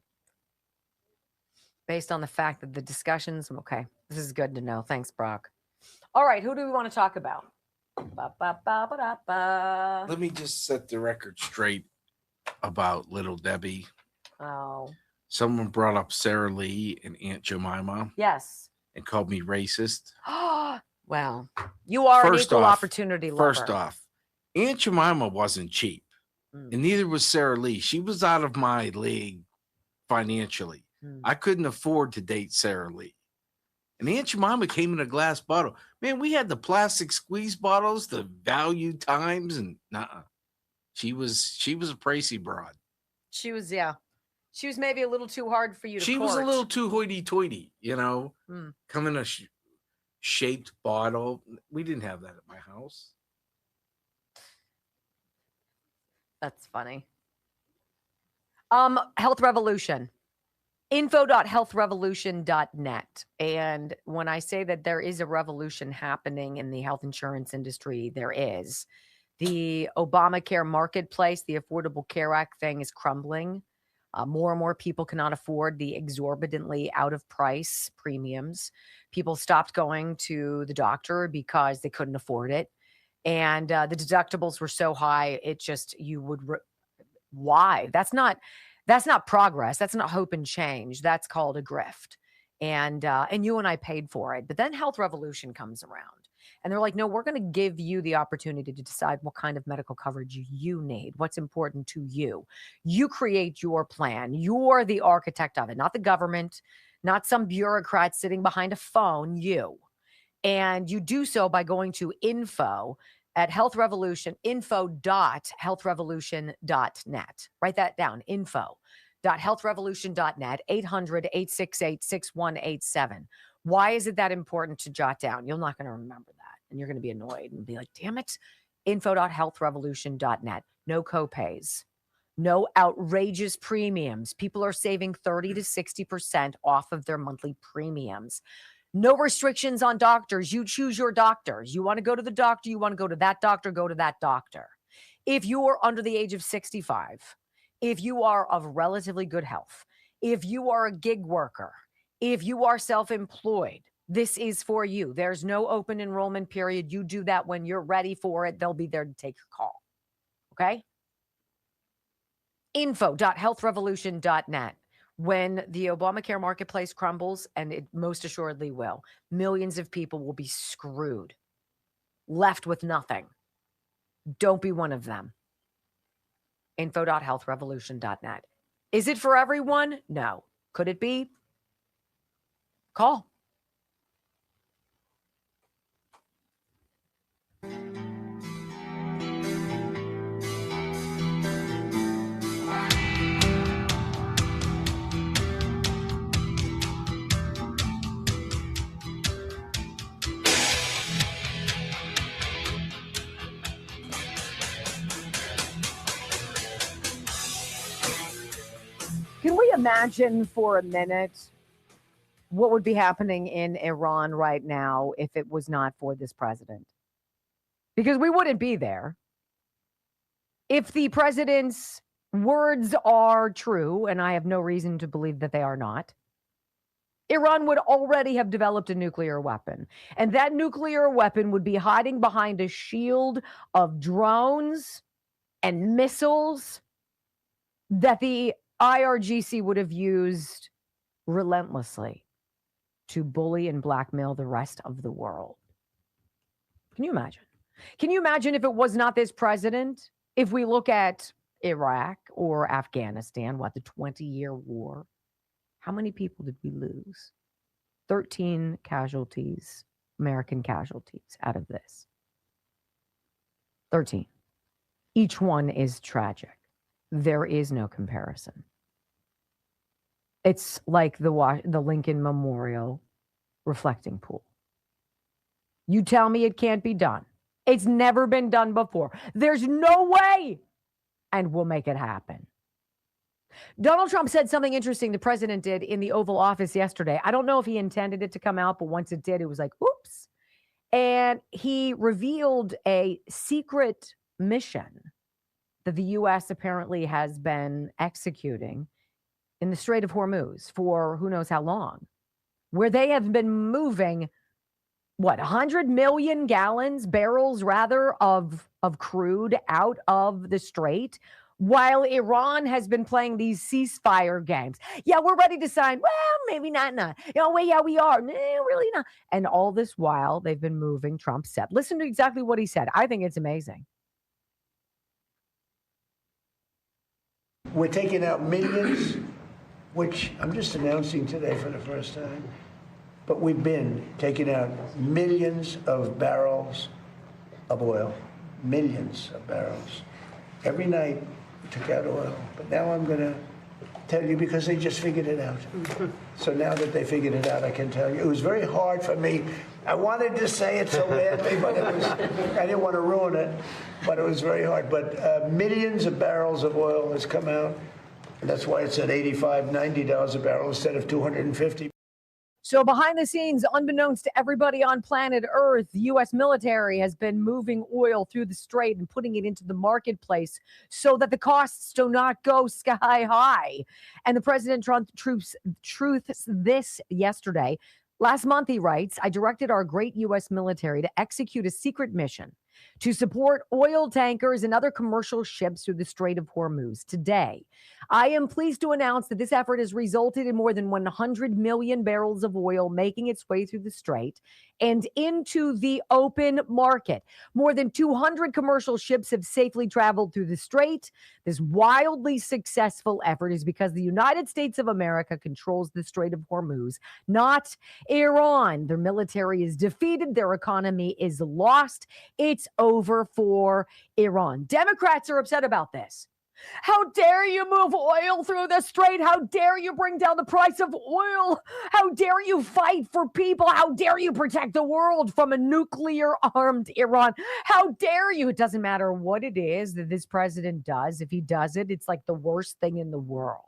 based on the fact that the discussions, okay, this is good to know. Thanks, Brock. All right, who do we want to talk about? Let me just set the record straight about Little Debbie. Oh. Someone brought up Sarah Lee and Aunt Jemima. Yes. And called me racist. Well, you are an equal opportunity lover. First off, Aunt Jemima wasn't cheap. And neither was Sarah Lee. She was out of my league financially. I couldn't afford to date Sarah Lee. And Aunt Jemima came in a glass bottle. Man, we had the plastic squeeze bottles, the value times, and she was a pricey broad. She was, yeah. She was maybe a little too hard for you to She court. was a little too hoity-toity, you know. Come in a shaped bottle. We didn't have that at my house. That's funny. Health Revolution. info.healthrevolution.net. And when I say that there is a revolution happening in the health insurance industry, there is. The Obamacare marketplace, the Affordable Care Act thing is crumbling. More and more people cannot afford the exorbitantly out of price premiums. People stopped going to the doctor because they couldn't afford it. And the deductibles were so high, it just, you would, why? That's not progress. That's not hope and change. That's called a grift. And you and I paid for it. But then Health Revolution comes around. And they're like, no, we're going to give you the opportunity to decide what kind of medical coverage you need, what's important to you. You create your plan. You're the architect of it, not the government, not some bureaucrat sitting behind a phone, you. And you do so by going to info.healthrevolution.net. Write that down, info.healthrevolution.net, 800-868-6187. Why is it that important to jot down? You're not going to remember that. And you're going to be annoyed and be like, damn it. Info.healthrevolution.net. No copays. No outrageous premiums. People are saving 30 to 60% off of their monthly premiums. No restrictions on doctors. You choose your doctors. You want to go to the doctor, you want to go to that doctor, go to that doctor. If you are under the age of 65, if you are of relatively good health, if you are a gig worker, if you are self-employed, this is for you. There's no open enrollment period. You do that when you're ready for it. They'll be there to take your call. Okay? Info.healthrevolution.net. When the Obamacare marketplace crumbles, and it most assuredly will, millions of people will be screwed, left with nothing. Don't be one of them. Info.healthrevolution.net. Is it for everyone? No. Could it be? Call. Can we imagine for a minute what would be happening in Iran right now if it was not for this president? Because we wouldn't be there. If the president's words are true, and I have no reason to believe that they are not, Iran would already have developed a nuclear weapon. And that nuclear weapon would be hiding behind a shield of drones and missiles that the IRGC would have used relentlessly to bully and blackmail the rest of the world. Can you imagine? Can you imagine if it was not this president? If we look at Iraq or Afghanistan, the 20-year war, how many people did we lose? 13 casualties, American casualties out of this. 13. Each one is tragic. There is no comparison. It's like the Lincoln Memorial reflecting pool. You tell me it can't be done. It's never been done before. There's no way. And we'll make it happen. Donald Trump said something interesting the president did in the Oval Office yesterday. I don't know if he intended it to come out, but once it did, it was like, oops. And he revealed a secret mission that the U.S. apparently has been executing in the Strait of Hormuz for who knows how long, where they have been moving, 100 million barrels rather, of crude out of the strait, while Iran has been playing these ceasefire games. Yeah, we're ready to sign. Well, maybe not. Well, yeah, we are. No, really not. And all this while, they've been moving, Trump said. Listen to exactly what he said. I think it's amazing. We're taking out millions, which I'm just announcing today for the first time. But we've been taking out millions of barrels of oil, millions of barrels. Every night we took out oil. But now I'm going to tell you because they just figured it out. So now that they figured it out, I can tell you. It was very hard for me. I wanted to say it so badly, but I didn't want to ruin it. But it was very hard. But millions of barrels of oil has come out. And that's why it's at $85, $90 a barrel instead of $250. So behind the scenes, unbeknownst to everybody on planet Earth, the U.S. military has been moving oil through the strait and putting it into the marketplace so that the costs do not go sky high. And the president truths this yesterday. Last month, he writes, I directed our great U.S. military to execute a secret mission to support oil tankers and other commercial ships through the Strait of Hormuz. Today, I am pleased to announce that this effort has resulted in more than 100 million barrels of oil making its way through the strait and into the open market. More than 200 commercial ships have safely traveled through the strait. This wildly successful effort is because the United States of America controls the Strait of Hormuz, not Iran. Their military is defeated. Their economy is lost. It's over for Iran. Democrats are upset about this. How dare you move oil through the strait? How dare you bring down the price of oil? How dare you fight for people? How dare you protect the world from a nuclear-armed Iran? How dare you? It doesn't matter what it is that this president does. If he does it, it's like the worst thing in the world.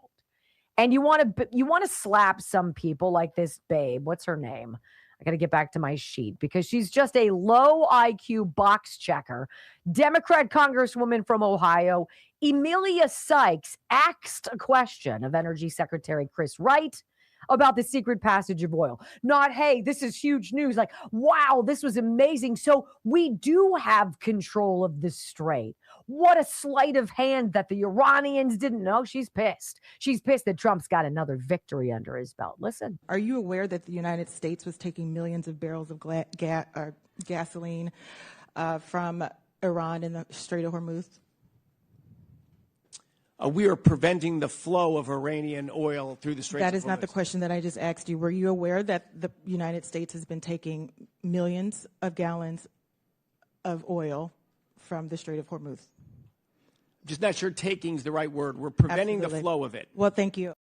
And you want to slap some people like this babe. What's her name? I got to get back to my sheet because she's just a low IQ box checker. Democrat Congresswoman from Ohio, Emilia Sykes, asked a question of Energy Secretary Chris Wright about the secret passage of oil. Not, hey, this is huge news. Like, wow, this was amazing. So we do have control of the strait. What a sleight of hand that the Iranians didn't know. She's pissed. She's pissed that Trump's got another victory under his belt. Listen. Are you aware that the United States was taking millions of barrels of gasoline from Iran in the Strait of Hormuz? We are preventing the flow of Iranian oil through the Strait of Hormuz. That is not the question that I just asked you. Were you aware that the United States has been taking millions of gallons of oil from the Strait of Hormuz? Just not sure taking is the right word. We're preventing the flow of it. Well, thank you.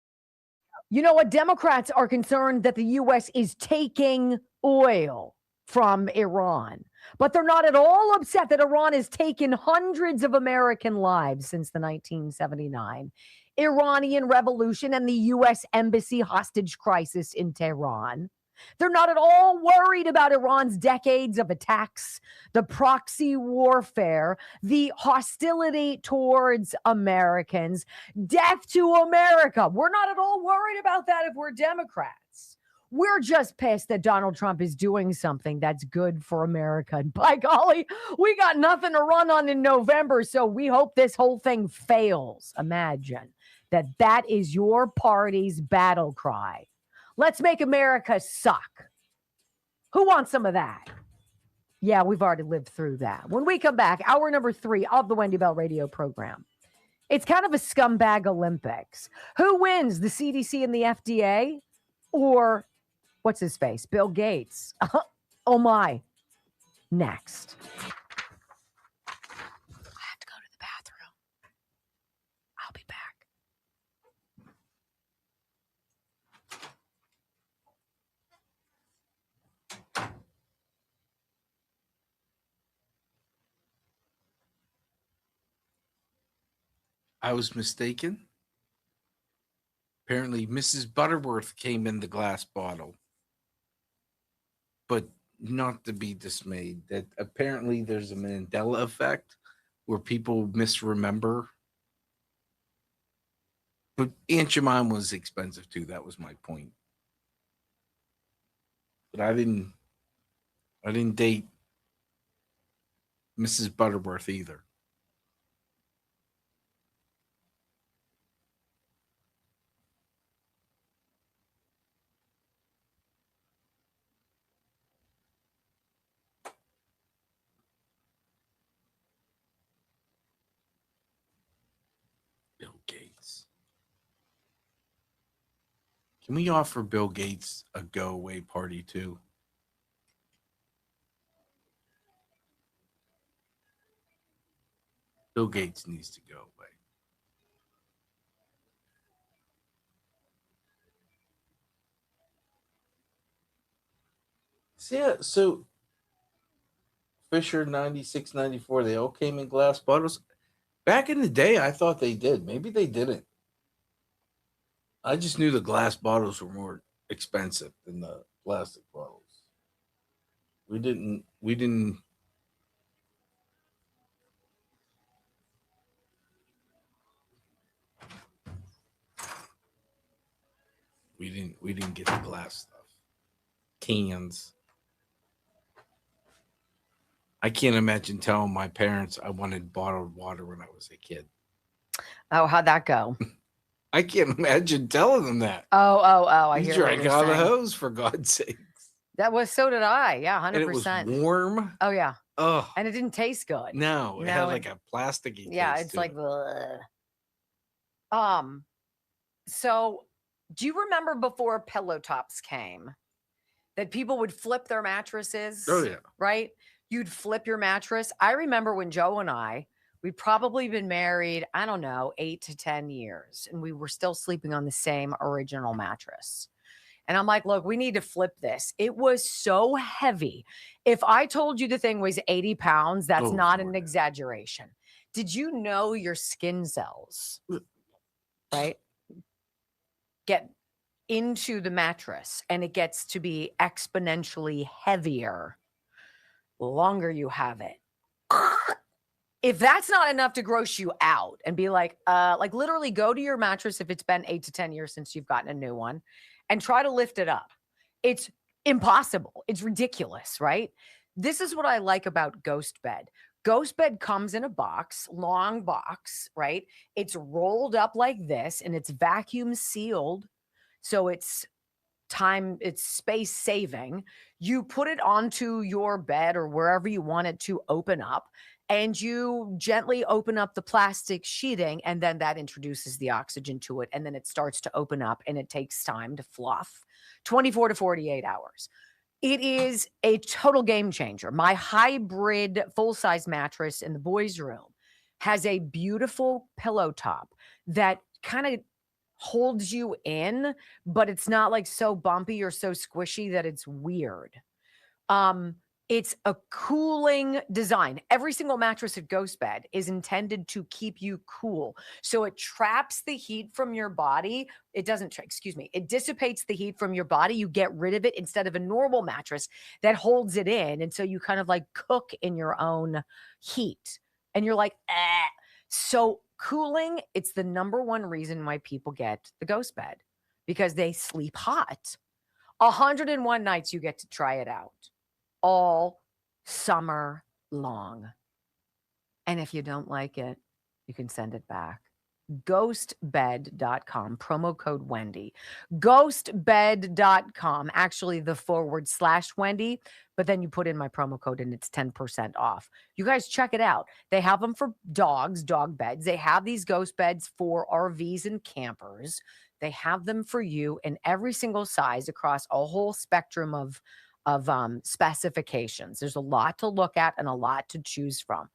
You know what? Democrats are concerned that the U.S. is taking oil from Iran. But they're not at all upset that Iran has taken hundreds of American lives since the 1979 Iranian Revolution and the U.S. Embassy hostage crisis in Tehran. They're not at all worried about Iran's decades of attacks, the proxy warfare, the hostility towards Americans, death to America. We're not at all worried about that if we're Democrats. We're just pissed that Donald Trump is doing something that's good for America. And by golly, we got nothing to run on in November, so we hope this whole thing fails. Imagine that is your party's battle cry. Let's make America suck. Who wants some of that? Yeah, we've already lived through that. When we come back, hour number 3 of the Wendy Bell radio program. It's kind of a scumbag Olympics. Who wins, the CDC and the FDA? Or what's his face? Bill Gates. Oh my. Next. I have to go to the bathroom. I'll be back. I was mistaken. Apparently, Mrs. Butterworth came in the glass bottle. But not to be dismayed that apparently there's a Mandela effect where people misremember. But Aunt Jemima was expensive too. That was my point. But I didn't date Mrs. Butterworth either. Bill Gates. Can we offer Bill Gates a go-away party too? Bill Gates needs to go away. So Fisher 96, 94, they all came in glass bottles. Back in the day, I thought they did. Maybe they didn't. I just knew the glass bottles were more expensive than the plastic bottles. We didn't get the glass stuff. Cans. I can't imagine telling my parents I wanted bottled water when I was a kid. Oh, how'd that go? I can't imagine telling them that. Oh, I You hear drank what you're out of the saying. hose, for God's sake. So did I. Yeah, 100%. And it was warm. Oh, yeah. Oh, And it didn't taste good. no. It had like a plasticky Yeah, taste it's to like, it. bleh. So do you remember before pillow tops came that people would flip their mattresses? Oh, yeah. Right? You'd flip your mattress. I remember when Joe and we'd probably been married, I don't know, 8 to 10 years, and we were still sleeping on the same original mattress. And I'm like, look, we need to flip this. It was so heavy. If I told you the thing weighs 80 pounds, that's not an exaggeration. Did you know your skin cells, right, get into the mattress and it gets to be exponentially heavier the longer you have it? If that's not enough to gross you out and be like literally go to your mattress if it's been 8 to 10 years since you've gotten a new one and try to lift it up. It's impossible. It's ridiculous, right? This is what I like about Ghost Bed. Ghost Bed comes in a box, long box, right? It's rolled up like this and it's vacuum sealed. So it's space saving. You put it onto your bed or wherever you want it to open up, and you gently open up the plastic sheeting, and then that introduces the oxygen to it, and then it starts to open up, and it takes time to fluff, 24 to 48 hours. It is a total game changer. My hybrid full-size mattress in the boys' room has a beautiful pillow top that kind of holds you in, but it's not like so bumpy or so squishy that it's weird. It's a cooling design. Every single mattress at Ghost Bed is intended to keep you cool. So it traps the heat from your body. It dissipates the heat from your body. You get rid of it instead of a normal mattress that holds it in. And so you kind of like cook in your own heat. And you're like, eh. So cooling, it's the number one reason why people get the Ghost Bed, because they sleep hot. 101 nights you get to try it out all summer long. And if you don't like it, you can send it back. Ghostbed.com, promo code Wendy. Ghostbed.com, actually the /Wendy, but then you put in my promo code and it's 10% off. You guys check it out. They have them for dogs, dog beds. They have these Ghost Beds for RVs and campers. They have them for you in every single size across a whole spectrum of specifications. There's a lot to look at and a lot to choose from.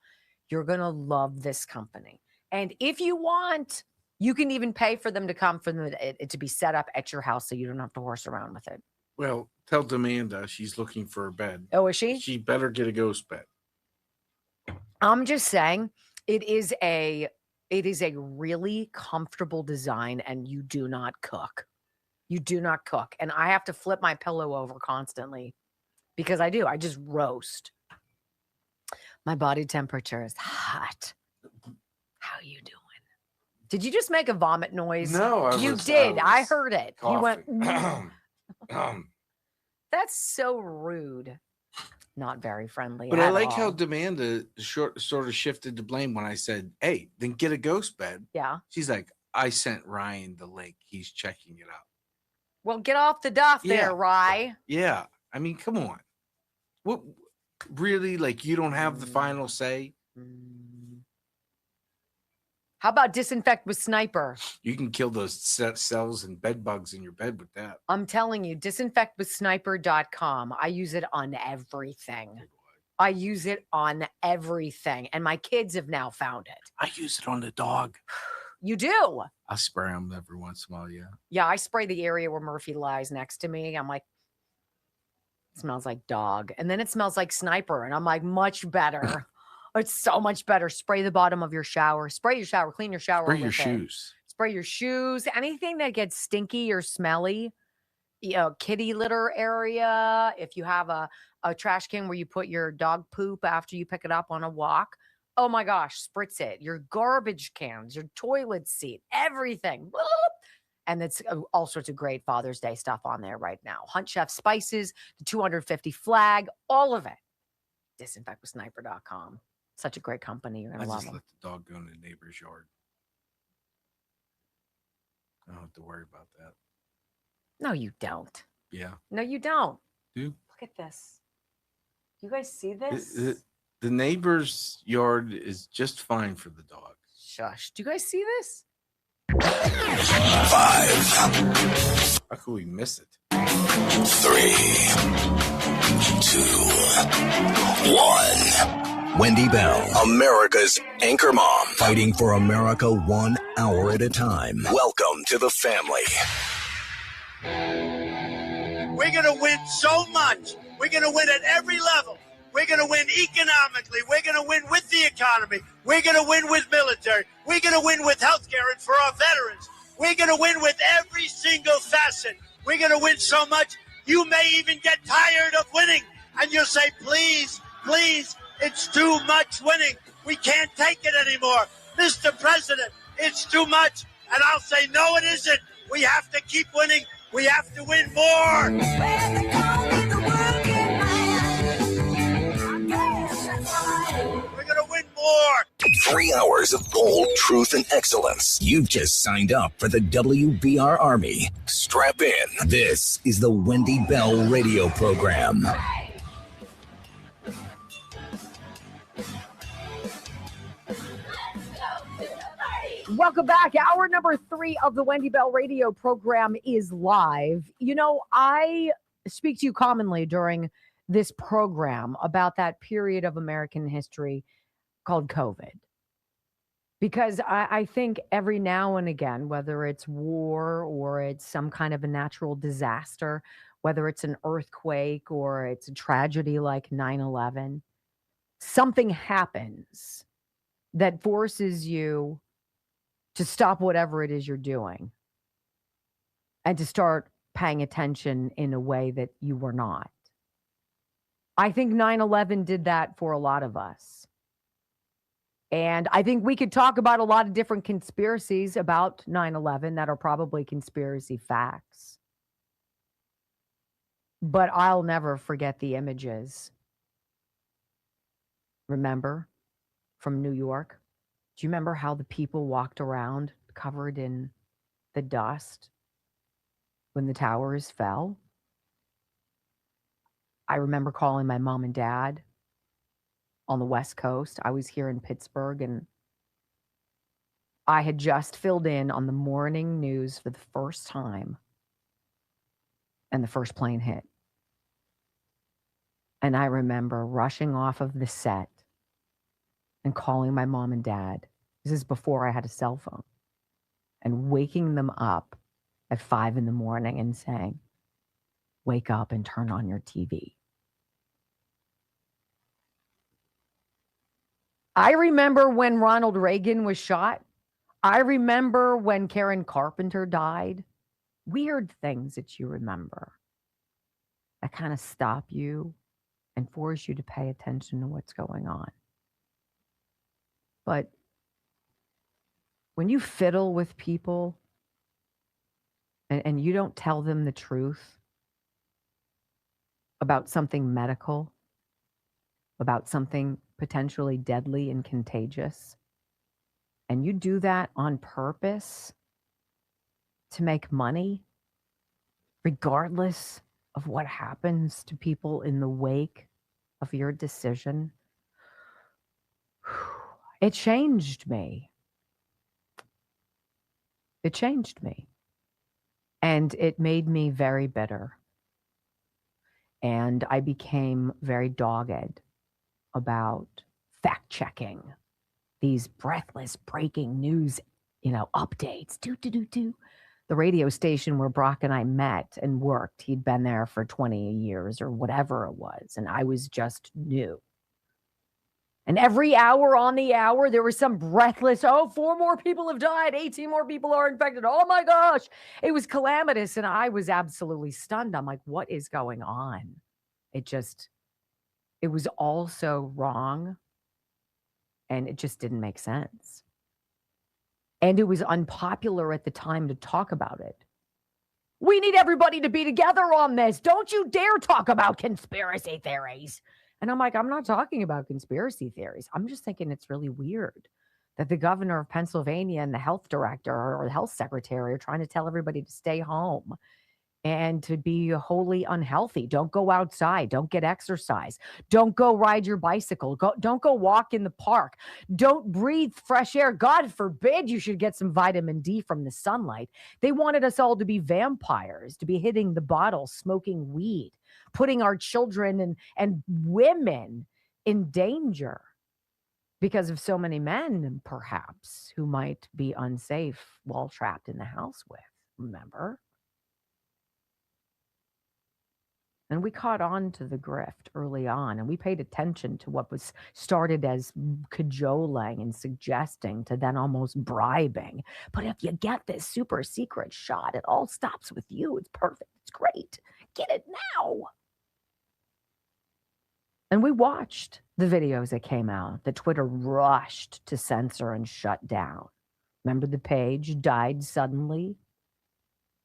You're going to love this company. And if you want, you can even pay for them to come for them to be set up at your house so you don't have to horse around with it. Well, tell Demanda she's looking for a bed. Oh, is she? She better get a Ghost Bed. I'm just saying it is a really comfortable design, and you do not cook. You do not cook. And I have to flip my pillow over constantly because I just roast. My body temperature is hot. Did you just make a vomit noise? No, you did. I heard it. You went. Coughing. That's so rude. Not very friendly. But I at like all. how Demanda sort of shifted the blame when I said, "Hey, then get a ghost bed." Yeah. She's like, "I sent Ryan the link. He's checking it out." Well, get off the duff there, Rye. Yeah. I mean, come on. What really? Like, you don't have the final say? How about disinfect with Sniper? You can kill those cells and bed bugs in your bed with that. I'm telling you, disinfectwithsniper.com. I use it on everything. I use it on everything. And my kids have now found it. I use it on the dog. You do? I spray them every once in a while, yeah. Yeah, I spray the area where Murphy lies next to me. I'm like, it smells like dog. And then it smells like Sniper. And I'm like, much better. It's so much better. Spray the bottom of your shower. Spray your shower. Clean your shower. Spray your with it. shoes. Spray your shoes. Anything that gets stinky or smelly. Kitty litter area. If you have a trash can where you put your dog poop after you pick it up on a walk. Oh my gosh, spritz it. Your garbage cans, your toilet seat, everything. And it's all sorts of great Father's Day stuff on there right now. Hunt Chef spices, the 250 flag, all of it. Disinfectwithsniper.com. Such a great company. You're going to love them. Let the dog go in the neighbor's yard. I don't have to worry about that. No, you don't. Yeah. No, you don't. Do? Look at this. You guys see this? The neighbor's yard is just fine for the dog. Shush. Do you guys see this? 5. How could we miss it? 3, 2, 1. Wendy Bell, America's anchor mom, fighting for America 1 hour at a time. Welcome to the family. We're going to win so much. We're going to win at every level. We're going to win economically. We're going to win with the economy. We're going to win with military. We're going to win with healthcare and for our veterans. We're going to win with every single facet. We're going to win so much, you may even get tired of winning. And you'll say, please, please, it's too much winning. We can't take it anymore. Mr. President, it's too much. And I'll say, no, it isn't. We have to keep winning. We have to win more. We're going to win more. 3 hours of bold truth and excellence. You've just signed up for the WBR Army. Strap in. This is the Wendy Bell radio program. Welcome back. Hour number 3 of the Wendy Bell radio program is live. You know, I speak to you commonly during this program about that period of American history called COVID. Because I think every now and again, whether it's war or it's some kind of a natural disaster, whether it's an earthquake or it's a tragedy like 9/11, something happens that forces you to stop whatever it is you're doing and to start paying attention in a way that you were not. I think 9/11 did that for a lot of us. And I think we could talk about a lot of different conspiracies about 9/11 that are probably conspiracy facts. But I'll never forget the images. Remember from New York? Do you remember how the people walked around covered in the dust when the towers fell? I remember calling my mom and dad on the West Coast. I was here in Pittsburgh, and I had just filled in on the morning news for the first time, and the first plane hit. And I remember rushing off of the set and calling my mom and dad. This is before I had a cell phone. And waking them up at 5 a.m. and saying, wake up and turn on your TV. I remember when Ronald Reagan was shot. I remember when Karen Carpenter died. Weird things that you remember that kind of stop you and force you to pay attention to what's going on. But when you fiddle with people and you don't tell them the truth about something medical, about something potentially deadly and contagious, and you do that on purpose to make money, regardless of what happens to people in the wake of your decision, it changed me. It changed me. And it made me very bitter. And I became very dogged about fact checking these breathless breaking news, updates. The radio station where Brock and I met and worked, he'd been there for 20 years or whatever it was. And I was just new. And every hour on the hour, there was some breathless, 4 more people have died, 18 more people are infected. Oh my gosh. It was calamitous. And I was absolutely stunned. I'm like, what is going on? It was all so wrong. And it just didn't make sense. And it was unpopular at the time to talk about it. We need everybody to be together on this. Don't you dare talk about conspiracy theories. And I'm like, I'm not talking about conspiracy theories. I'm just thinking it's really weird that the governor of Pennsylvania and the health director or the health secretary are trying to tell everybody to stay home and to be wholly unhealthy. Don't go outside. Don't get exercise. Don't go ride your bicycle. Don't go walk in the park. Don't breathe fresh air. God forbid you should get some vitamin D from the sunlight. They wanted us all to be vampires, to be hitting the bottle, smoking weed, putting our children and women in danger because of so many men, perhaps, who might be unsafe while trapped in the house with, remember? And we caught on to the grift early on, and we paid attention to what was started as cajoling and suggesting to then almost bribing. But if you get this super secret shot, it all stops with you. It's perfect. It's great. Get it now. And we watched the videos that came out that Twitter rushed to censor and shut down. Remember the page died suddenly?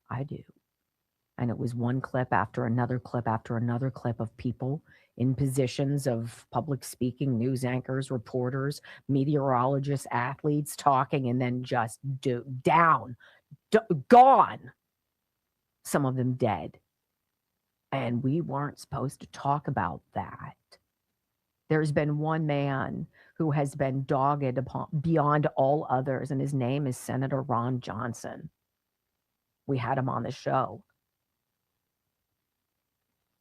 I do. And it was one clip after another clip after another clip of people in positions of public speaking, news anchors, reporters, meteorologists, athletes talking, and then just gone. Some of them dead. And we weren't supposed to talk about that. There's been one man who has been dogged beyond all others, and his name is Senator Ron Johnson. We had him on the show.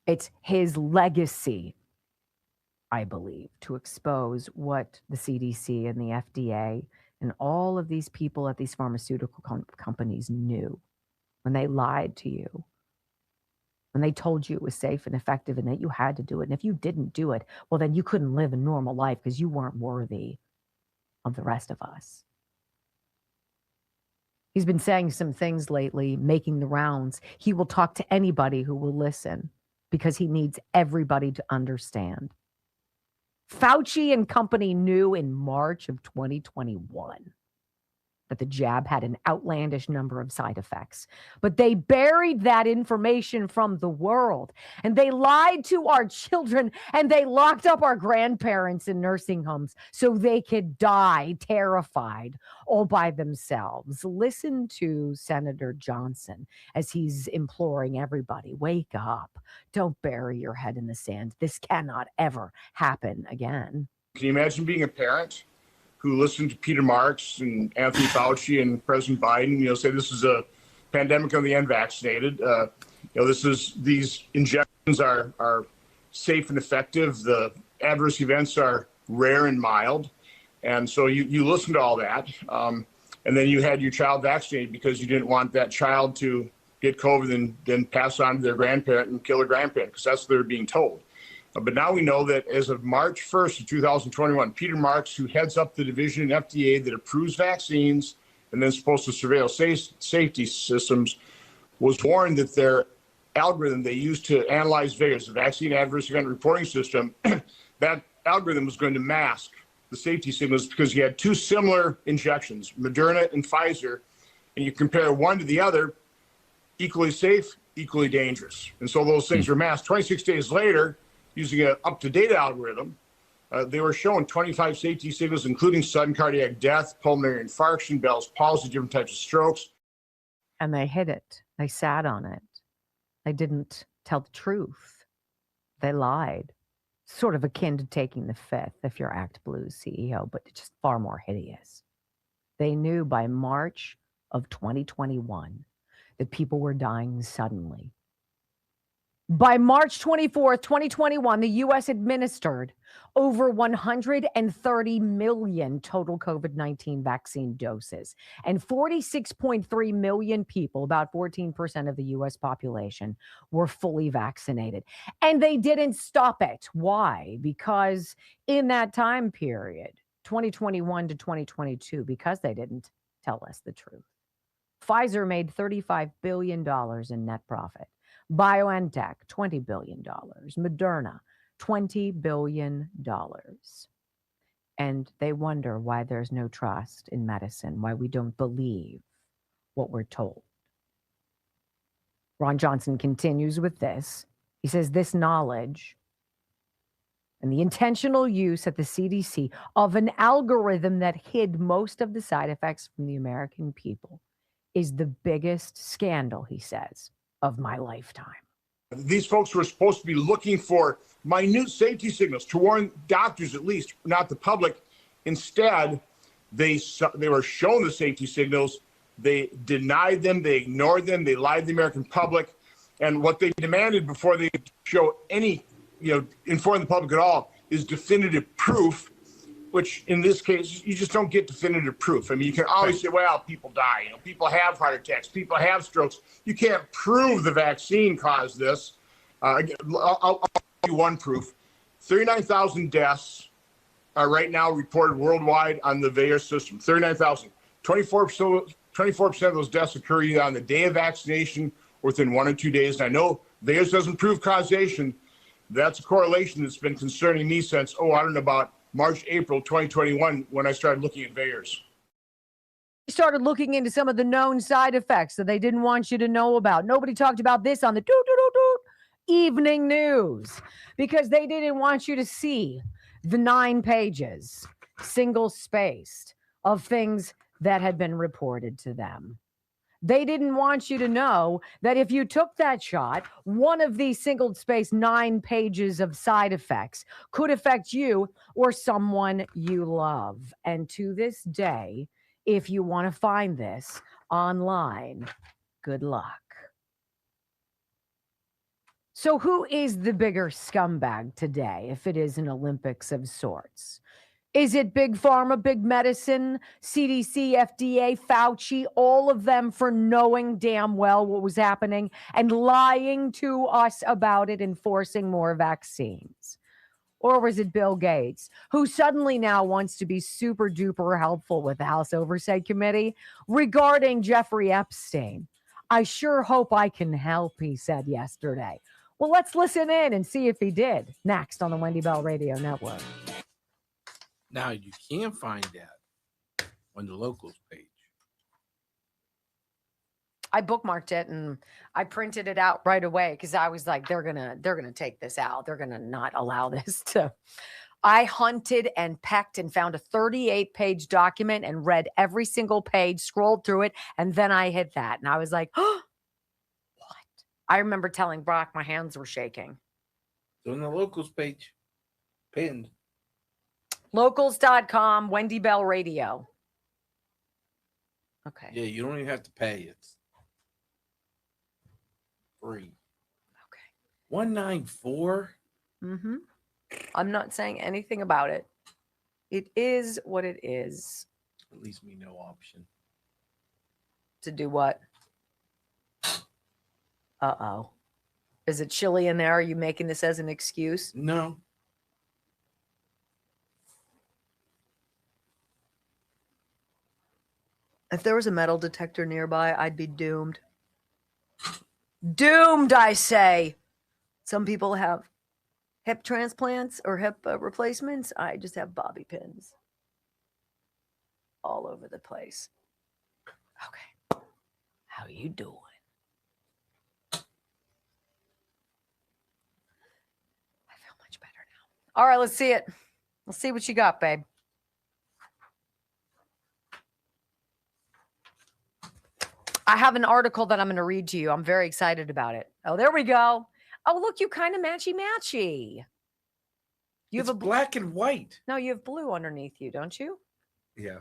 It's his legacy, I believe, to expose what the CDC and the FDA and all of these people at these pharmaceutical companies knew when they lied to you, when they told you it was safe and effective and that you had to do it. And if you didn't do it, well, then you couldn't live a normal life because you weren't worthy of the rest of us. He's been saying some things lately, making the rounds. He will talk to anybody who will listen, because he needs everybody to understand. Fauci and company knew in March of 2021 that the jab had an outlandish number of side effects, but they buried that information from the world, and they lied to our children, and they locked up our grandparents in nursing homes so they could die terrified all by themselves. Listen to Senator Johnson as he's imploring everybody, wake up. Don't bury your head in the sand. This cannot ever happen again. Can you imagine being a parent who listened to Peter Marks and Anthony Fauci and President Biden, say this is a pandemic of the unvaccinated. These injections are safe and effective. The adverse events are rare and mild. And so you listen to all that. And then you had your child vaccinated because you didn't want that child to get COVID and then pass on to their grandparent and kill their grandparent, because that's what they're being told. But now we know that as of March 1st of 2021, Peter Marks, who heads up the division in FDA that approves vaccines and then is supposed to surveil safety systems, was warned that their algorithm they used to analyze VAERS, the Vaccine Adverse Event Reporting System, that algorithm was going to mask the safety signals because you had two similar injections, Moderna and Pfizer, and you compare one to the other, equally safe, equally dangerous. And so those things were masked. 26 days later, using an up-to-date algorithm, they were showing 25 safety signals, including sudden cardiac death, pulmonary infarction, Bell's palsy, different types of strokes. And they hid it. They sat on it. They didn't tell the truth. They lied. Sort of akin to taking the fifth if you're Act Blue's CEO, but just far more hideous. They knew by March of 2021 that people were dying suddenly. By March 24th, 2021, the U.S. administered over 130 million total COVID-19 vaccine doses, and 46.3 million people, about 14% of the U.S. population, were fully vaccinated. And they didn't stop it. Why? Because in that time period, 2021 to 2022, because they didn't tell us the truth, Pfizer made $35 billion in net profit. BioNTech, $20 billion. Moderna, $20 billion. And they wonder why there's no trust in medicine, why we don't believe what we're told. Ron Johnson continues with this. He says this knowledge and the intentional use at the CDC of an algorithm that hid most of the side effects from the American people is the biggest scandal, he says, of my lifetime. These folks were supposed to be looking for minute safety signals to warn doctors, at least, not the public. Instead, they were shown the safety signals. They denied them. They ignored them. They lied to the American public. And what they demanded before they show any, inform the public at all is definitive proof, which in this case, you just don't get definitive proof. I mean, you can always say, well, people die. People have heart attacks. People have strokes. You can't prove the vaccine caused this. I'll give you one proof. 39,000 deaths are right now reported worldwide on the VAERS system. 39,000. 24% of those deaths occur either on the day of vaccination or within 1 or 2 days. And I know VAERS doesn't prove causation. That's a correlation that's been concerning me since, I don't know, about March, April 2021, when I started looking at VAERS. They started looking into some of the known side effects that they didn't want you to know about. Nobody talked about this on the evening news because they didn't want you to see the 9 pages, single-spaced, of things that had been reported to them. They didn't want you to know that if you took that shot, one of these single-spaced 9 pages of side effects could affect you or someone you love. And to this day, if you want to find this online, good luck. So who is the bigger scumbag today, if it is an Olympics of sorts? Is it Big Pharma, Big Medicine, CDC, FDA, Fauci, all of them for knowing damn well what was happening and lying to us about it and forcing more vaccines? Or was it Bill Gates, who suddenly now wants to be super duper helpful with the House Oversight Committee regarding Jeffrey Epstein? I sure hope I can help, he said yesterday. Well, let's listen in and see if he did. Next on the Wendy Bell Radio Network. Now you can find that on the locals page. I bookmarked it and I printed it out right away because I was like, they're gonna take this out. They're gonna not allow this to. I hunted and pecked and found a 38-page document and read every single page, scrolled through it, and then I hit that. And I was like, oh, what? I remember telling Brock my hands were shaking. So on the locals page, pinned. Locals.com, Wendy Bell Radio. Okay. Yeah, you don't even have to pay. It's free. Okay. 194. Mm-hmm. I'm not saying anything about it. It is what it is. At least me no option. To do what? Uh-oh. Is it chilly in there? Are you making this as an excuse? No. If there was a metal detector nearby, I'd be doomed. Doomed, I say. Some people have hip transplants or hip replacements. I just have bobby pins. all over the place. Okay. How you doing? I feel much better now. All right, let's see it. Let's see what you got, babe. I have an article that I'm going to read to you. I'm very excited about it. Oh, there we go. Oh, look, you kind of matchy-matchy. You have a black and white. No, you have blue underneath you, don't you? Yeah.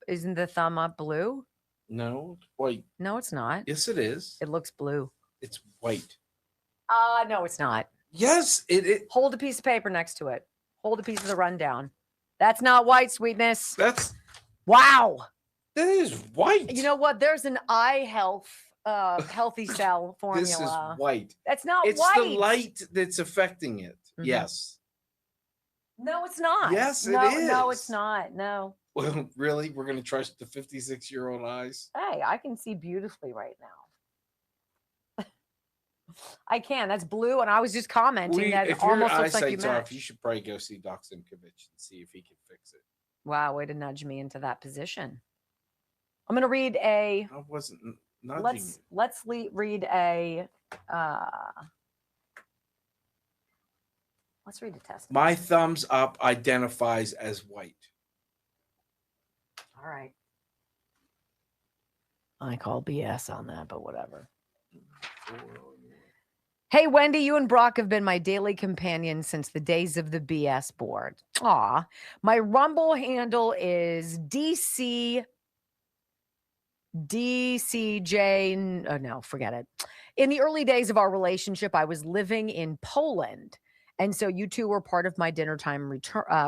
Isn't the thumb up blue? No, it's white. No, it's not. Yes, it is. It looks blue. It's white. No, it's not. Yes, it. Hold a piece of paper next to it. Hold a piece of the rundown. That's not white, sweetness. That's. Wow. That is white. You know what? There's an eye healthy cell formula. This is white. That's not It's white. the light that's affecting it. Mhm. Yes. No, it's not. Yes, it No, is. it's not. No. Well, really? We're going to trust the 56-year-old eyes? Hey, I can see beautifully right now. I can. That's blue, and I was just commenting that it If your almost looks like you eyesight's match. off, you should probably go see Doc Simkovich and see if he can fix it. Wow, way to nudge me into that position. I'm going to read a. I wasn't nudging you. Let's read a. Let's read a test. My thumbs up identifies as white. All right. I call BS on that, but whatever. Hey, Wendy, you and Brock have been my daily companion since the days of the BS board. Aw. My Rumble handle is DCJ. Oh, no, forget it. In the early days of our relationship, I was living in Poland. And so you two were part of my dinner time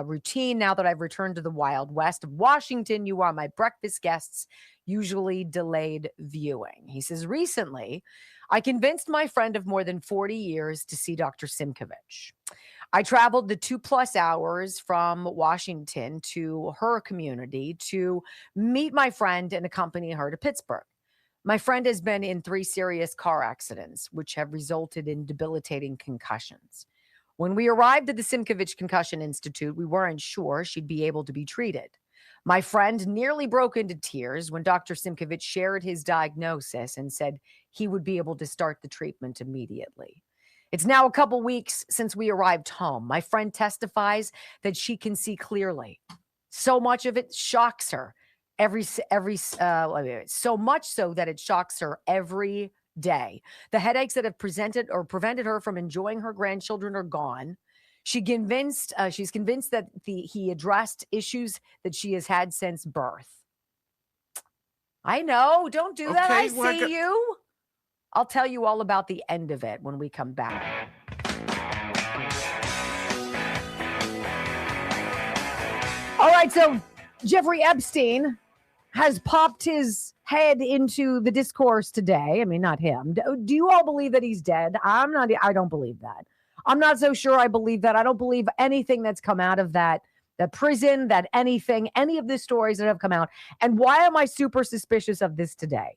routine. Now that I've returned to the Wild West of Washington, you are my breakfast guests, usually delayed viewing. He says, recently, I convinced my friend of more than 40 years to see Dr. Simkovich. I traveled the 2+ hours from Washington to her community to meet my friend and accompany her to Pittsburgh. My friend has been in 3 serious car accidents, which have resulted in debilitating concussions. When we arrived at the Simkovich Concussion Institute, we weren't sure she'd be able to be treated. My friend nearly broke into tears when Dr. Simkovich shared his diagnosis and said he would be able to start the treatment immediately. It's now a couple weeks since we arrived home. My friend testifies that she can see clearly. So much of it shocks her so much so that it shocks her every day. The headaches that have prevented her from enjoying her grandchildren are gone. She's convinced that he addressed issues that she has had since birth. I know. Don't do that. I see you. I'll tell you all about the end of it when we come back. All right. So Jeffrey Epstein has popped his head into the discourse today. I mean, not him. Do you all believe that he's dead? I don't believe that. I'm not so sure I believe that. I don't believe anything that's come out of that prison, any of the stories that have come out. And why am I super suspicious of this today?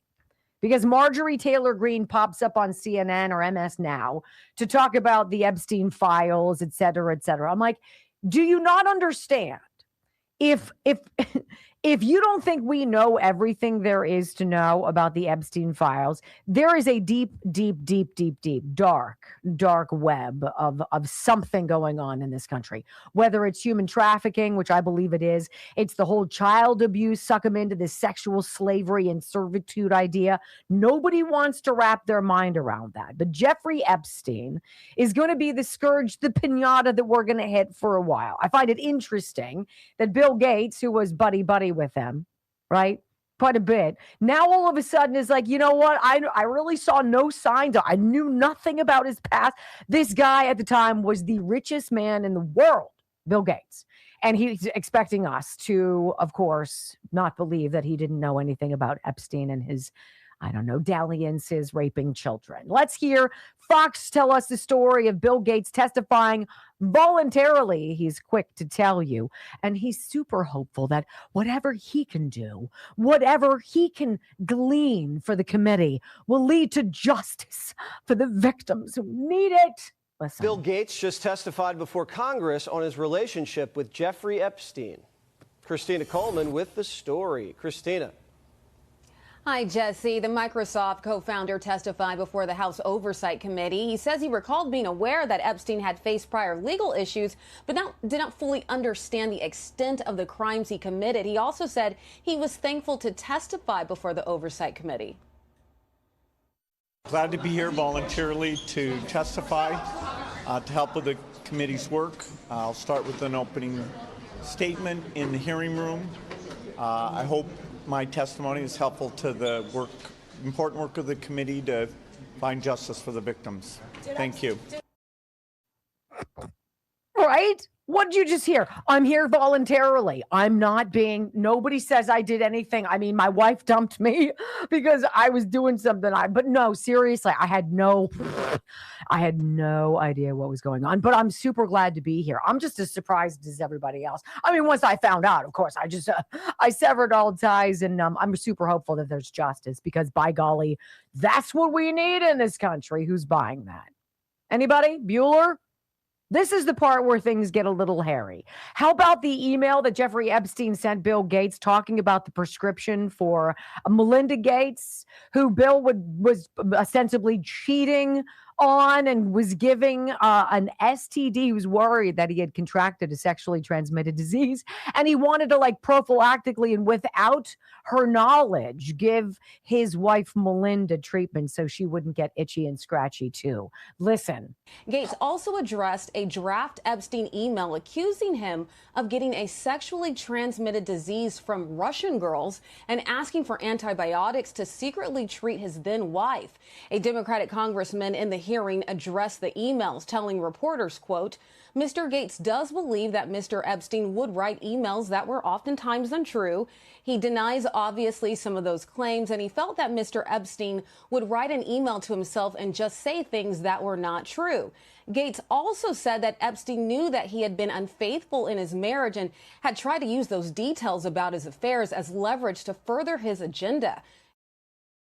Because Marjorie Taylor Greene pops up on CNN or MS Now to talk about the Epstein files, et cetera, et cetera. I'm like, do you not understand? If you don't think we know everything there is to know about the Epstein files, there is a deep, dark web of something going on in this country. Whether it's human trafficking, which I believe it is, it's the whole child abuse, suck them into this sexual slavery and servitude idea. Nobody wants to wrap their mind around that. But Jeffrey Epstein is going to be the scourge, the piñata that we're going to hit for a while. I find it interesting that Bill Gates, who was buddy with him, right? Quite a bit. Now all of a sudden is like, you know what? I really saw no signs. I knew nothing about his past. This guy at the time was the richest man in the world, Bill Gates. And he's expecting us to, of course, not believe that he didn't know anything about Epstein and his, dalliances raping children. Let's hear Fox tell us the story of Bill Gates testifying voluntarily, he's quick to tell you. And he's super hopeful that whatever he can do, whatever he can glean for the committee will lead to justice for the victims who need it. Listen. Bill Gates just testified before Congress on his relationship with Jeffrey Epstein. Christina Coleman with the story. Christina. Hi, Jesse. The Microsoft co-founder testified before the House Oversight Committee. He says he recalled being aware that Epstein had faced prior legal issues, but did not fully understand the extent of the crimes he committed. He also said he was thankful to testify before the Oversight Committee. Glad to be here voluntarily to testify, to help with the committee's work. I'll start with an opening statement in the hearing room. I hope my testimony is helpful to the important work of the committee to find justice for the victims. Thank you. Right? What did you just hear? I'm here voluntarily. I'm not being, nobody says I did anything. I mean, my wife dumped me because I was doing something. But no, seriously, I had no idea what was going on, but I'm super glad to be here. I'm just as surprised as everybody else. I mean, once I found out, of course, I severed all ties, and I'm super hopeful that there's justice, because by golly, that's what we need in this country. Who's buying that? Anybody? Bueller? This is the part where things get a little hairy. How about the email that Jeffrey Epstein sent Bill Gates talking about the prescription for Melinda Gates, who Bill was ostensibly cheating on and was giving an STD. He was worried that he had contracted a sexually transmitted disease, and he wanted to, like, prophylactically and without her knowledge give his wife Melinda treatment so she wouldn't get itchy and scratchy too. Listen. Gates also addressed a draft Epstein email accusing him of getting a sexually transmitted disease from Russian girls and asking for antibiotics to secretly treat his then wife. A Democratic congressman in the hearing addressed the emails, telling reporters, quote, Mr. Gates does believe that Mr. Epstein would write emails that were oftentimes untrue. He denies, obviously, some of those claims, and he felt that Mr. Epstein would write an email to himself and just say things that were not true. Gates also said that Epstein knew that he had been unfaithful in his marriage and had tried to use those details about his affairs as leverage to further his agenda.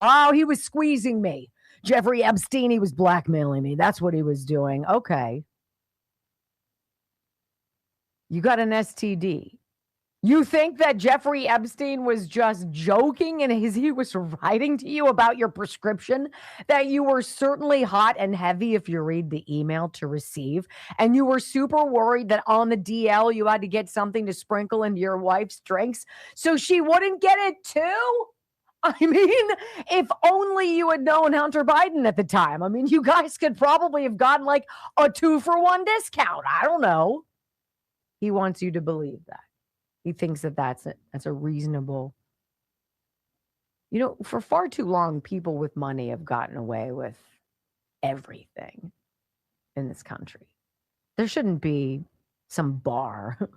Oh, he was squeezing me. Jeffrey Epstein, he was blackmailing me. That's what he was doing. Okay. You got an STD. You think that Jeffrey Epstein was just joking and he was writing to you about your prescription that you were certainly hot and heavy if you read the email to receive, and you were super worried that on the DL you had to get something to sprinkle into your wife's drinks so she wouldn't get it too? I mean, if only you had known Hunter Biden at the time. I mean, you guys could probably have gotten like a 2-for-1 discount. I don't know. He wants you to believe that. He thinks that that's a reasonable. You know, for far too long, people with money have gotten away with everything in this country. There shouldn't be some bar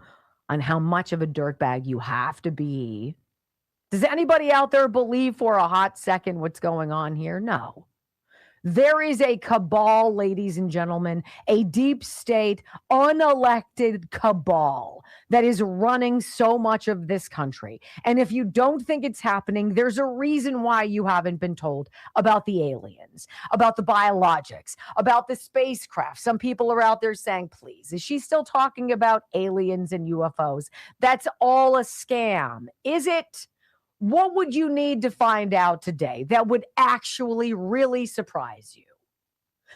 on how much of a dirtbag you have to be. Does anybody out there believe for a hot second what's going on here? No. There is a cabal, ladies and gentlemen, a deep state, unelected cabal that is running so much of this country. And if you don't think it's happening, there's a reason why you haven't been told about the aliens, about the biologics, about the spacecraft. Some people are out there saying, please, is she still talking about aliens and UFOs? That's all a scam. Is it? What would you need to find out today that would actually really surprise you?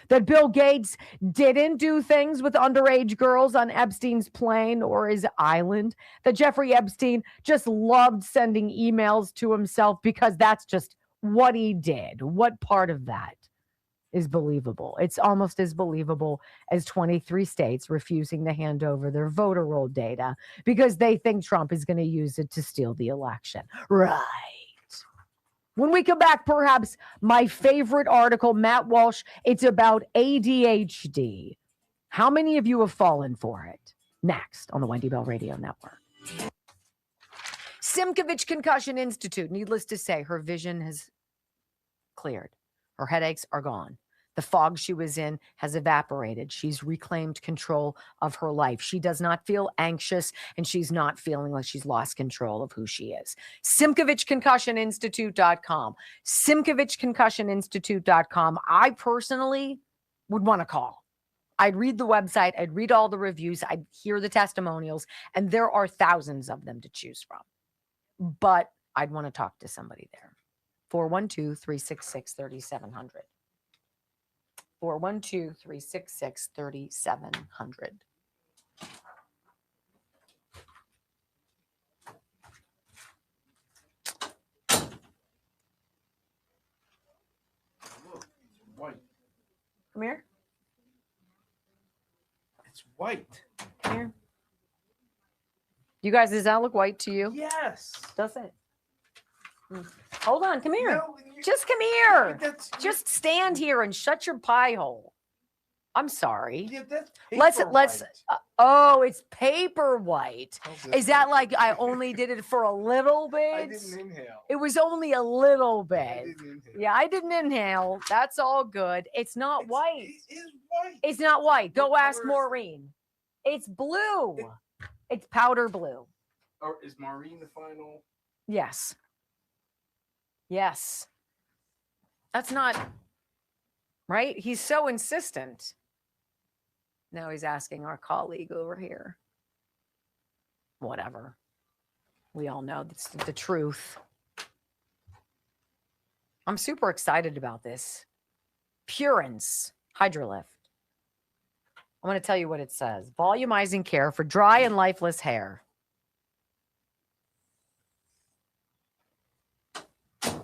That Bill Gates didn't do things with underage girls on Epstein's plane or his island? That Jeffrey Epstein just loved sending emails to himself because that's just what he did? What part of that is believable? It's almost as believable as 23 states refusing to hand over their voter roll data because they think Trump is going to use it to steal the election. Right. When we come back, perhaps my favorite article, Matt Walsh, it's about ADHD. How many of you have fallen for it? Next on the Wendy Bell Radio Network. Simkovich Concussion Institute. Needless to say, her vision has cleared. Her headaches are gone. The fog she was in has evaporated. She's reclaimed control of her life. She does not feel anxious, and she's not feeling like she's lost control of who she is. SimkovichConcussionInstitute.com. SimkovichConcussionInstitute.com. I personally would want to call. I'd read the website, I'd read all the reviews, I'd hear the testimonials, and there are thousands of them to choose from. But I'd want to talk to somebody there. 412-366-3700. 412-366-3700. White. Come here. It's white. Come here. You guys, does that look white to you? Yes. Does it? Hold on. Come here. No, Just come here. Just stand here and shut your pie hole. I'm sorry. Yeah, that's Let's. white. Oh, it's paper white. this Is that like I only did it for a little bit? I didn't inhale. It was only a little bit. I didn't inhale. Yeah, I didn't inhale. That's all good. It's not white. It is white. It's not white. Go What ask color is it? Maureen. It's blue. It's powder blue. Or is Maureen the final? Yes. Yes. That's not right. He's so insistent. Now he's asking our colleague over here. Whatever. We all know that's the truth. I'm super excited about this. Purins Hydrolift. I'm going to tell you what it says. Volumizing care for dry and lifeless hair.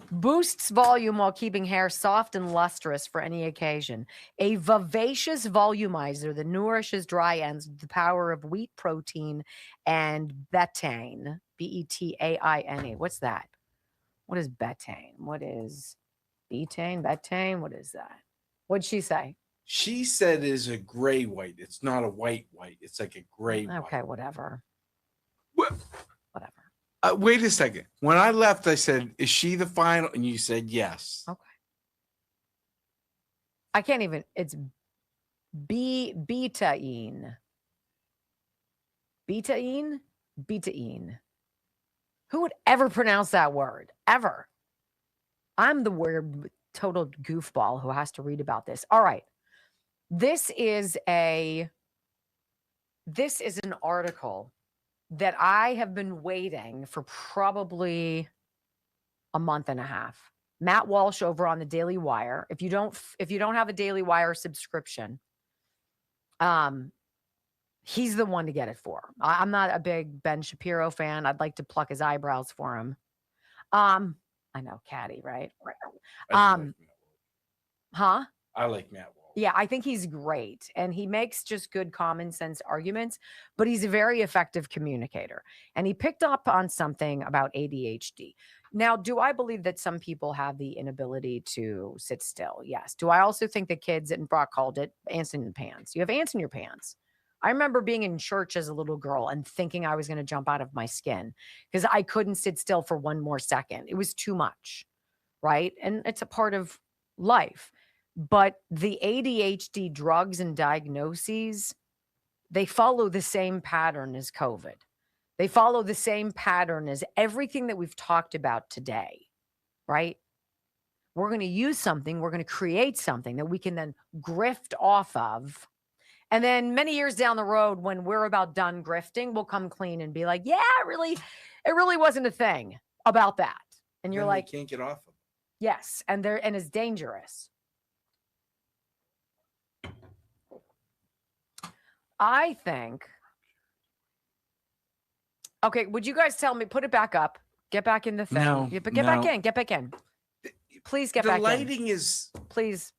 Boosts volume while keeping hair soft and lustrous for any occasion. A vivacious volumizer that nourishes dry ends with the power of wheat protein and betaine. B-E-T-A-I-N-E. What's that? What is betaine? What is betaine? Betaine? What is that? What'd she say? She said it is a gray white. It's not a white. It's like a gray white. Okay, whatever. Whatever. Whatever. Wait a second. When I left, I said, "Is she the final?" And you said yes. Okay. I can't even. It's betaine. Betaine? Betaine. Who would ever pronounce that word? Ever. I'm the weird total goofball who has to read about this. All right. This is an article that I have been waiting for probably a month and a half. Matt Walsh over on the Daily Wire. If you don't have a Daily Wire subscription, he's the one to get it for. I'm not a big Ben Shapiro fan. I'd like to pluck his eyebrows for him. I know, catty, right? Huh? I like Matt Walsh. Yeah, I think he's great. And he makes just good common sense arguments, but he's a very effective communicator. And he picked up on something about ADHD. Now, do I believe that some people have the inability to sit still? Yes. Do I also think that kids, and Brock called it, ants in the pants? You have ants in your pants. I remember being in church as a little girl and thinking I was going to jump out of my skin because I couldn't sit still for one more second. It was too much, right? And it's a part of life. But the ADHD drugs and diagnoses, they follow the same pattern as COVID. They follow the same pattern as everything that we've talked about today, right? We're going to use something, we're going to create something that we can then grift off of. And then many years down the road, when we're about done grifting, we'll come clean and be like, yeah, it really wasn't a thing about that. And you're Then like, they can't get off of it. yes, and it's dangerous. I think. Okay, would you guys tell me? Put it back up. Get back in the thing. No, Yeah, but get back in. Get back in. Please get back in. The lighting is. Please.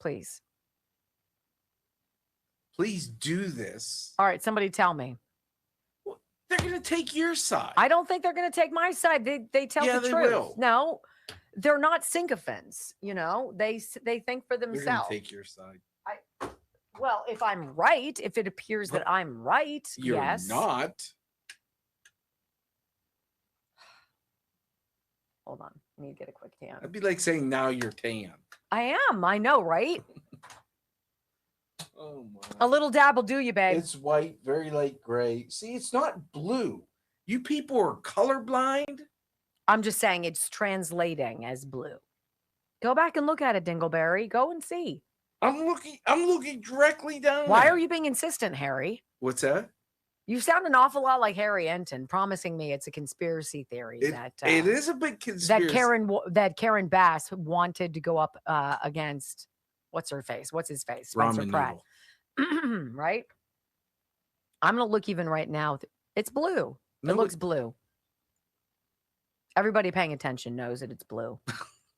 Please do this. All right, somebody tell me. They're going to take your side. I don't think they're going to take my side. They tell Yeah, the they truth. will. No, they're not sycophants. You know, they think for They're going to themselves. take your side. Well, if I'm right, if it appears that I'm right, You're yes. not. Hold on. I need to get a quick tan. That'd be like saying now you're tan. I am. I know, right? Oh my. A little dab will do you, babe. It's white, very light gray. See, it's not blue. You people are colorblind. I'm just saying it's translating as blue. Go back and look at it, Dingleberry. Go and see. I'm looking directly down. Why there. are you being insistent, Harry? What's that? You sound an awful lot like Harry Enton, promising me it's a conspiracy theory It is a big conspiracy. that Karen Bass wanted to go up against what's his face, Spencer Ramen Pratt, right? I'm gonna look even right now. It's blue. It looks blue. Everybody paying attention knows that it's blue.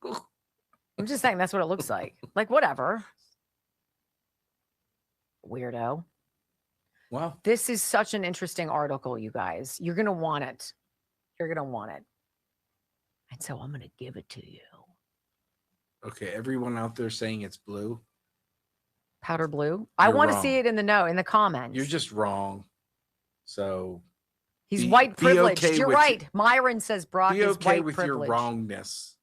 I'm just saying that's what it looks like. Like whatever. Weirdo. Wow. This is such an interesting article, you guys. You're going to want it. You're going to want it. And so I'm going to give it to you. Okay, everyone out there saying it's blue. Powder blue? I want to see it in the comments. You're just wrong. So he's white privileged. Okay, you're right. Myron says Brock is okay white with privileged. your wrongness.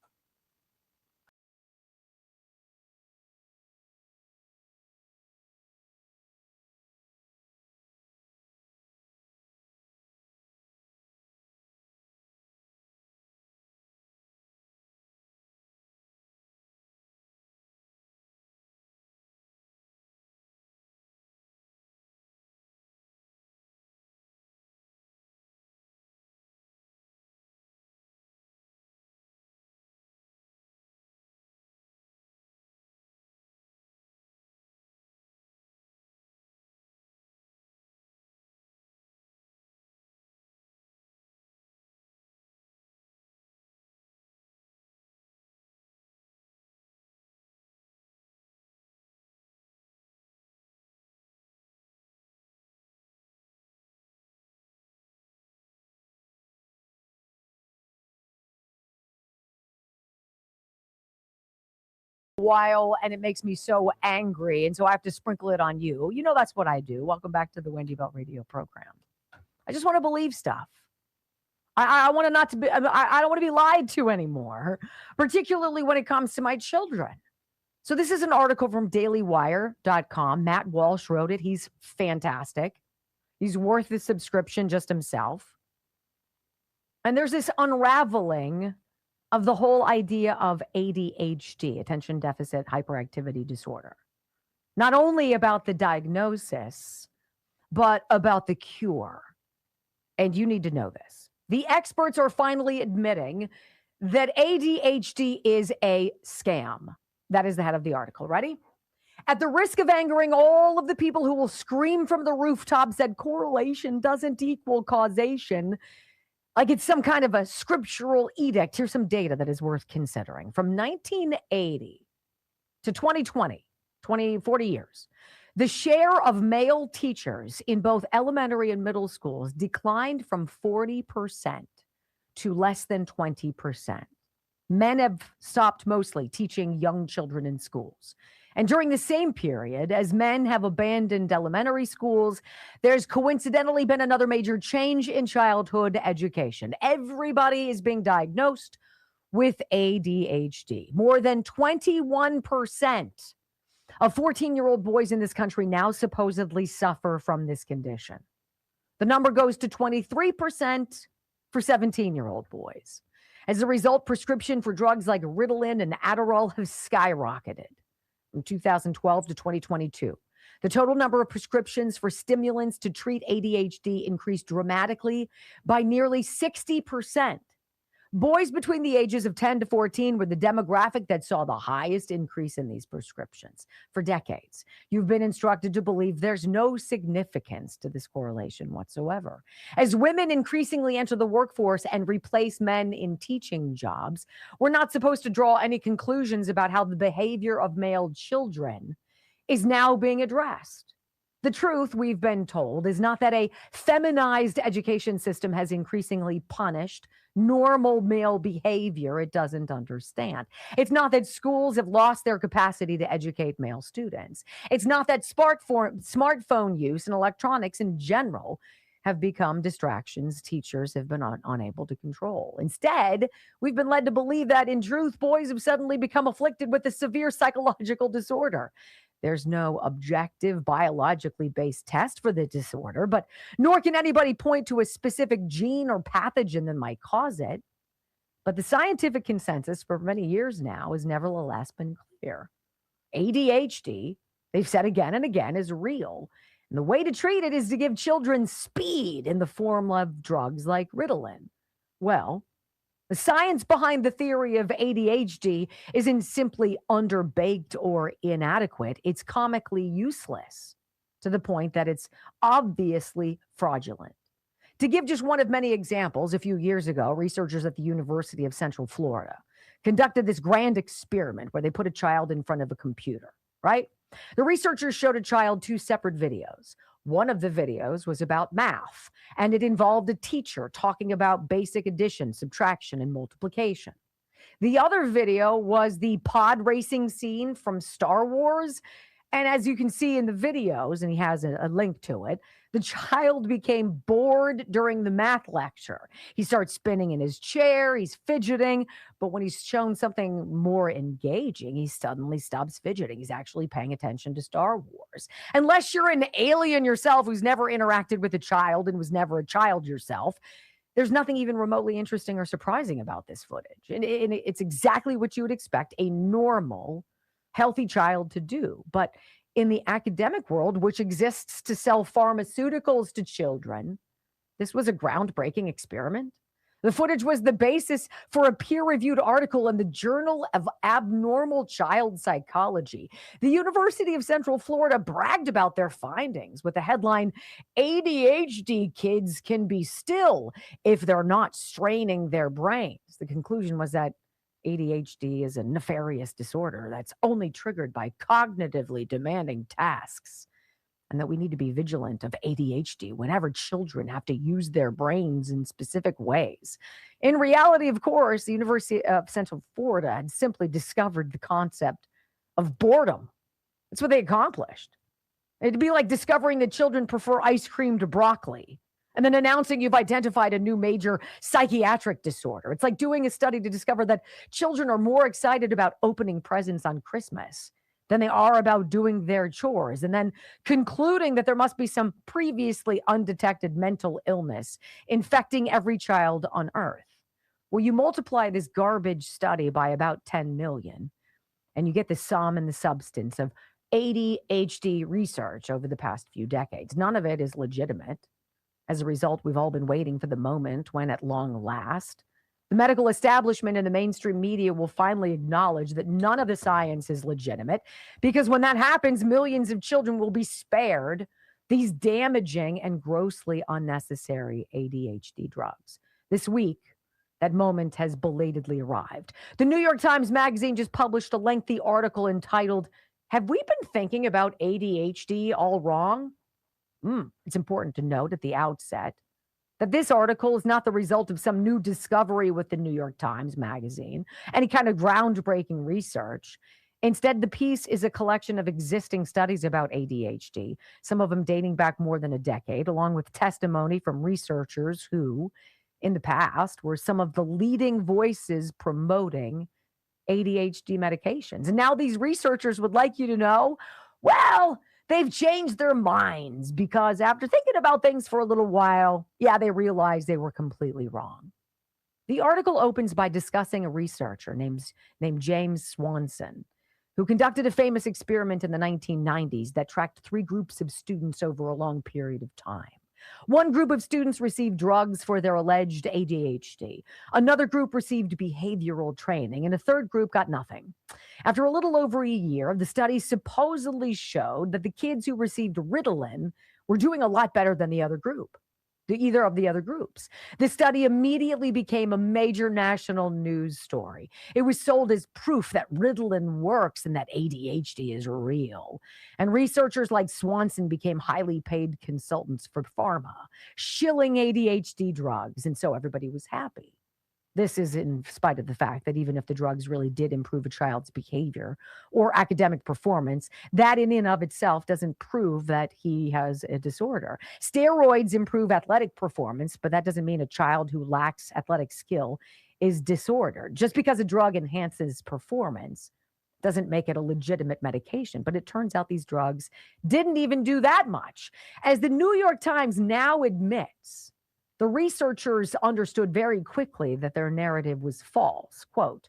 While and it makes me so angry, and so I have to sprinkle it on you. You know that's what I do. Welcome back to the Wendy Belt Radio program. I just want to believe stuff. I want to not to be. I don't want to be lied to anymore, particularly when it comes to my children. So this is an article from DailyWire.com. Matt Walsh wrote it. He's fantastic. He's worth the subscription just himself. And there's this unraveling of the whole idea of ADHD, attention deficit hyperactivity disorder. Not only about the diagnosis, but about the cure. And you need to know this. The experts are finally admitting that ADHD is a scam. That is the head of the article. Ready? At the risk of angering all of the people who will scream from the rooftops that correlation doesn't equal causation, like it's some kind of a scriptural edict. Here's some data that is worth considering. From 1980 to 2020, 40 years, the share of male teachers in both elementary and middle schools declined from 40% to less than 20%. Men have stopped mostly teaching young children in schools. And during the same period, as men have abandoned elementary schools, there's coincidentally been another major change in childhood education. Everybody is being diagnosed with ADHD. More than 21% of 14-year-old boys in this country now supposedly suffer from this condition. The number goes to 23% for 17-year-old boys. As a result, prescription for drugs like Ritalin and Adderall have skyrocketed from 2012 to 2022. The total number of prescriptions for stimulants to treat ADHD increased dramatically by nearly 60%. Boys between the ages of 10 to 14 were the demographic that saw the highest increase in these prescriptions. For decades, you've been instructed to believe there's no significance to this correlation whatsoever. As women increasingly enter the workforce and replace men in teaching jobs, we're not supposed to draw any conclusions about how the behavior of male children is now being addressed. The truth, we've been told, is not that a feminized education system has increasingly punished normal male behavior it doesn't understand. It's not that schools have lost their capacity to educate male students. It's not that smartphone use and electronics in general have become distractions teachers have been unable to control. Instead, we've been led to believe that, in truth, boys have suddenly become afflicted with a severe psychological disorder. There's no objective, biologically based test for the disorder, but nor can anybody point to a specific gene or pathogen that might cause it. But the scientific consensus for many years now has nevertheless been clear. ADHD, they've said again and again, is real. And the way to treat it is to give children speed in the form of drugs like Ritalin. Well, the science behind the theory of ADHD isn't simply underbaked or inadequate. It's comically useless to the point that it's obviously fraudulent. To give just one of many examples, a few years ago, researchers at the University of Central Florida conducted this grand experiment where they put a child in front of a computer, right? The researchers showed a child two separate videos. One of the videos was about math, and it involved a teacher talking about basic addition, subtraction, and multiplication. The other video was the pod racing scene from Star Wars. And as you can see in the videos, and he has a link to it, the child became bored during the math lecture. He starts spinning in his chair, he's fidgeting, but when he's shown something more engaging, he suddenly stops fidgeting. He's actually paying attention to Star Wars. Unless you're an alien yourself who's never interacted with a child and was never a child yourself, there's nothing even remotely interesting or surprising about this footage. And it's exactly what you would expect a normal, healthy child to do. But in the academic world, which exists to sell pharmaceuticals to children, this was a groundbreaking experiment. The footage was the basis for a peer-reviewed article in the Journal of Abnormal Child Psychology. The University of Central Florida bragged about their findings with the headline, "ADHD kids can be still if they're not straining their brains." The conclusion was that ADHD is a nefarious disorder that's only triggered by cognitively demanding tasks, and that we need to be vigilant of ADHD whenever children have to use their brains in specific ways. In reality, of course, the University of Central Florida had simply discovered the concept of boredom. That's what they accomplished. It'd be like discovering that children prefer ice cream to broccoli and then announcing you've identified a new major psychiatric disorder. It's like doing a study to discover that children are more excited about opening presents on Christmas than they are about doing their chores, and then concluding that there must be some previously undetected mental illness infecting every child on Earth. Well, you multiply this garbage study by about 10 million, and you get the sum and the substance of ADHD research over the past few decades. None of it is legitimate. As a result, we've all been waiting for the moment when, at long last, the medical establishment and the mainstream media will finally acknowledge that none of the science is legitimate, because when that happens, millions of children will be spared these damaging and grossly unnecessary ADHD drugs. This week, that moment has belatedly arrived. The New York Times Magazine just published a lengthy article entitled, "Have we been thinking about ADHD all wrong?" It's important to note at the outset that this article is not the result of some new discovery with the New York Times Magazine, any kind of groundbreaking research. Instead, the piece is a collection of existing studies about ADHD, some of them dating back more than a decade, along with testimony from researchers who, in the past, were some of the leading voices promoting ADHD medications. And now these researchers would like you to know, well, they've changed their minds because after thinking about things for a little while, they realized they were completely wrong. The article opens by discussing a researcher named James Swanson, who conducted a famous experiment in the 1990s that tracked 3 groups of students over a long period of time. One group of students received drugs for their alleged ADHD. Another group received behavioral training, and a third group got nothing. After a little over a year, the study supposedly showed that the kids who received Ritalin were doing a lot better than either of the other groups. The study immediately became a major national news story. It was sold as proof that Ritalin works and that ADHD is real. And researchers like Swanson became highly paid consultants for pharma, shilling ADHD drugs, and so everybody was happy. This is in spite of the fact that even if the drugs really did improve a child's behavior or academic performance, that in and of itself doesn't prove that he has a disorder. Steroids improve athletic performance, but that doesn't mean a child who lacks athletic skill is disordered. Just because a drug enhances performance doesn't make it a legitimate medication. But it turns out these drugs didn't even do that much. As the New York Times now admits, the researchers understood very quickly that their narrative was false. Quote,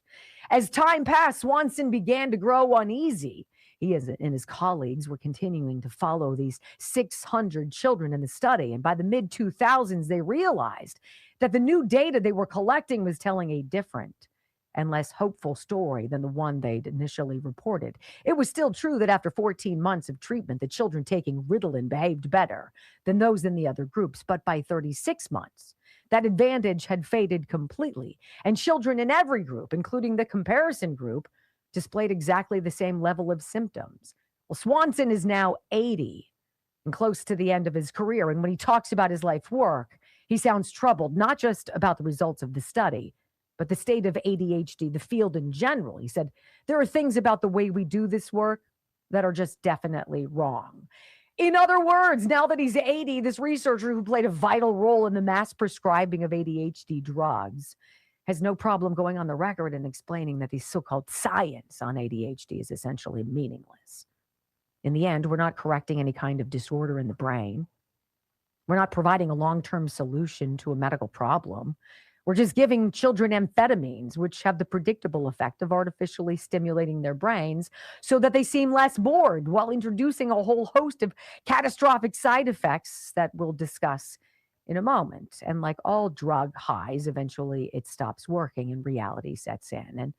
"As time passed, Swanson began to grow uneasy. He and his colleagues were continuing to follow these 600 children in the study. And by the mid-2000s, they realized that the new data they were collecting was telling a different and less hopeful story than the one they'd initially reported. It was still true that after 14 months of treatment, the children taking Ritalin behaved better than those in the other groups. But by 36 months, that advantage had faded completely. And children in every group, including the comparison group, displayed exactly the same level of symptoms. Well, Swanson is now 80 and close to the end of his career. And when he talks about his life work, he sounds troubled, not just about the results of the study, but the state of ADHD, the field in general. He said, there are things about the way we do this work that are just definitely wrong. In other words, now that he's 80, this researcher who played a vital role in the mass prescribing of ADHD drugs has no problem going on the record and explaining that the so-called science on ADHD is essentially meaningless. In the end, we're not correcting any kind of disorder in the brain. We're not providing a long-term solution to a medical problem. We're just giving children amphetamines, which have the predictable effect of artificially stimulating their brains so that they seem less bored, while introducing a whole host of catastrophic side effects that we'll discuss in a moment. And like all drug highs, eventually it stops working and reality sets in. And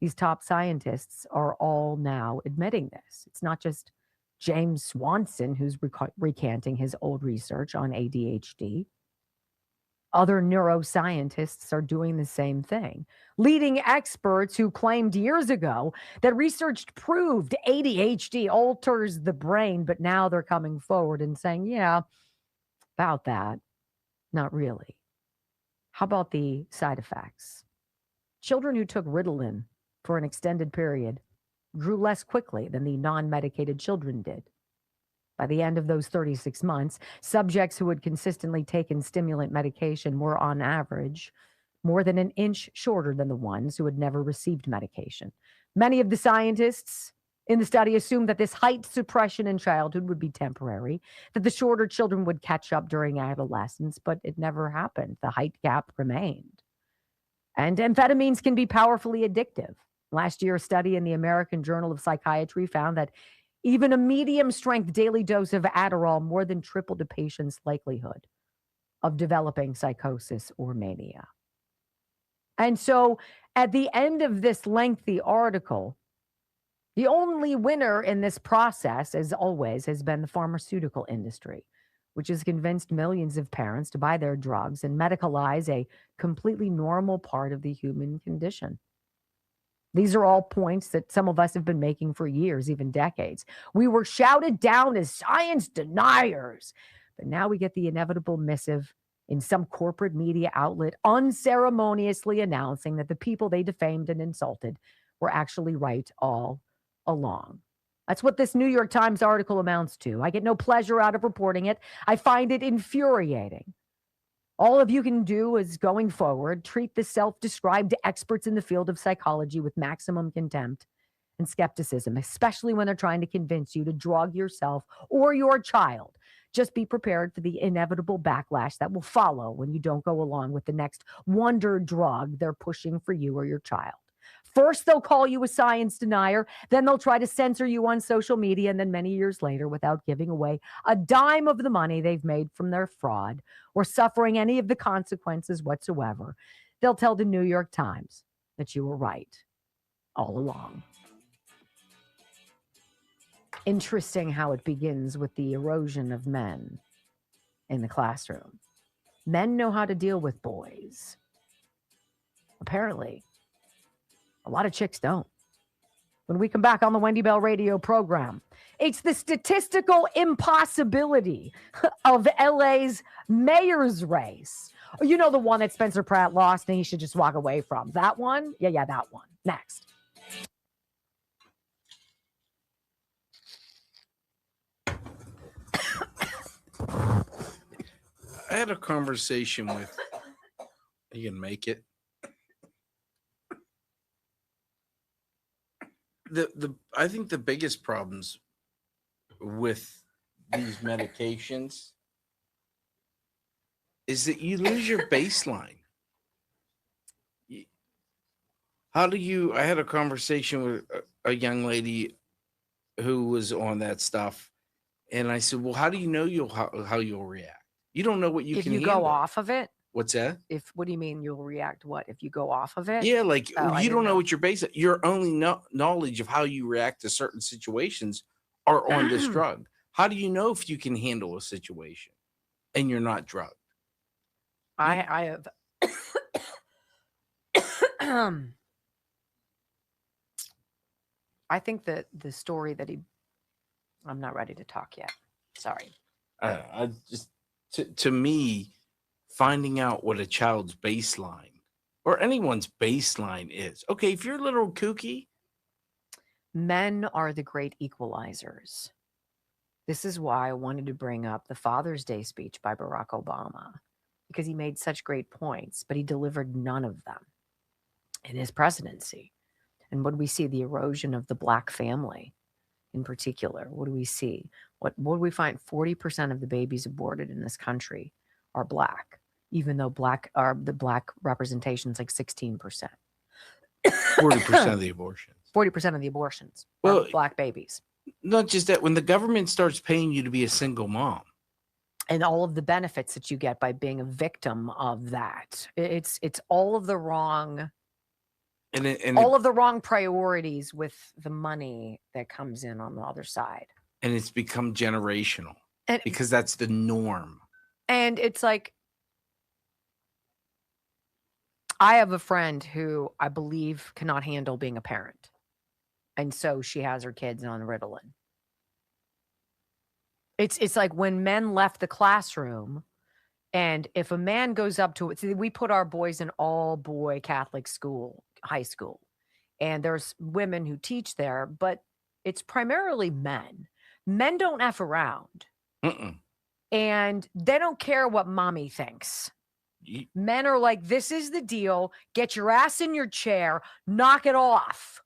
these top scientists are all now admitting this. It's not just James Swanson who's recanting his old research on ADHD. Other neuroscientists are doing the same thing. Leading experts who claimed years ago that research proved ADHD alters the brain, but now they're coming forward and saying, yeah, about that. Not really. How about the side effects? Children who took Ritalin for an extended period grew less quickly than the non-medicated children did. By the end of those 36 months, subjects who had consistently taken stimulant medication were, on average, more than an inch shorter than the ones who had never received medication. Many of the scientists in the study assumed that this height suppression in childhood would be temporary, that the shorter children would catch up during adolescence, but it never happened. The height gap remained. And amphetamines can be powerfully addictive. Last year, a study in the American Journal of Psychiatry found that even a medium-strength daily dose of Adderall more than tripled a patient's likelihood of developing psychosis or mania. And so at the end of this lengthy article, the only winner in this process, as always, has been the pharmaceutical industry, which has convinced millions of parents to buy their drugs and medicalize a completely normal part of the human condition. These are all points that some of us have been making for years, even decades. We were shouted down as science deniers, but now we get the inevitable missive in some corporate media outlet unceremoniously announcing that the people they defamed and insulted were actually right all along. That's what this New York Times article amounts to. I get no pleasure out of reporting it. I find it infuriating. All of you can do is, going forward, treat the self-described experts in the field of psychology with maximum contempt and skepticism, especially when they're trying to convince you to drug yourself or your child. Just be prepared for the inevitable backlash that will follow when you don't go along with the next wonder drug they're pushing for you or your child. First, they'll call you a science denier. Then they'll try to censor you on social media. And then many years later, without giving away a dime of the money they've made from their fraud or suffering any of the consequences whatsoever, they'll tell the New York Times that you were right all along. Interesting how it begins with the erosion of men in the classroom. Men know how to deal with boys. Apparently, a lot of chicks don't. When we come back on the Wendy Bell radio program, it's the statistical impossibility of LA's mayor's race. You know, the one that Spencer Pratt lost and he should just walk away from. That one? Yeah, that one. Next. I had a conversation with, you can make it. I think the biggest problems with these medications is that you lose your baseline. I had a conversation with a young lady who was on that stuff, and I said, "Well, how do you know how you'll react? You don't know what you if can you handle." go off of it. What's that? What do you mean you'll react? What if you go off of it? Yeah, like I you didn't don't know what you're basing. Your only knowledge of how you react to certain situations are on this drug. How do you know if you can handle a situation and you're not drugged? I have. I think that the story that I'm not ready to talk yet. Sorry. I just to me, finding out what a child's baseline or anyone's baseline is. Okay, if you're a little kooky, men are the great equalizers. This is why I wanted to bring up the Father's Day speech by Barack Obama, because he made such great points, but he delivered none of them in his presidency. And what do we see? The erosion of the Black family in particular. What do we see? What do we find? 40% of the babies aborted in this country are Black, even though the Black representation is like 16%. 40% of the abortions. 40% of the abortions Well, are Black babies. Not just that, when the government starts paying you to be a single mom. And all of the benefits that you get by being a victim of that. It's all of the wrong all of the wrong priorities with the money that comes in on the other side. And it's become generational And because that's the norm. And it's like, I have a friend who I believe cannot handle being a parent. And so she has her kids on Ritalin. It's like when men left the classroom, and if a man goes up to it, see, we put our boys in all boy Catholic school, high school, and there's women who teach there, but it's primarily men. Men don't F around. And they don't care what mommy thinks. Men are like, this is the deal. Get your ass in your chair, knock it off.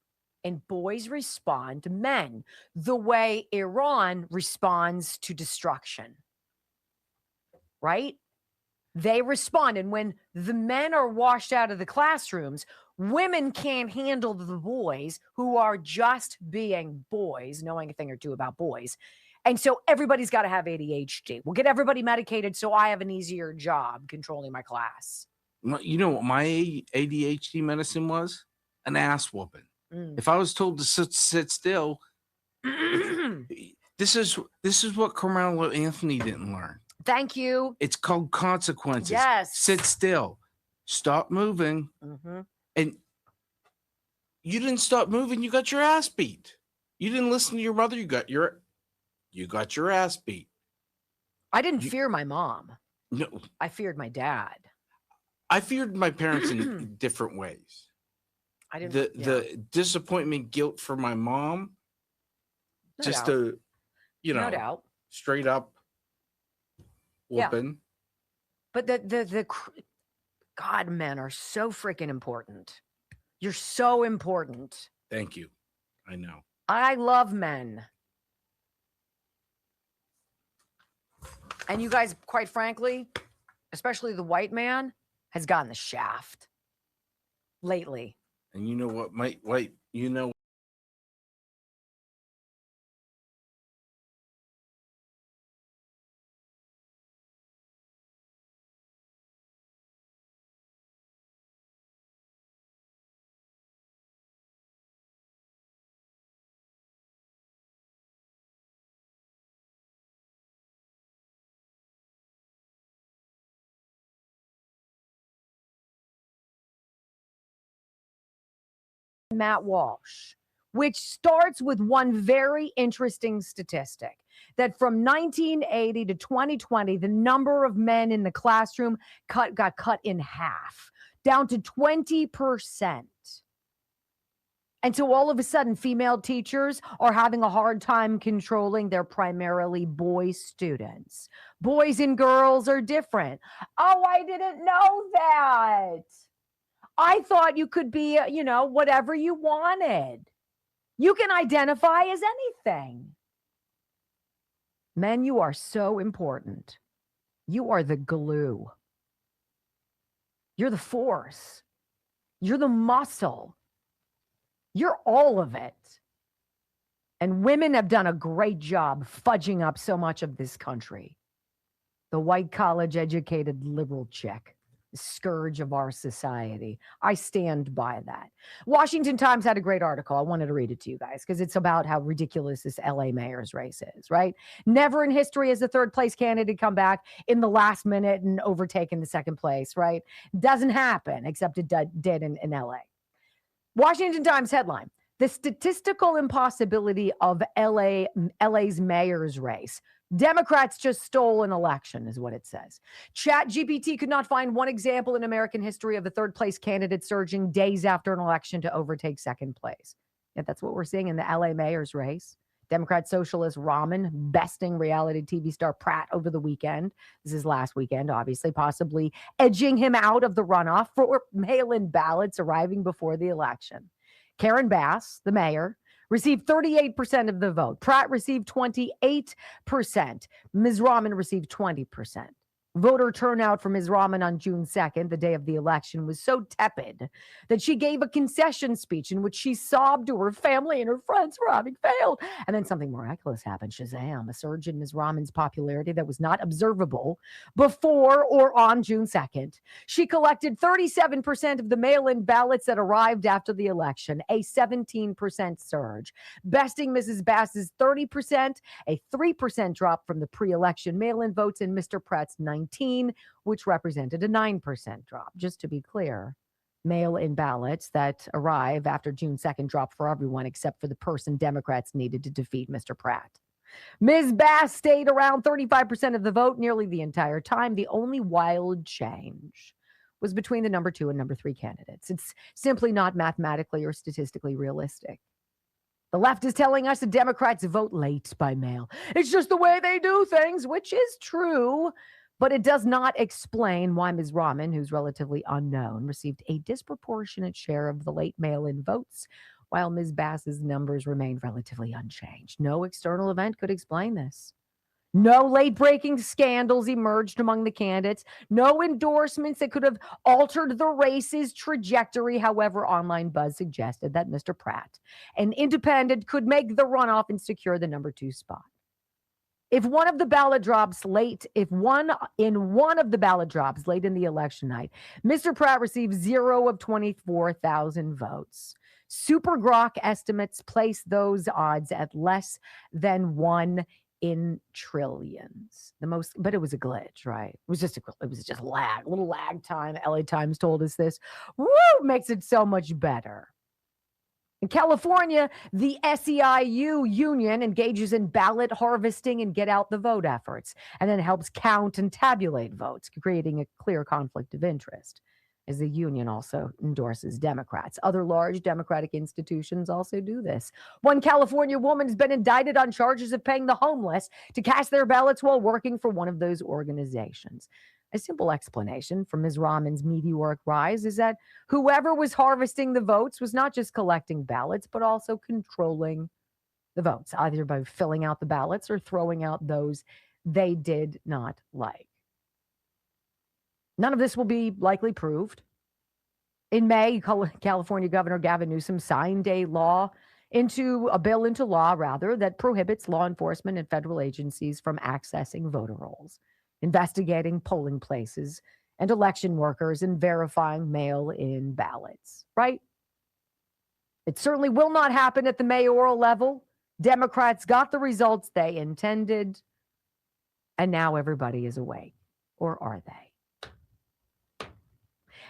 And boys respond to men the way Iran responds to destruction. Right? They respond. And when the men are washed out of the classrooms, women can't handle the boys who are just being boys, knowing a thing or two about boys. And so everybody's got to have ADHD. We'll get everybody medicated so I have an easier job controlling my class. You know what my ADHD medicine was? An ass whooping. If I was told to sit still, this is what Carmelo Anthony didn't learn. Thank you. It's called consequences. Yes. Sit still. Stop moving. Mm-hmm. And you didn't stop moving. You got your ass beat. You didn't listen to your mother. You got your ass beat. I didn't fear my mom. No. I feared my dad. I feared my parents in different ways. I didn't. The disappointment, guilt for my mom, No just doubt. to, No doubt. straight up whooping. But the God, men are so freaking important. You're so important. Thank you. I know. I love men. And you guys, quite frankly, especially the white man, has gotten the shaft lately. And you know what, Matt Walsh, which starts with one very interesting statistic that from 1980 to 2020, the number of men in the classroom got cut in half, down to 20%. And so all of a sudden, female teachers are having a hard time controlling their primarily boy students. Boys and girls are different. Oh, I didn't know that. I thought you could be, whatever you wanted. You can identify as anything. Men, you are so important. You are the glue. You're the force. You're the muscle. You're all of it. And women have done a great job fudging up so much of this country. The white college-educated liberal chick, the scourge of our society. I stand by that. Washington Times had a great article. I wanted to read it to you guys because it's about how ridiculous this LA mayor's race is, right? Never in history has the third place candidate come back in the last minute and overtaken the second place, right? Doesn't happen, except it did in LA. Washington Times headline: the statistical impossibility of LA's mayor's race. Democrats just stole an election, is what it says. ChatGPT could not find one example in American history of a third place candidate surging days after an election to overtake second place. Yet that's what we're seeing in the LA mayor's race. Democrat socialist Rahman besting reality TV star Pratt over the weekend. This is last weekend, obviously, possibly edging him out of the runoff for mail-in ballots arriving before the election. Karen Bass, the mayor, received 38% of the vote. Pratt received 28%. Ms. Rahman received 20%. Voter turnout for Ms. Rahman on June 2nd, the day of the election, was so tepid that she gave a concession speech in which she sobbed to her family and her friends for having failed. And then something miraculous happened. Shazam, a surge in Ms. Rahman's popularity that was not observable before or on June 2nd. She collected 37% of the mail-in ballots that arrived after the election, a 17% surge, besting Mrs. Bass's 30%, a 3% drop from the pre-election mail-in votes, and Mr. Pratt's 19%, which represented a 9% drop. Just to be clear, mail-in ballots that arrive after June 2nd drop for everyone except for the person Democrats needed to defeat Mr. Pratt. Ms. Bass stayed around 35% of the vote nearly the entire time. The only wild change was between the number 2 and number 3 candidates. It's simply not mathematically or statistically realistic. The left is telling us the Democrats vote late by mail. It's just the way they do things, which is true. But it does not explain why Ms. Rahman, who's relatively unknown, received a disproportionate share of the late mail-in votes, while Ms. Bass's numbers remained relatively unchanged. No external event could explain this. No late-breaking scandals emerged among the candidates. No endorsements that could have altered the race's trajectory. However, online buzz suggested that Mr. Pratt, an independent, could make the runoff and secure the number 2 spot. If one of the ballot drops late, in the election night, Mr. Pratt received 0 of 24,000 votes. Super Grok estimates place those odds at less than 1 in trillions. But it was a glitch, right? It was just lag, little lag time. LA Times told us this. Woo! Makes it so much better. In California, the SEIU union engages in ballot harvesting and get out the vote efforts, and then helps count and tabulate votes, creating a clear conflict of interest, as the union also endorses Democrats. Other large Democratic institutions also do this. One California woman has been indicted on charges of paying the homeless to cast their ballots while working for one of those organizations. A simple explanation for Ms. Rahman's meteoric rise is that whoever was harvesting the votes was not just collecting ballots, but also controlling the votes, either by filling out the ballots or throwing out those they did not like. None of this will be likely proved. In May, California Governor Gavin Newsom signed a bill into law that prohibits law enforcement and federal agencies from accessing voter rolls, investigating polling places and election workers, and verifying mail-in ballots, right? It certainly will not happen at the mayoral level. Democrats got the results they intended, and now everybody is awake. Or are they?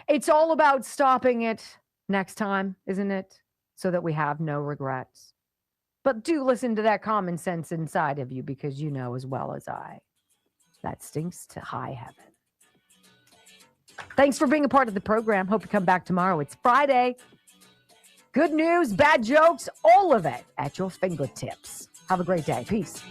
It's all about stopping it next time, isn't it? So that we have no regrets. But do listen to that common sense inside of you, because you know as well as I, that stinks to high heaven. Thanks for being a part of the program. Hope you come back tomorrow. It's Friday. Good news, bad jokes, all of it at your fingertips. Have a great day. Peace.